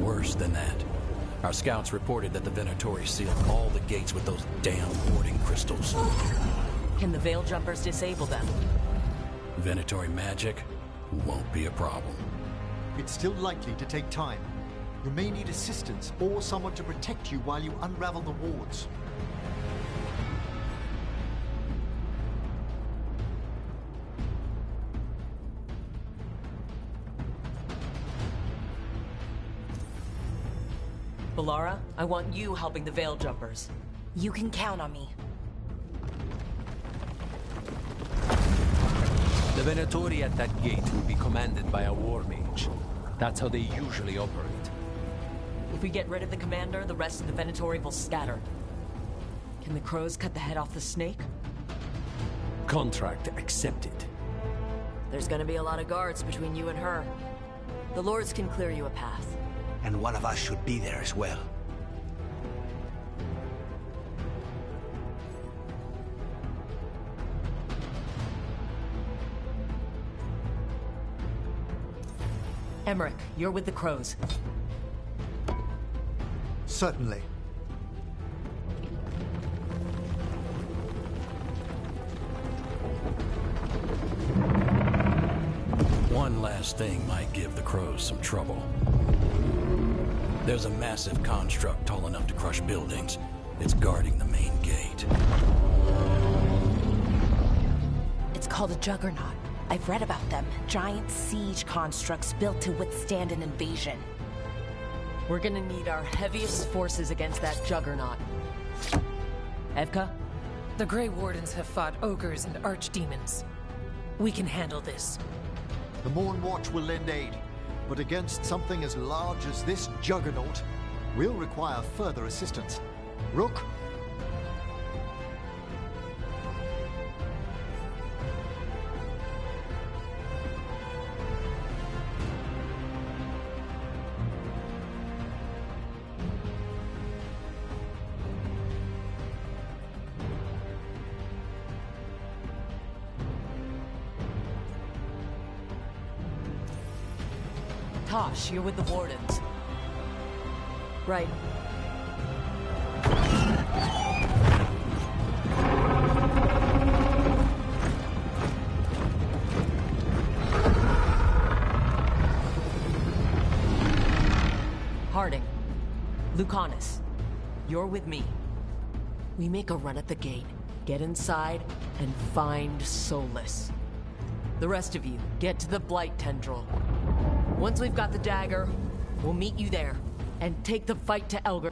Worse than that. Our scouts reported that the Venatori sealed all the gates with those damn warding crystals. Can the Veil Jumpers disable them? Venatori magic won't be a problem. It's still likely to take time. You may need assistance or someone to protect you while you unravel the wards. Balara, I want you helping the Veil Jumpers. You can count on me. The Venatori at that gate will be commanded by a war mage. That's how they usually operate. If we get rid of the commander, the rest of the Venatori will scatter. Can the crows cut the head off the snake? Contract accepted. There's gonna be a lot of guards between you and her. The Lords can clear you a path. And one of us should be there as well. Emmerich, you're with the crows. Certainly. One last thing might give the crows some trouble. There's a massive construct tall enough to crush buildings. It's guarding the main gate. It's called a Juggernaut. I've read about them. Giant siege constructs built to withstand an invasion. We're gonna need our heaviest forces against that Juggernaut. Evka? The Grey Wardens have fought ogres and archdemons. We can handle this. The Mornwatch will lend aid, but against something as large as this Juggernaut, we'll require further assistance. Rook? Tosh, you're with the Wardens. Right. Harding. Lucanus. You're with me. We make a run at the gate, get inside, and find Solus. The rest of you, get to the Blight Tendril. Once we've got the dagger, we'll meet you there, and take the fight to Elgar.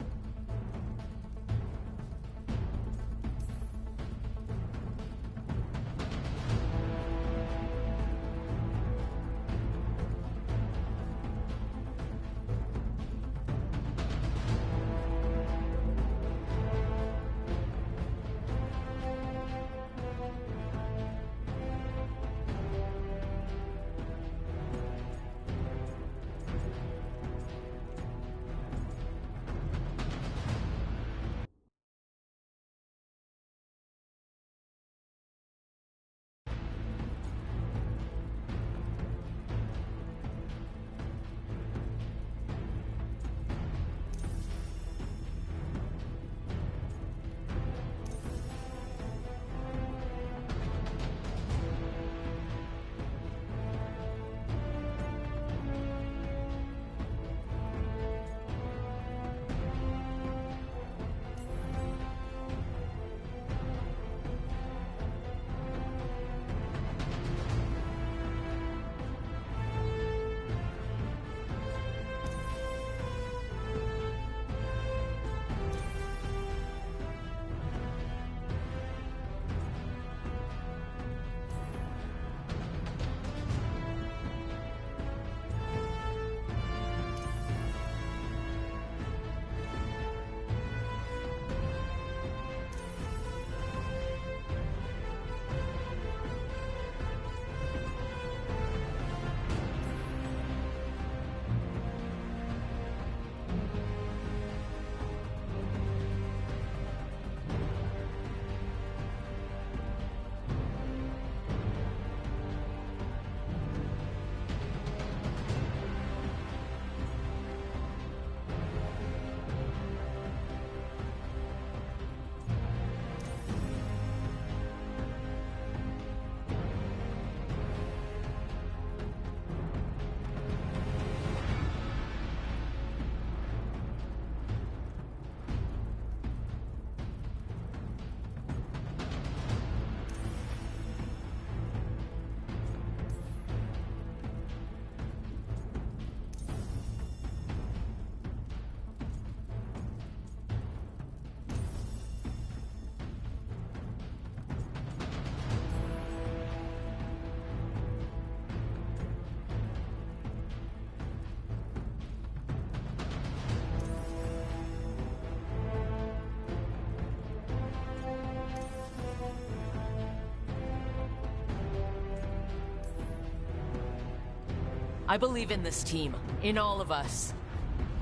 I believe in this team, in all of us.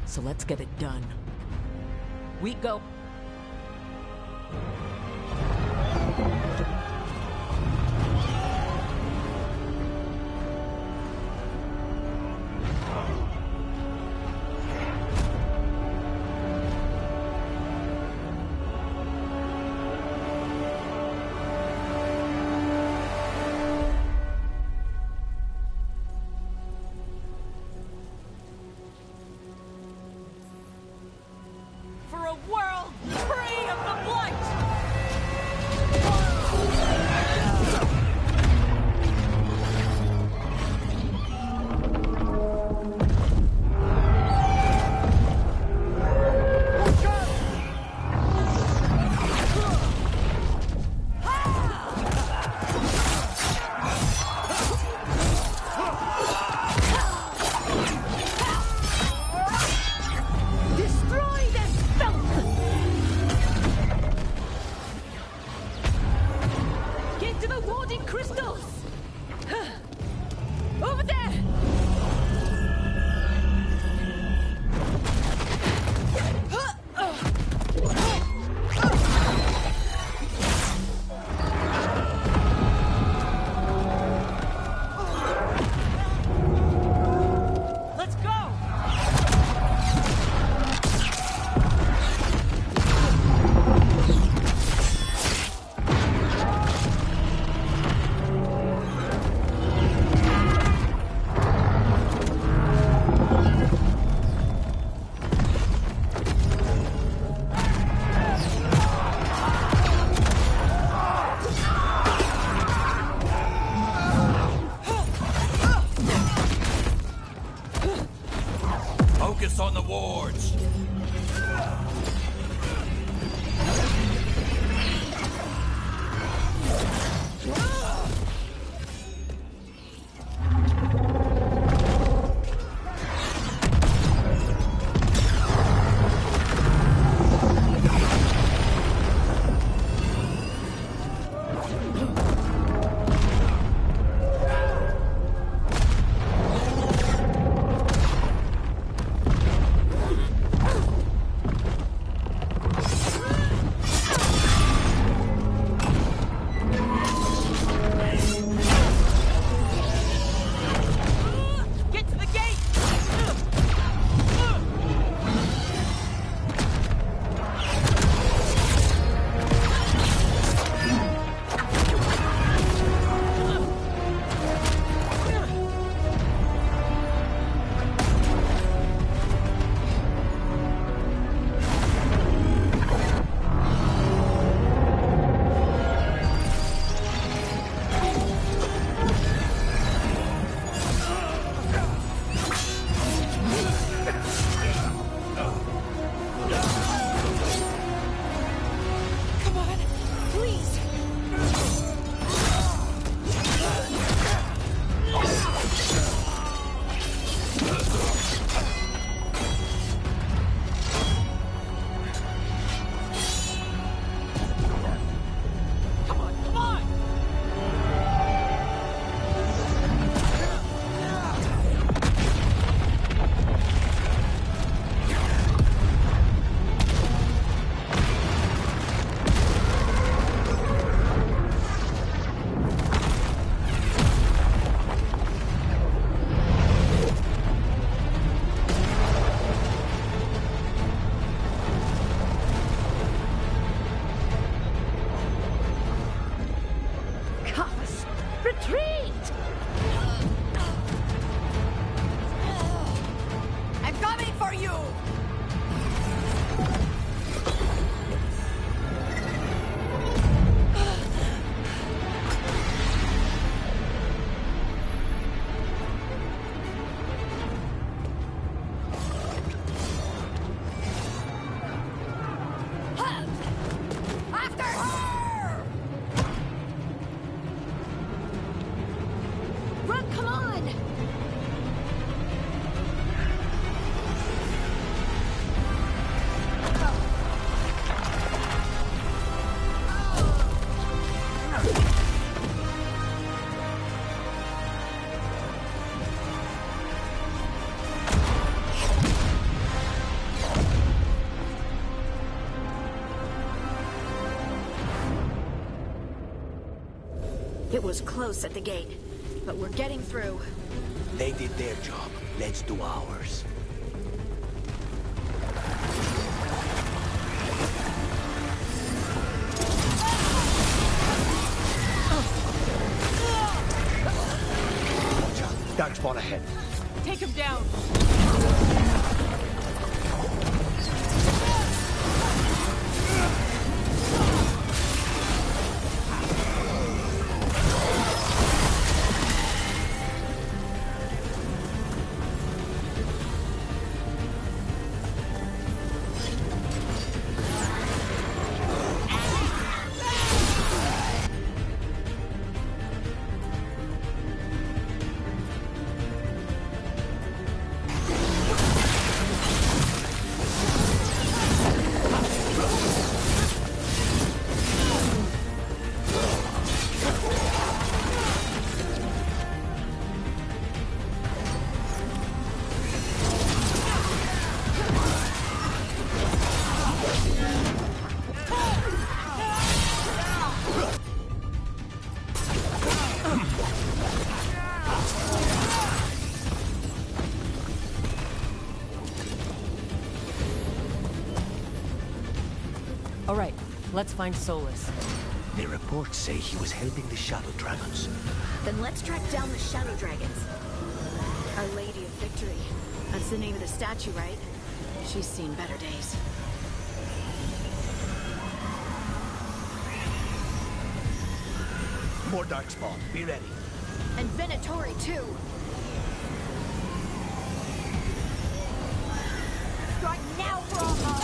So let's get it done. We go. On the wards! It was close at the gate, but we're getting through. They did their job. Let's do ours. Watch out. Dark spawn ahead. Take him down! All right, let's find Solus. The reports say he was helping the Shadow Dragons. Then let's track down the Shadow Dragons. Our Lady of Victory. That's the name of the statue, right? She's seen better days. More Darkspawn. Be ready. And Venatori, too. Strike now for all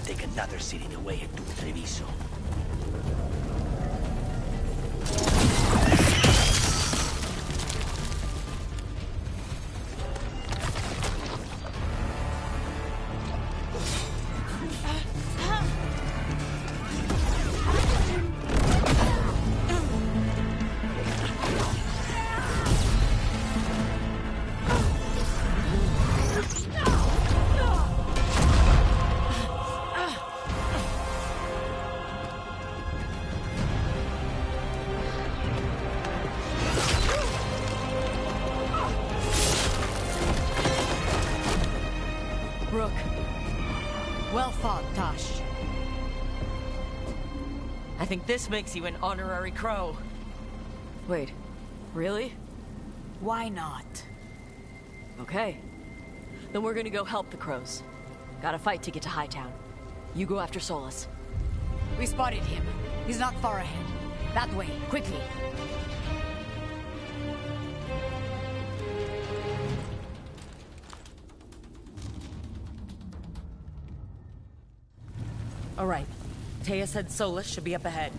take another city the way it took Treviso. I think this makes you an honorary crow. Wait, really? Why not? Okay. Then we're gonna go help the crows. Gotta fight to get to Hightown. You go after Solus. We spotted him. He's not far ahead. That way, quickly. All right. Taya said Solus should be up ahead.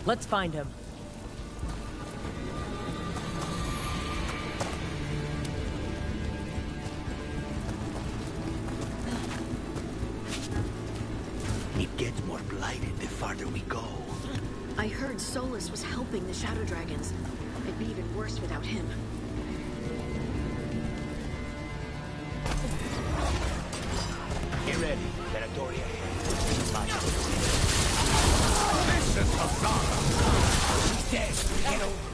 Let's find him. divided the farther we go. I heard Solus was helping the Shadow Dragons. It'd be even worse without him. Get ready. Territory ahead. Mission of Zara! He's dead. Get over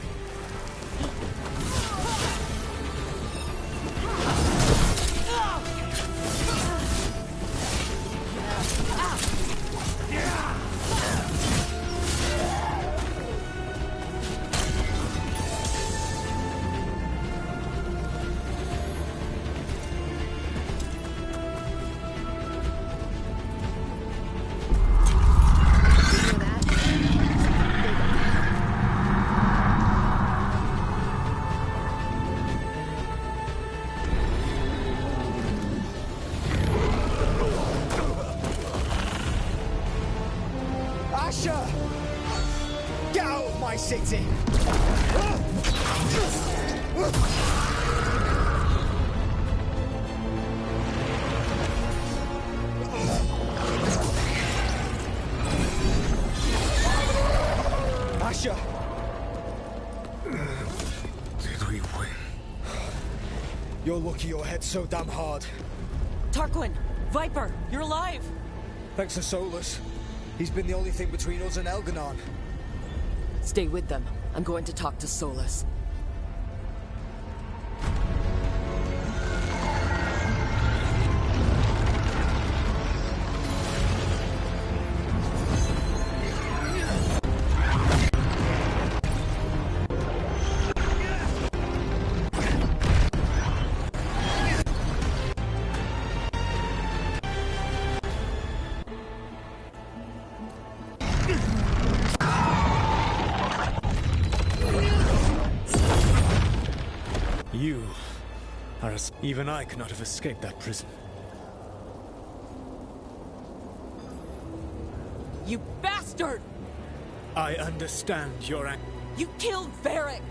Get out of my city! Asher! Did we win? You're lucky your head's so damn hard. Tarquin! Viper! You're alive! Thanks to Solus. He's been the only thing between us and Elganon. Stay with them. I'm going to talk to Solus. You are as... Even I could not have escaped that prison. You bastard! I understand your anger. You killed Varric!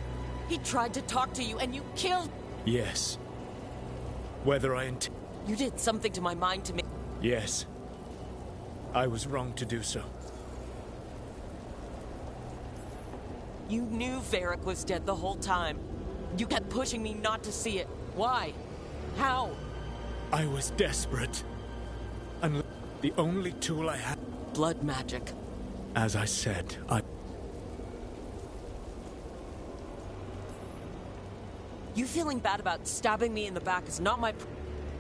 He tried to talk to you and you killed... Yes. Whether I You did something to my mind to me. Yes. I was wrong to do so. You knew Varric was dead the whole time. You kept pushing me not to see it. Why? How? I was desperate. And the only tool I had... Blood magic. As I said, You feeling bad about stabbing me in the back is not my...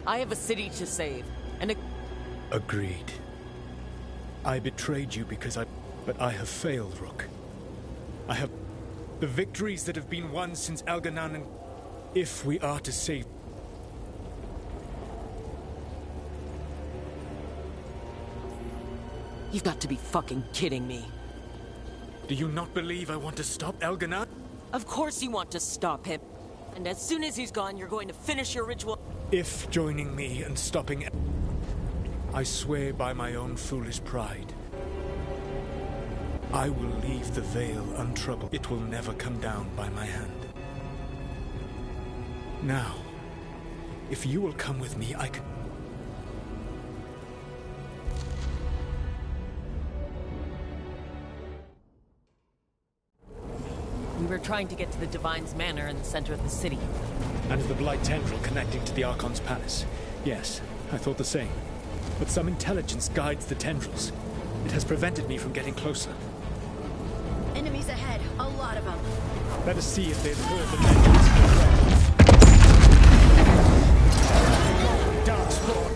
I have a city to save, and a... Agreed. I betrayed you because But I have failed, Rook. I have... The victories that have been won since Elganon and... If we are to save... You've got to be fucking kidding me. Do you not believe I want to stop Elganon? Of course you want to stop him. And as soon as he's gone, you're going to finish your ritual. If joining me and stopping... I swear by my own foolish pride. I will leave the Veil untroubled. It will never come down by my hand. Now, if you will come with me, I can... We were trying to get to the Divine's Manor in the center of the city. And the Blight Tendril connecting to the Archon's Palace. Yes, I thought the same. But some intelligence guides the tendrils. It has prevented me from getting closer. Enemies ahead, a lot of them. Let us see if they've heard the legends. Darkspawn!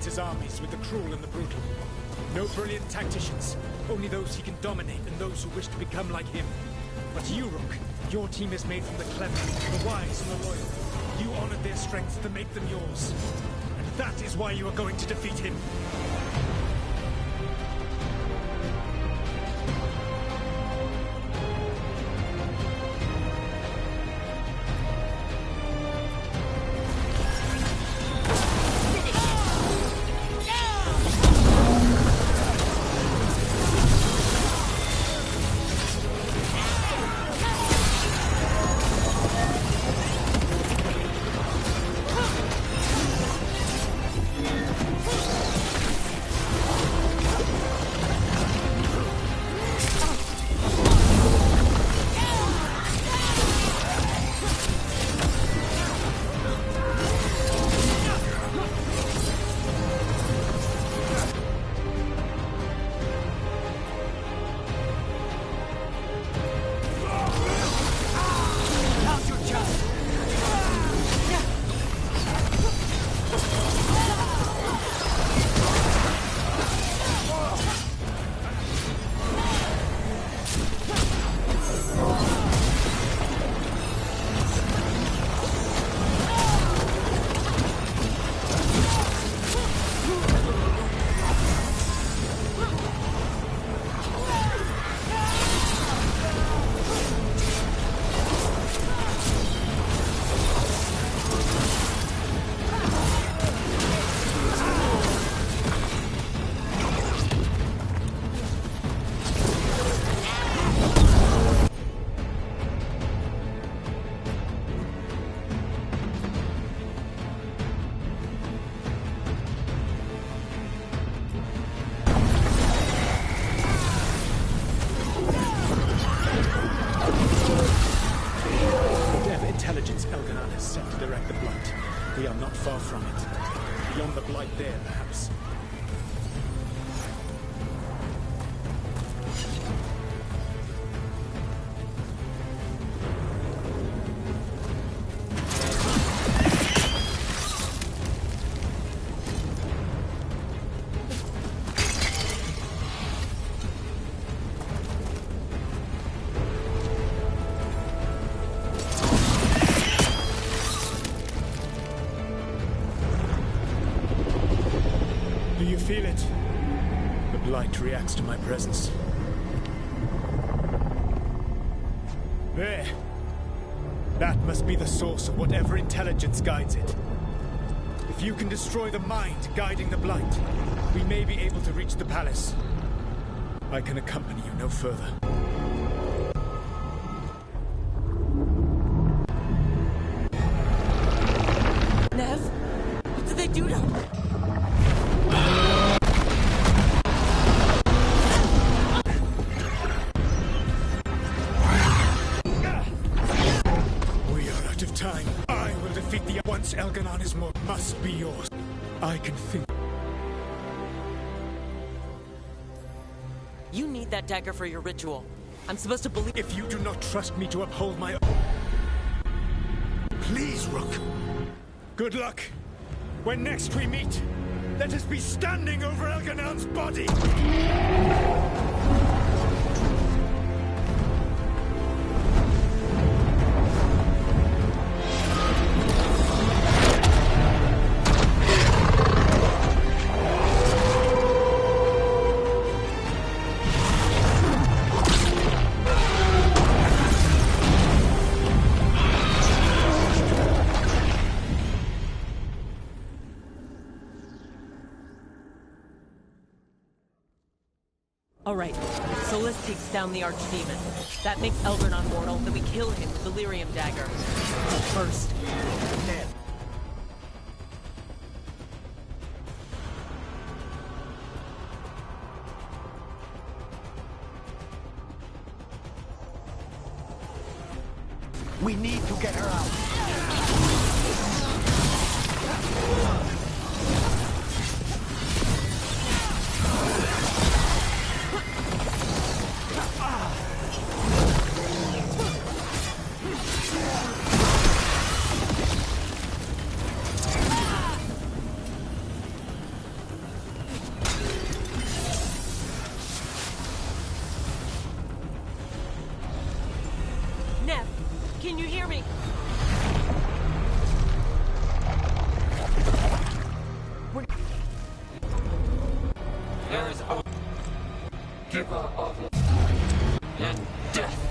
His armies with the cruel and the brutal. No brilliant tacticians, only those he can dominate and those who wish to become like him. But you, Rook, your team is made from the clever, the wise and the loyal. You honored their strengths to make them yours. And that is why you are going to defeat him. We are not far from it. Beyond the blight there, perhaps. you feel it? The blight reacts to my presence. There. That must be the source of whatever intelligence guides it. If you can destroy the mind guiding the blight, we may be able to reach the palace. I can accompany you no further. Nev? What did they do to him? We are out of time. I will defeat the... Once Elganon is more... must be yours. I can think... You need that dagger for your ritual. I'm supposed to believe... If you do not trust me to uphold my... Please, Rook. Good luck. When next we meet, let us be standing over Elganon's body! Alright, Solus takes down the Archdemon. That makes Elganon mortal, then we kill him with the Lyrium dagger. But first... Ned. We need to get her out. Nev, can you hear me? There is a giver of and death.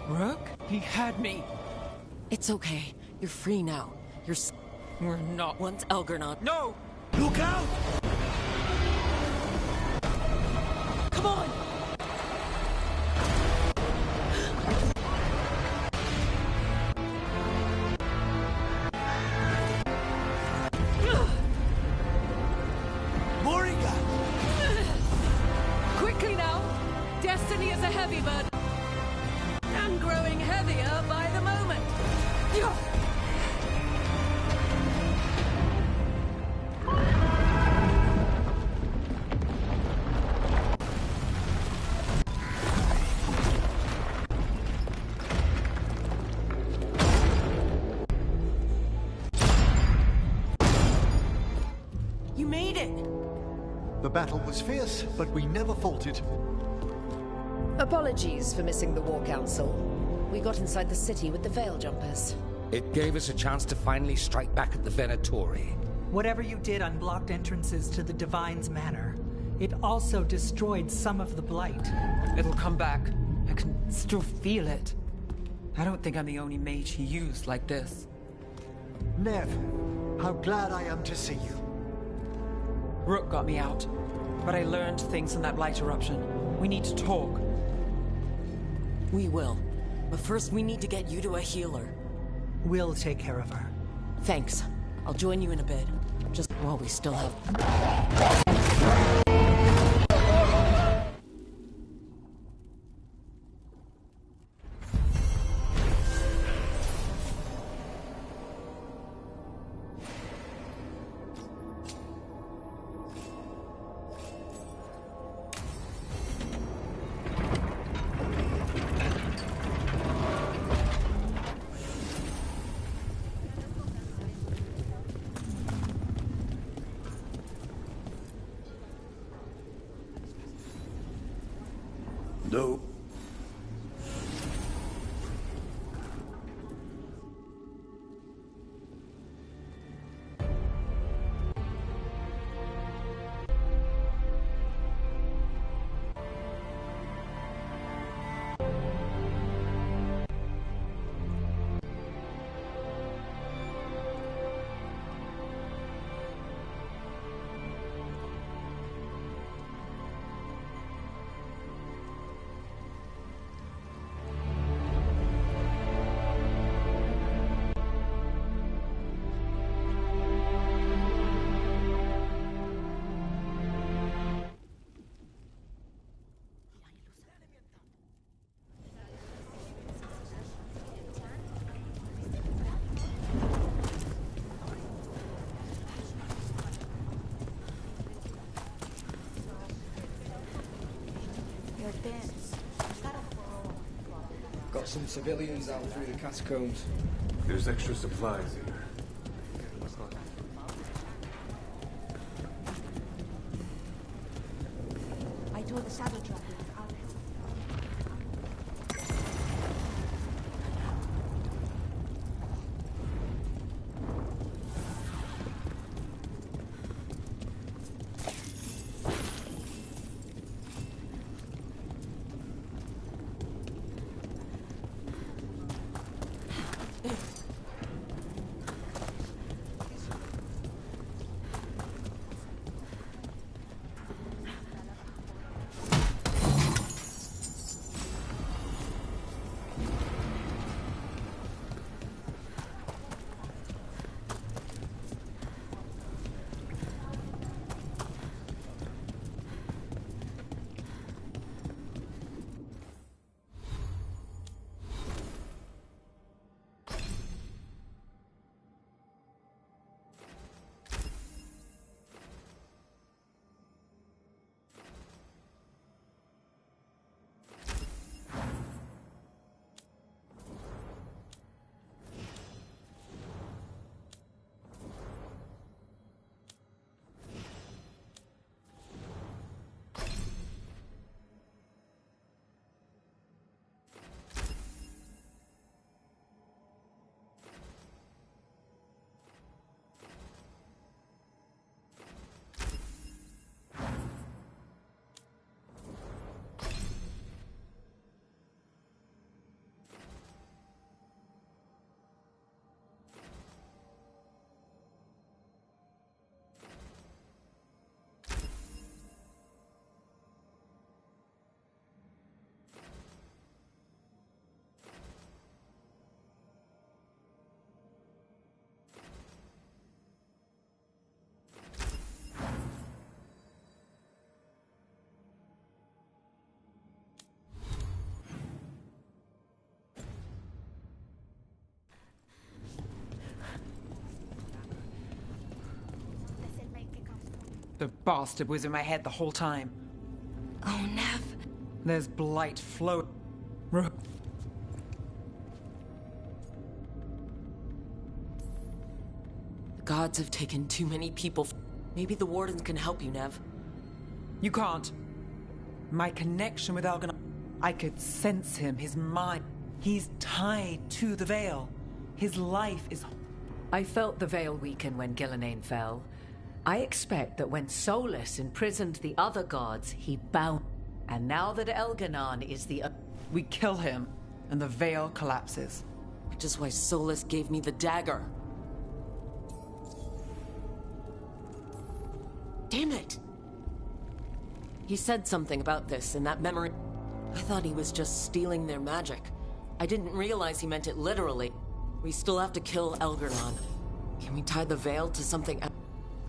Rook? He had me. It's okay. You're free now. We're not. Once Elganon. No! Look out! Come on! Moringa! Quickly now! Destiny is a heavy burden, and growing heavier by the moment. You made it! The battle was fierce, but we never faltered. Apologies for missing the War Council. We got inside the city with the Veil Jumpers. It gave us a chance to finally strike back at the Venatori. Whatever you did unblocked entrances to the Divine's Manor. It also destroyed some of the Blight. It'll come back. I can still feel it. I don't think I'm the only mage he used like this. Nev, how glad I am to see you. Rook got me out, but I learned things in that Blight eruption. We need to talk. We will. But first we need to get you to a healer. We'll take care of her. Thanks. I'll join you in a bit. Just while we still have... No. Got some civilians out through the catacombs. There's extra supplies here. I told the saddle trap. The bastard was in my head the whole time. Oh, Nev. There's blight flow. The gods have taken too many people. Maybe the Wardens can help you, Nev. You can't. My connection with Algernon, I could sense him, his mind. He's tied to the Veil. His life is... I felt the Veil weaken when Gillenane fell. I expect that when Solus imprisoned the other gods, he bound. And now that Elganon is the... We kill him, and the Veil collapses. Which is why Solus gave me the dagger. Damn it! He said something about this in that memory. I thought he was just stealing their magic. I didn't realize he meant it literally. We still have to kill Elganon. Can we tie the Veil to something else?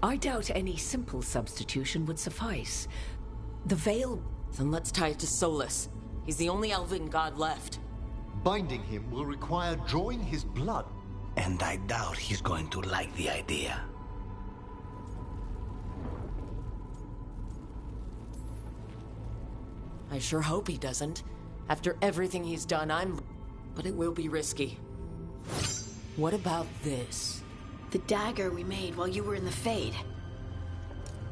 I doubt any simple substitution would suffice. The Veil... Then let's tie it to Solus. He's the only elven god left. Binding him will require drawing his blood. And I doubt he's going to like the idea. I sure hope he doesn't. After everything he's done, But it will be risky. What about this? The dagger we made while you were in the Fade.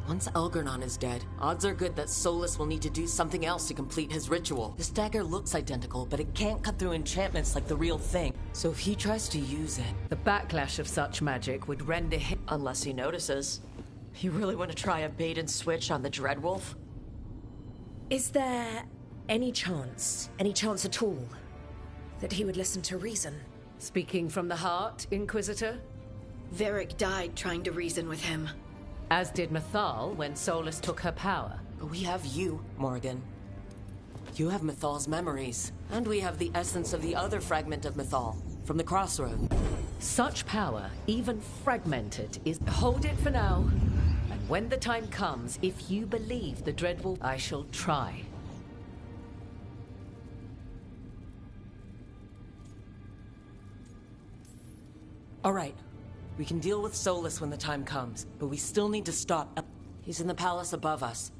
Once Elganon is dead, odds are good that Solus will need to do something else to complete his ritual. This dagger looks identical, but it can't cut through enchantments like the real thing. So if he tries to use it... The backlash of such magic would render him... Unless he notices. You really want to try a bait and switch on the Dreadwolf? Is there any chance at all, that he would listen to reason? Speaking from the heart, Inquisitor? Varric died trying to reason with him. As did Mythal when Solus took her power. But we have you, Morgan. You have Mythal's memories. And we have the essence of the other fragment of Mythal, from the Crossroad. Such power, even fragmented, is... Hold it for now. And when the time comes, if you believe the Dreadwolf, I shall try. All right. We can deal with Solus when the time comes, but we still need to stop. He's in the palace above us.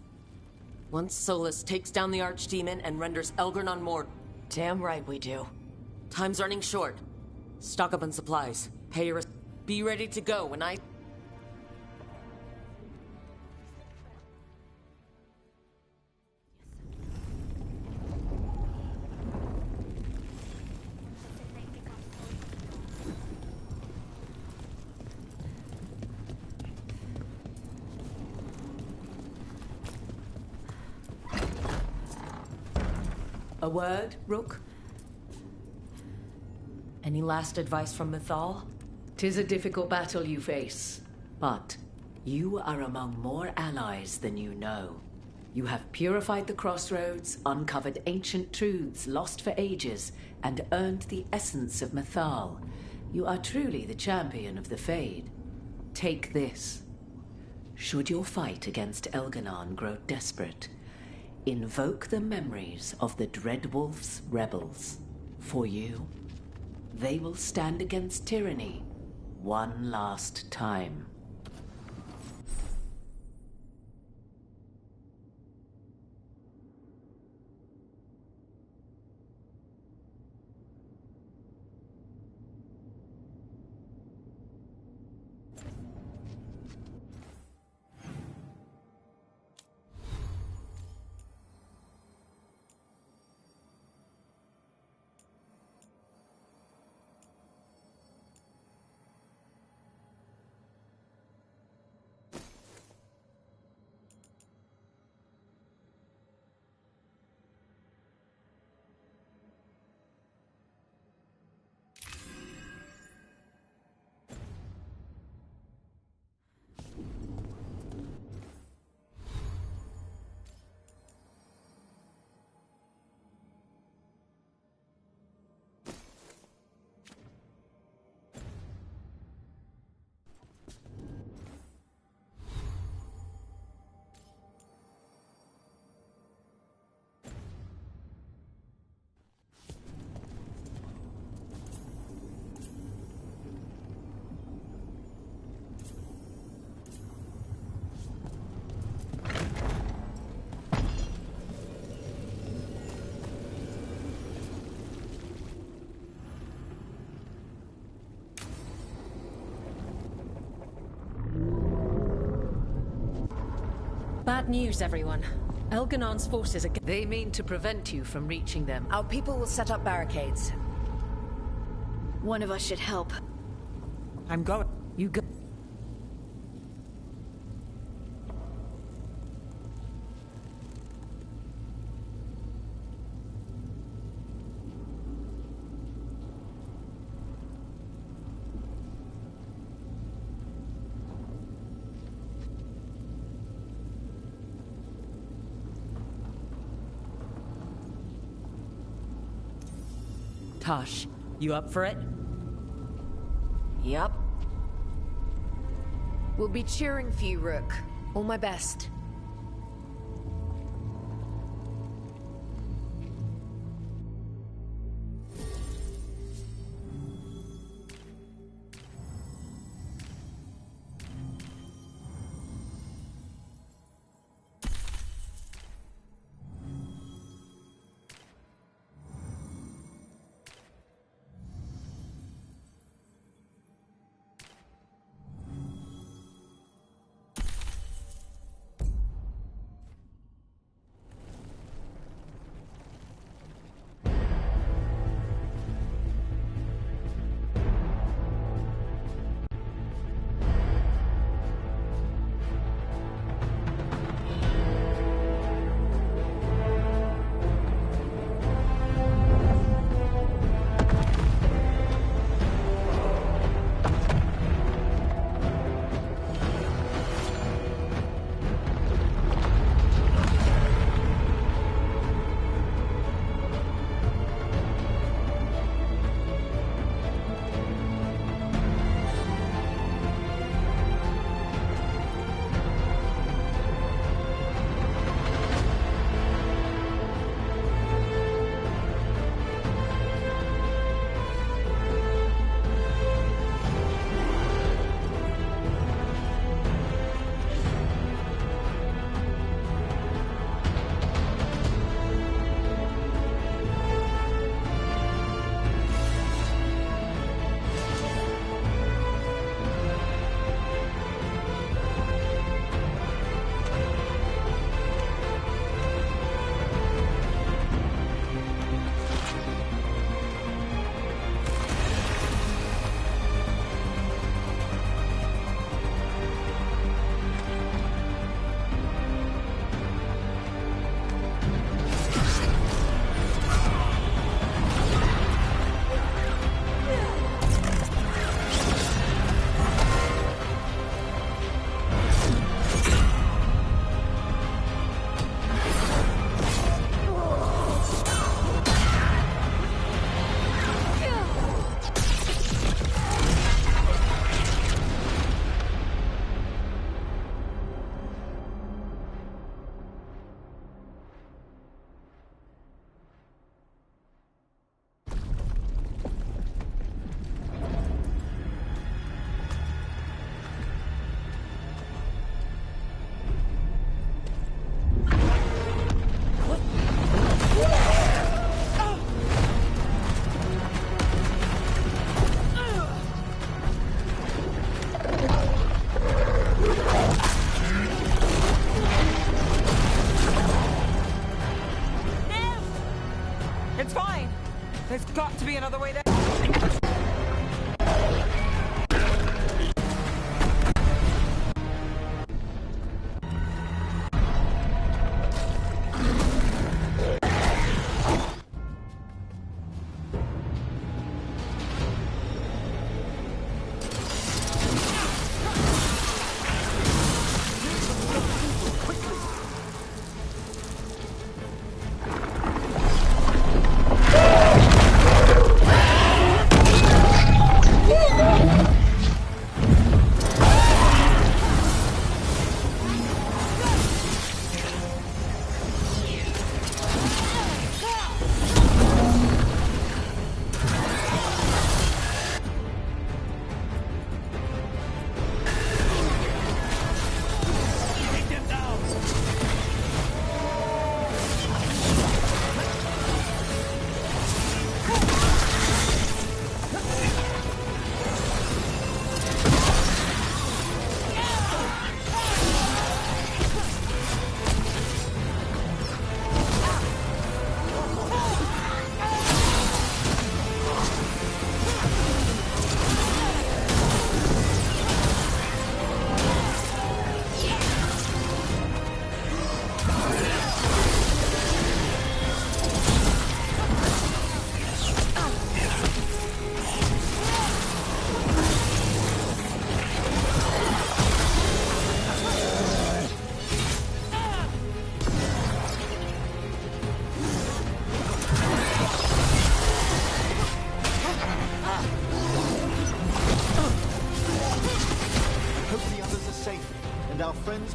Once Solus takes down the Archdemon and renders Elganon more... Damn right we do. Time's running short. Stock up on supplies. Pay your... Be ready to go when I... A word, Rook? Any last advice from Mythal? 'Tis a difficult battle you face, but you are among more allies than you know. You have purified the Crossroads, uncovered ancient truths lost for ages, and earned the essence of Mythal. You are truly the champion of the Fade. Take this. Should your fight against Elganon grow desperate, invoke the memories of the Dreadwolf's rebels. For you, they will stand against tyranny one last time. Bad news, everyone. Elganon's forces are... They mean to prevent you from reaching them. Our people will set up barricades. One of us should help. I'm going. You go. Tosh, you up for it? Yup. We'll be cheering for you, Rook. All my best. There's got to be another way there.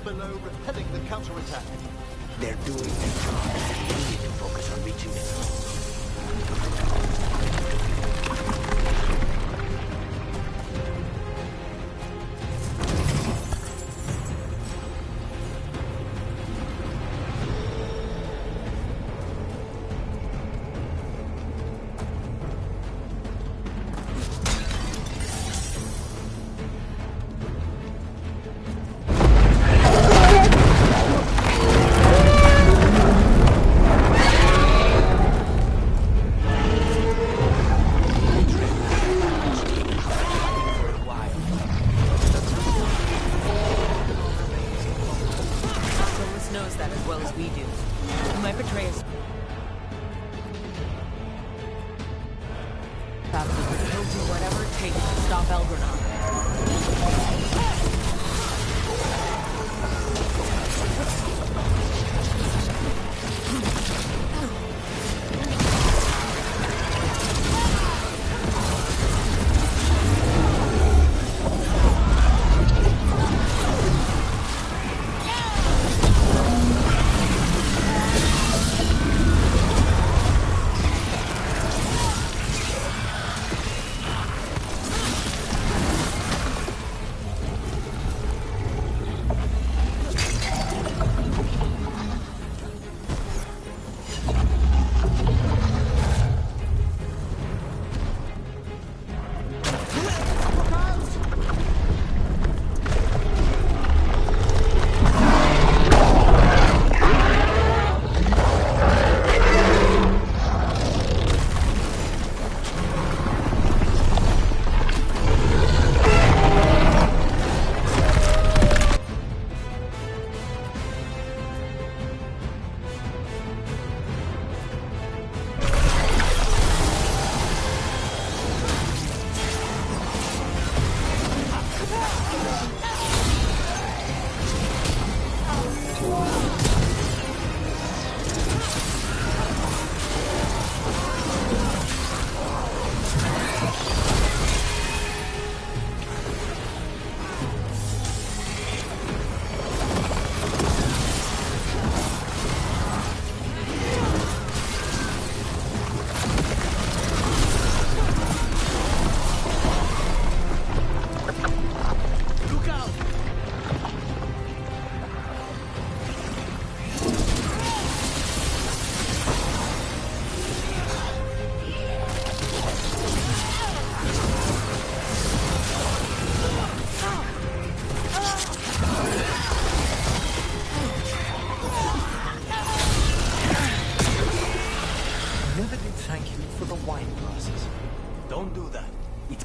Guards below repelling the counterattack. They're doing their job. We need to focus on reaching them.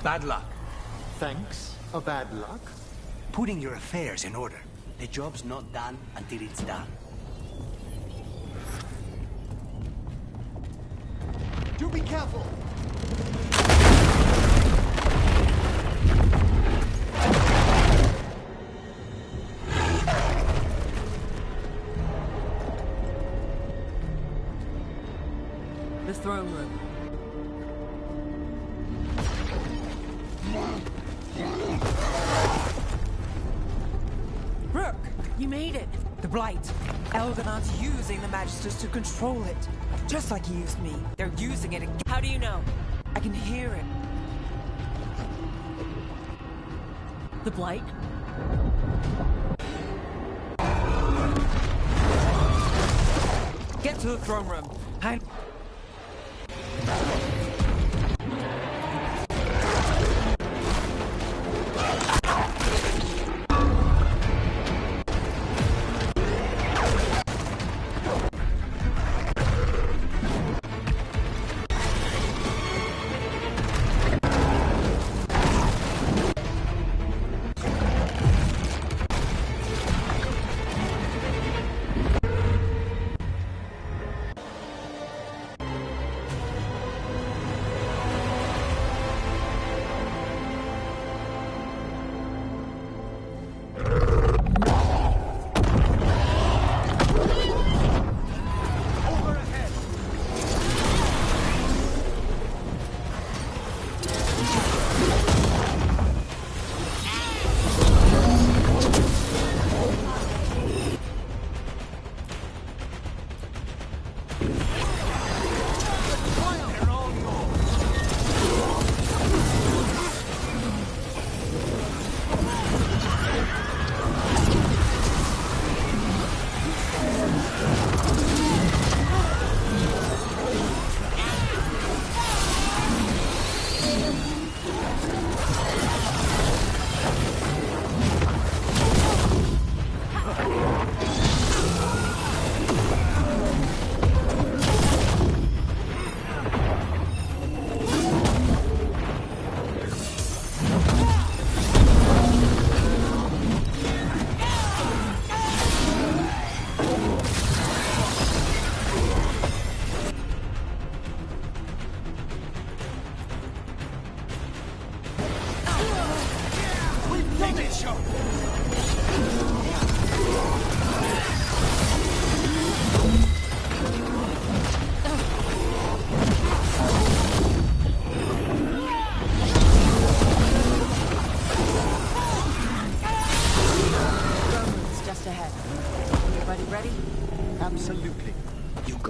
Bad luck. Thanks. A bad luck? Putting your affairs in order. The job's not done until it's done. Do be careful! The throne room. Rook, you made it. The Blight. Elgonon's using the Magisters to control it. Just like he used me. They're using it again. How do you know? I can hear it. The Blight? Get to the throne room.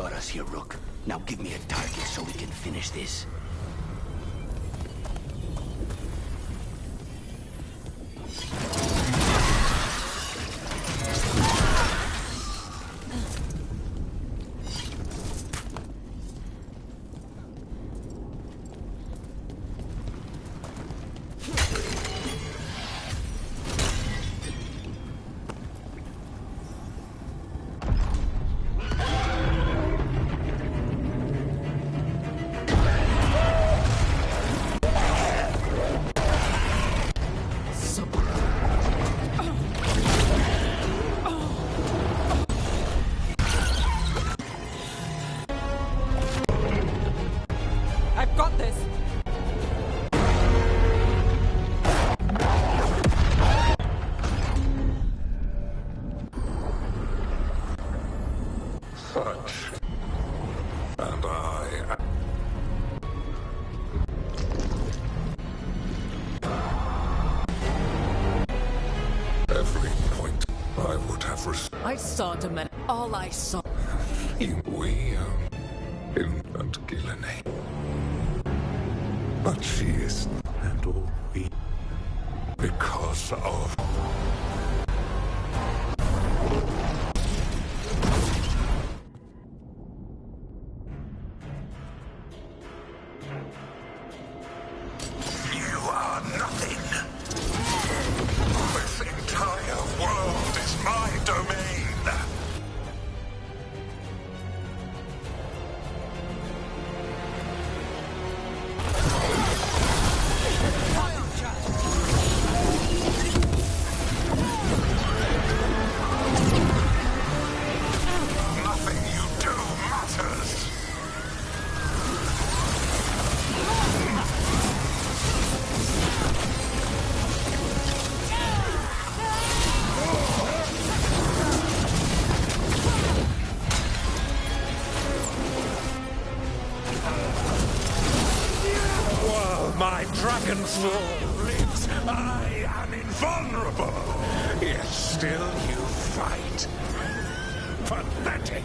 got us here, Rook. Now give me a target so we can finish this. I saw Demet. All I saw. We, infant Gillenay. But she is, and all we, because of... You are nothing. This entire world is my domain. My dragon soul lives. I am invulnerable. Yet still you fight. Pathetic.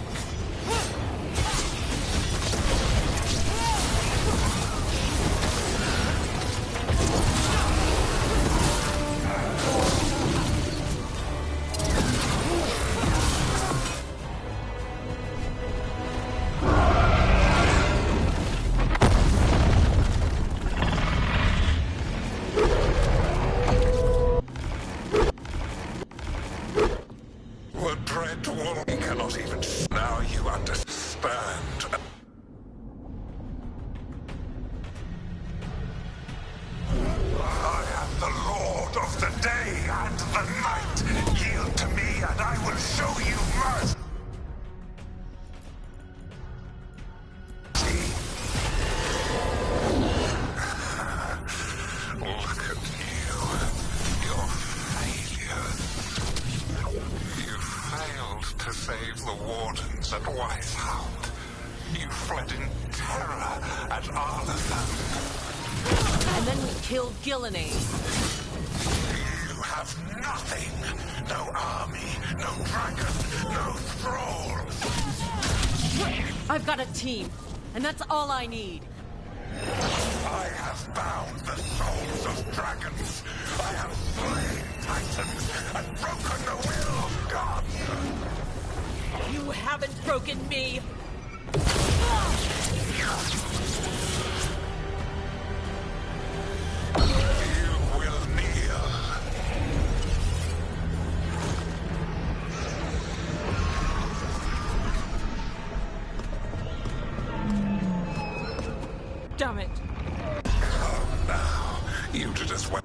He cannot even... Now you understand. I am the Lord of the day and the night. Yield to me and I will show you mercy. Look at you. Your failures. You failed to save the wardens at Weisshaupt. You fled in terror at Arlathan. And then we killed Gillenay. You have nothing. No army, no dragon, no thralls. I've got a team, and that's all I need. I have bound the souls of dragons. I have slain titans and broken the will of gods. You haven't broken me. You will kneel. Damn it. Come now. You did as well.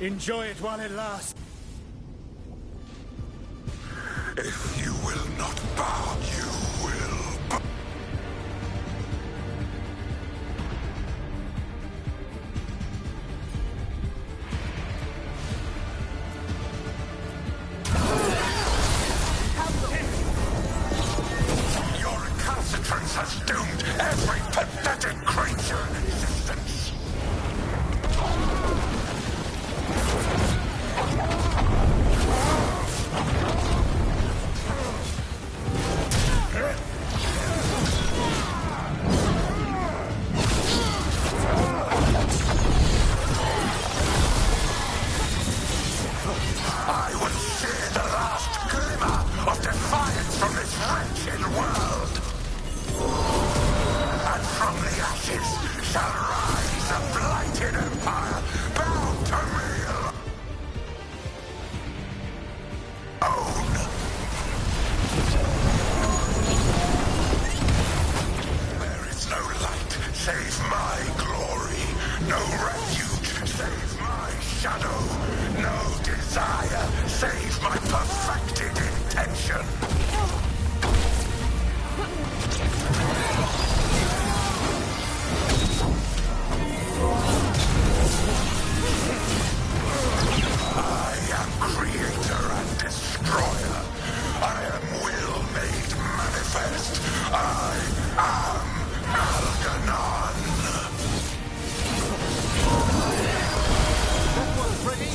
Enjoy it while it lasts. If you will not bow, you will bow. Your recalcitrance has doomed every pathetic creature in existence. I will see the last glimmer of defiance from this wretched world. And from the ashes shall rise a blighted empire bound to me alone. There is no light save my glory, no refuge save my shadow, no desire save my perfected intention. I am creator and destroyer. I am will made manifest. I am Algernon. That one's ready.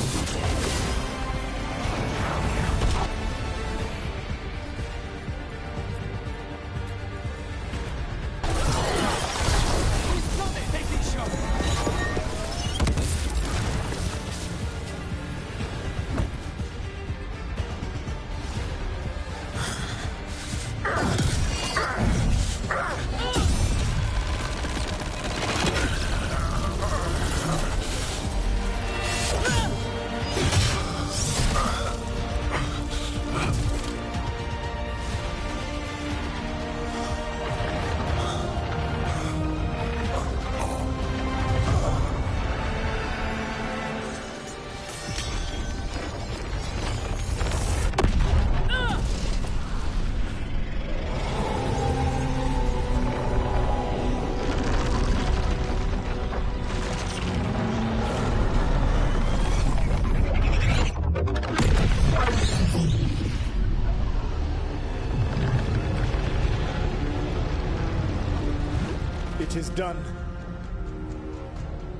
It is done.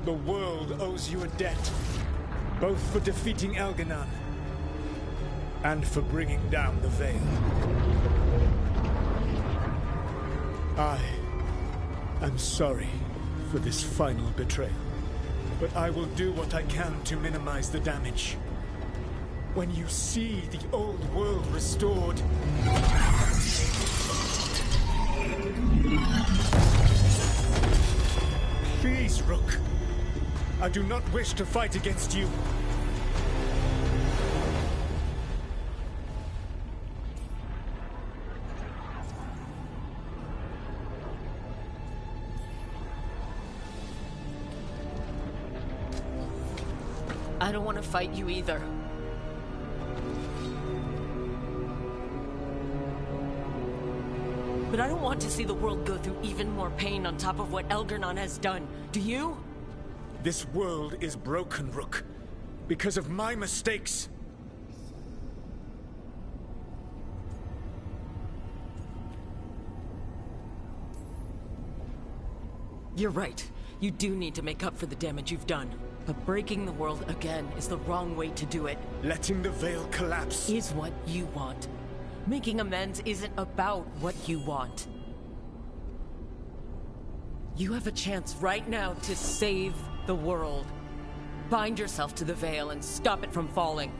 The world owes you a debt, both for defeating Algernon and for bringing down the Veil. I am sorry for this final betrayal, but I will do what I can to minimize the damage. When you see the old world restored, please, Rook. I do not wish to fight against you. I don't want to fight you either. But I don't want to see the world go through even more pain on top of what Algernon has done. Do you? This world is broken, Rook, because of my mistakes. You're right. You do need to make up for the damage you've done. But breaking the world again is the wrong way to do it. Letting the Veil collapse is what you want. Making amends isn't about what you want. You have a chance right now to save the world. Bind yourself to the Veil and stop it from falling.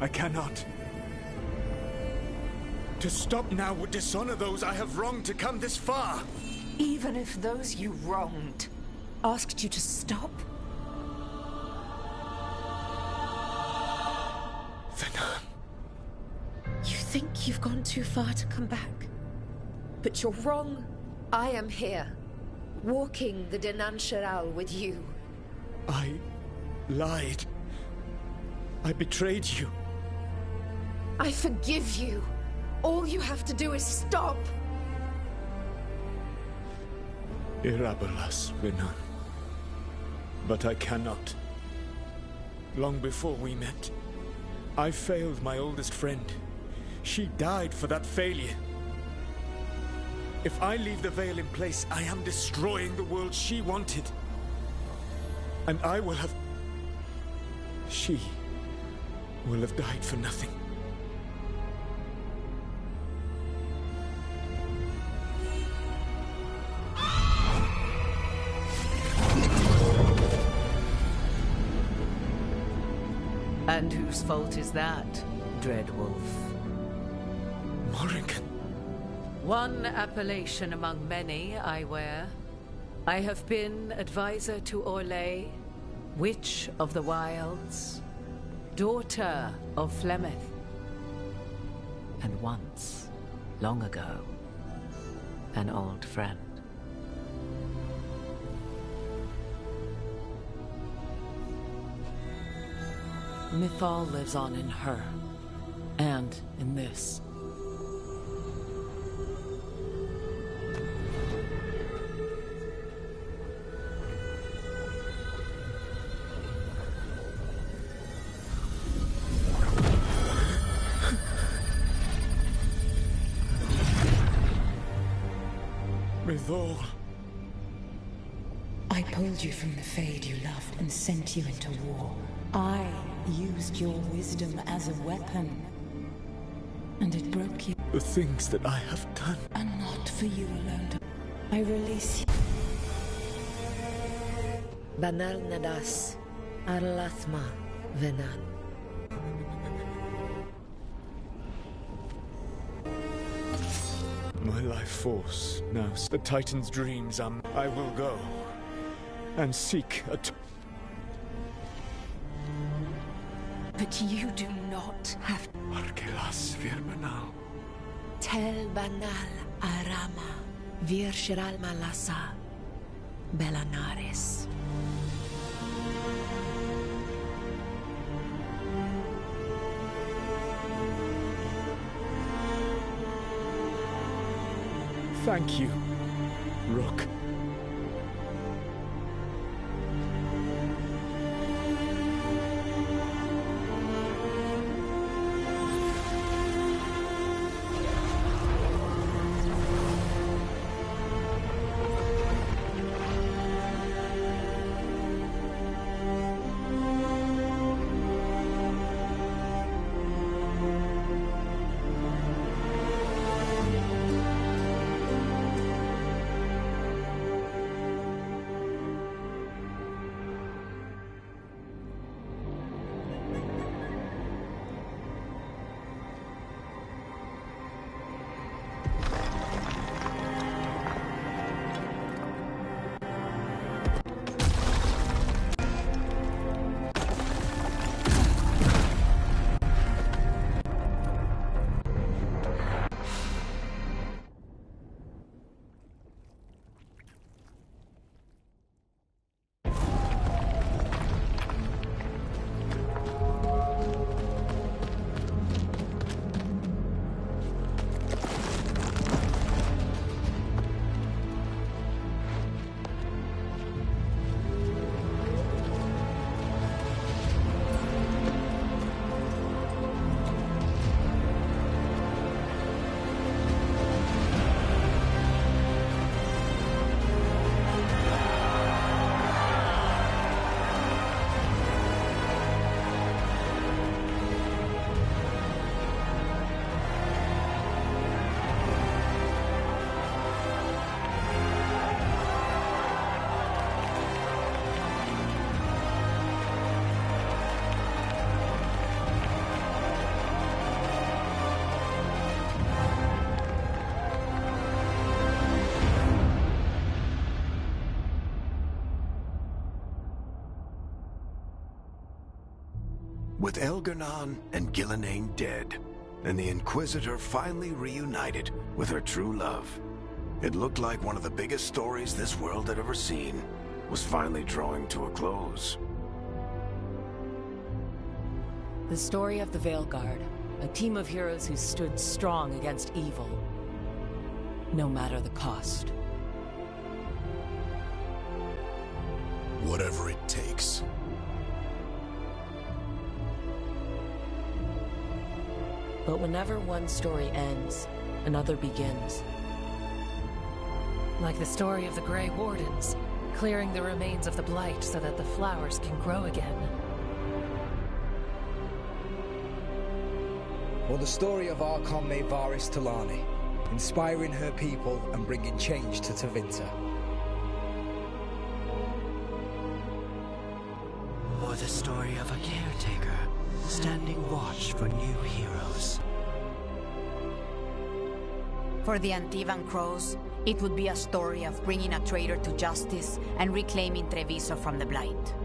I cannot. To stop now would dishonor those I have wronged to come this far. Even if those you wronged asked you to stop? Venan. You think you've gone too far to come back? But you're wrong. I am here, walking the Denansharal with you. I lied. I betrayed you. I forgive you. All you have to do is stop. Irabolas, Venan. But I cannot. Long before we met, I failed my oldest friend. She died for that failure. If I leave the veil in place, I am destroying the world she wanted. And I will have... She will have died for nothing. And whose fault is that, Dreadwolf? Morrigan. One appellation among many I wear. I have been advisor to Orlais, Witch of the Wilds, daughter of Flemeth, and once, long ago, an old friend. Mythal lives on in her, and in this. Mythal. I pulled you from the Fade you loved and sent you into war. I used your wisdom as a weapon. And it broke you. The things that I have done. And not for you alone. I release you. Banal nadas, arlathma, Venan. My life force now. The Titan's dreams are... I will go and seek a... But you do not have... Arkelas virbanal. Tel banal arama, vir shiral malasa, belanares. Thank you, Rook. With Elgar'nan and Gillenane dead, and the Inquisitor finally reunited with her true love, it looked like one of the biggest stories this world had ever seen was finally drawing to a close. The story of the Veilguard, a team of heroes who stood strong against evil, no matter the cost. Whatever it takes. But whenever one story ends, another begins. Like the story of the Grey Wardens, clearing the remains of the Blight so that the flowers can grow again. Or the story of Archon Maevaris Talani, inspiring her people and bringing change to Tevinter. Or the story of a caretaker, standing watch for new heroes. For the Antivan Crows, it would be a story of bringing a traitor to justice and reclaiming Treviso from the Blight.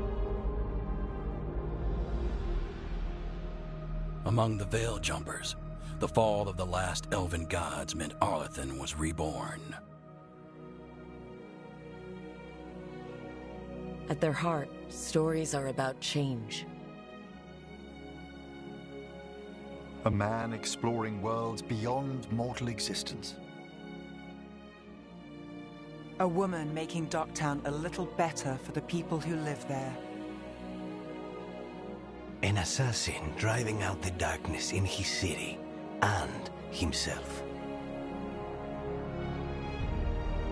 Among the Veil Jumpers, the fall of the last elven gods meant Arlathan was reborn. At their heart, stories are about change. A man exploring worlds beyond mortal existence. A woman making Docktown a little better for the people who live there. An assassin driving out the darkness in his city and himself.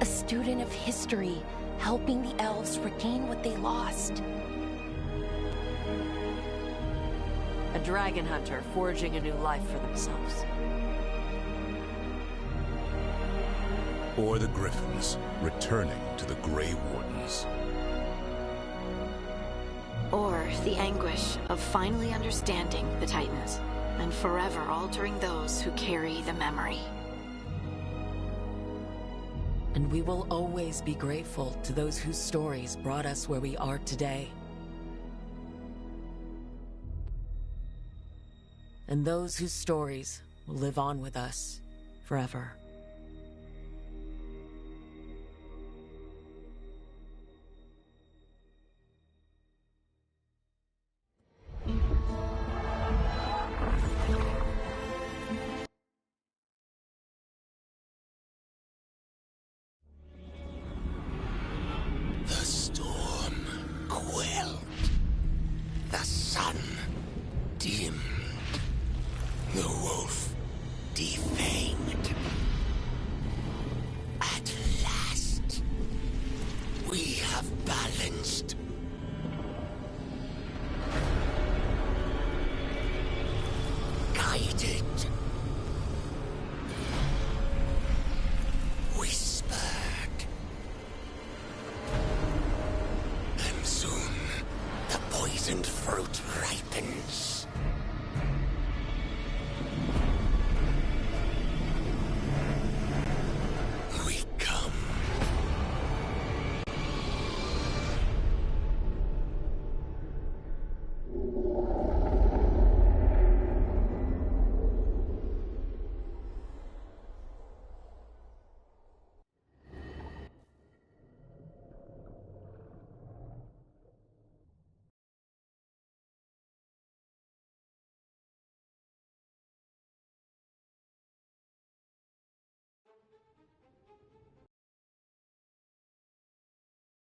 A student of history, helping the elves regain what they lost. A dragon hunter forging a new life for themselves. Or the Griffins, returning to the Grey Wardens. Or the anguish of finally understanding the Titans, and forever altering those who carry the memory. And we will always be grateful to those whose stories brought us where we are today. And those whose stories will live on with us forever. The storm quelled. The sun dimmed. The wolf defanged. At last, we have balanced. Guided. Whispered. And soon, the poisoned fruit ripens.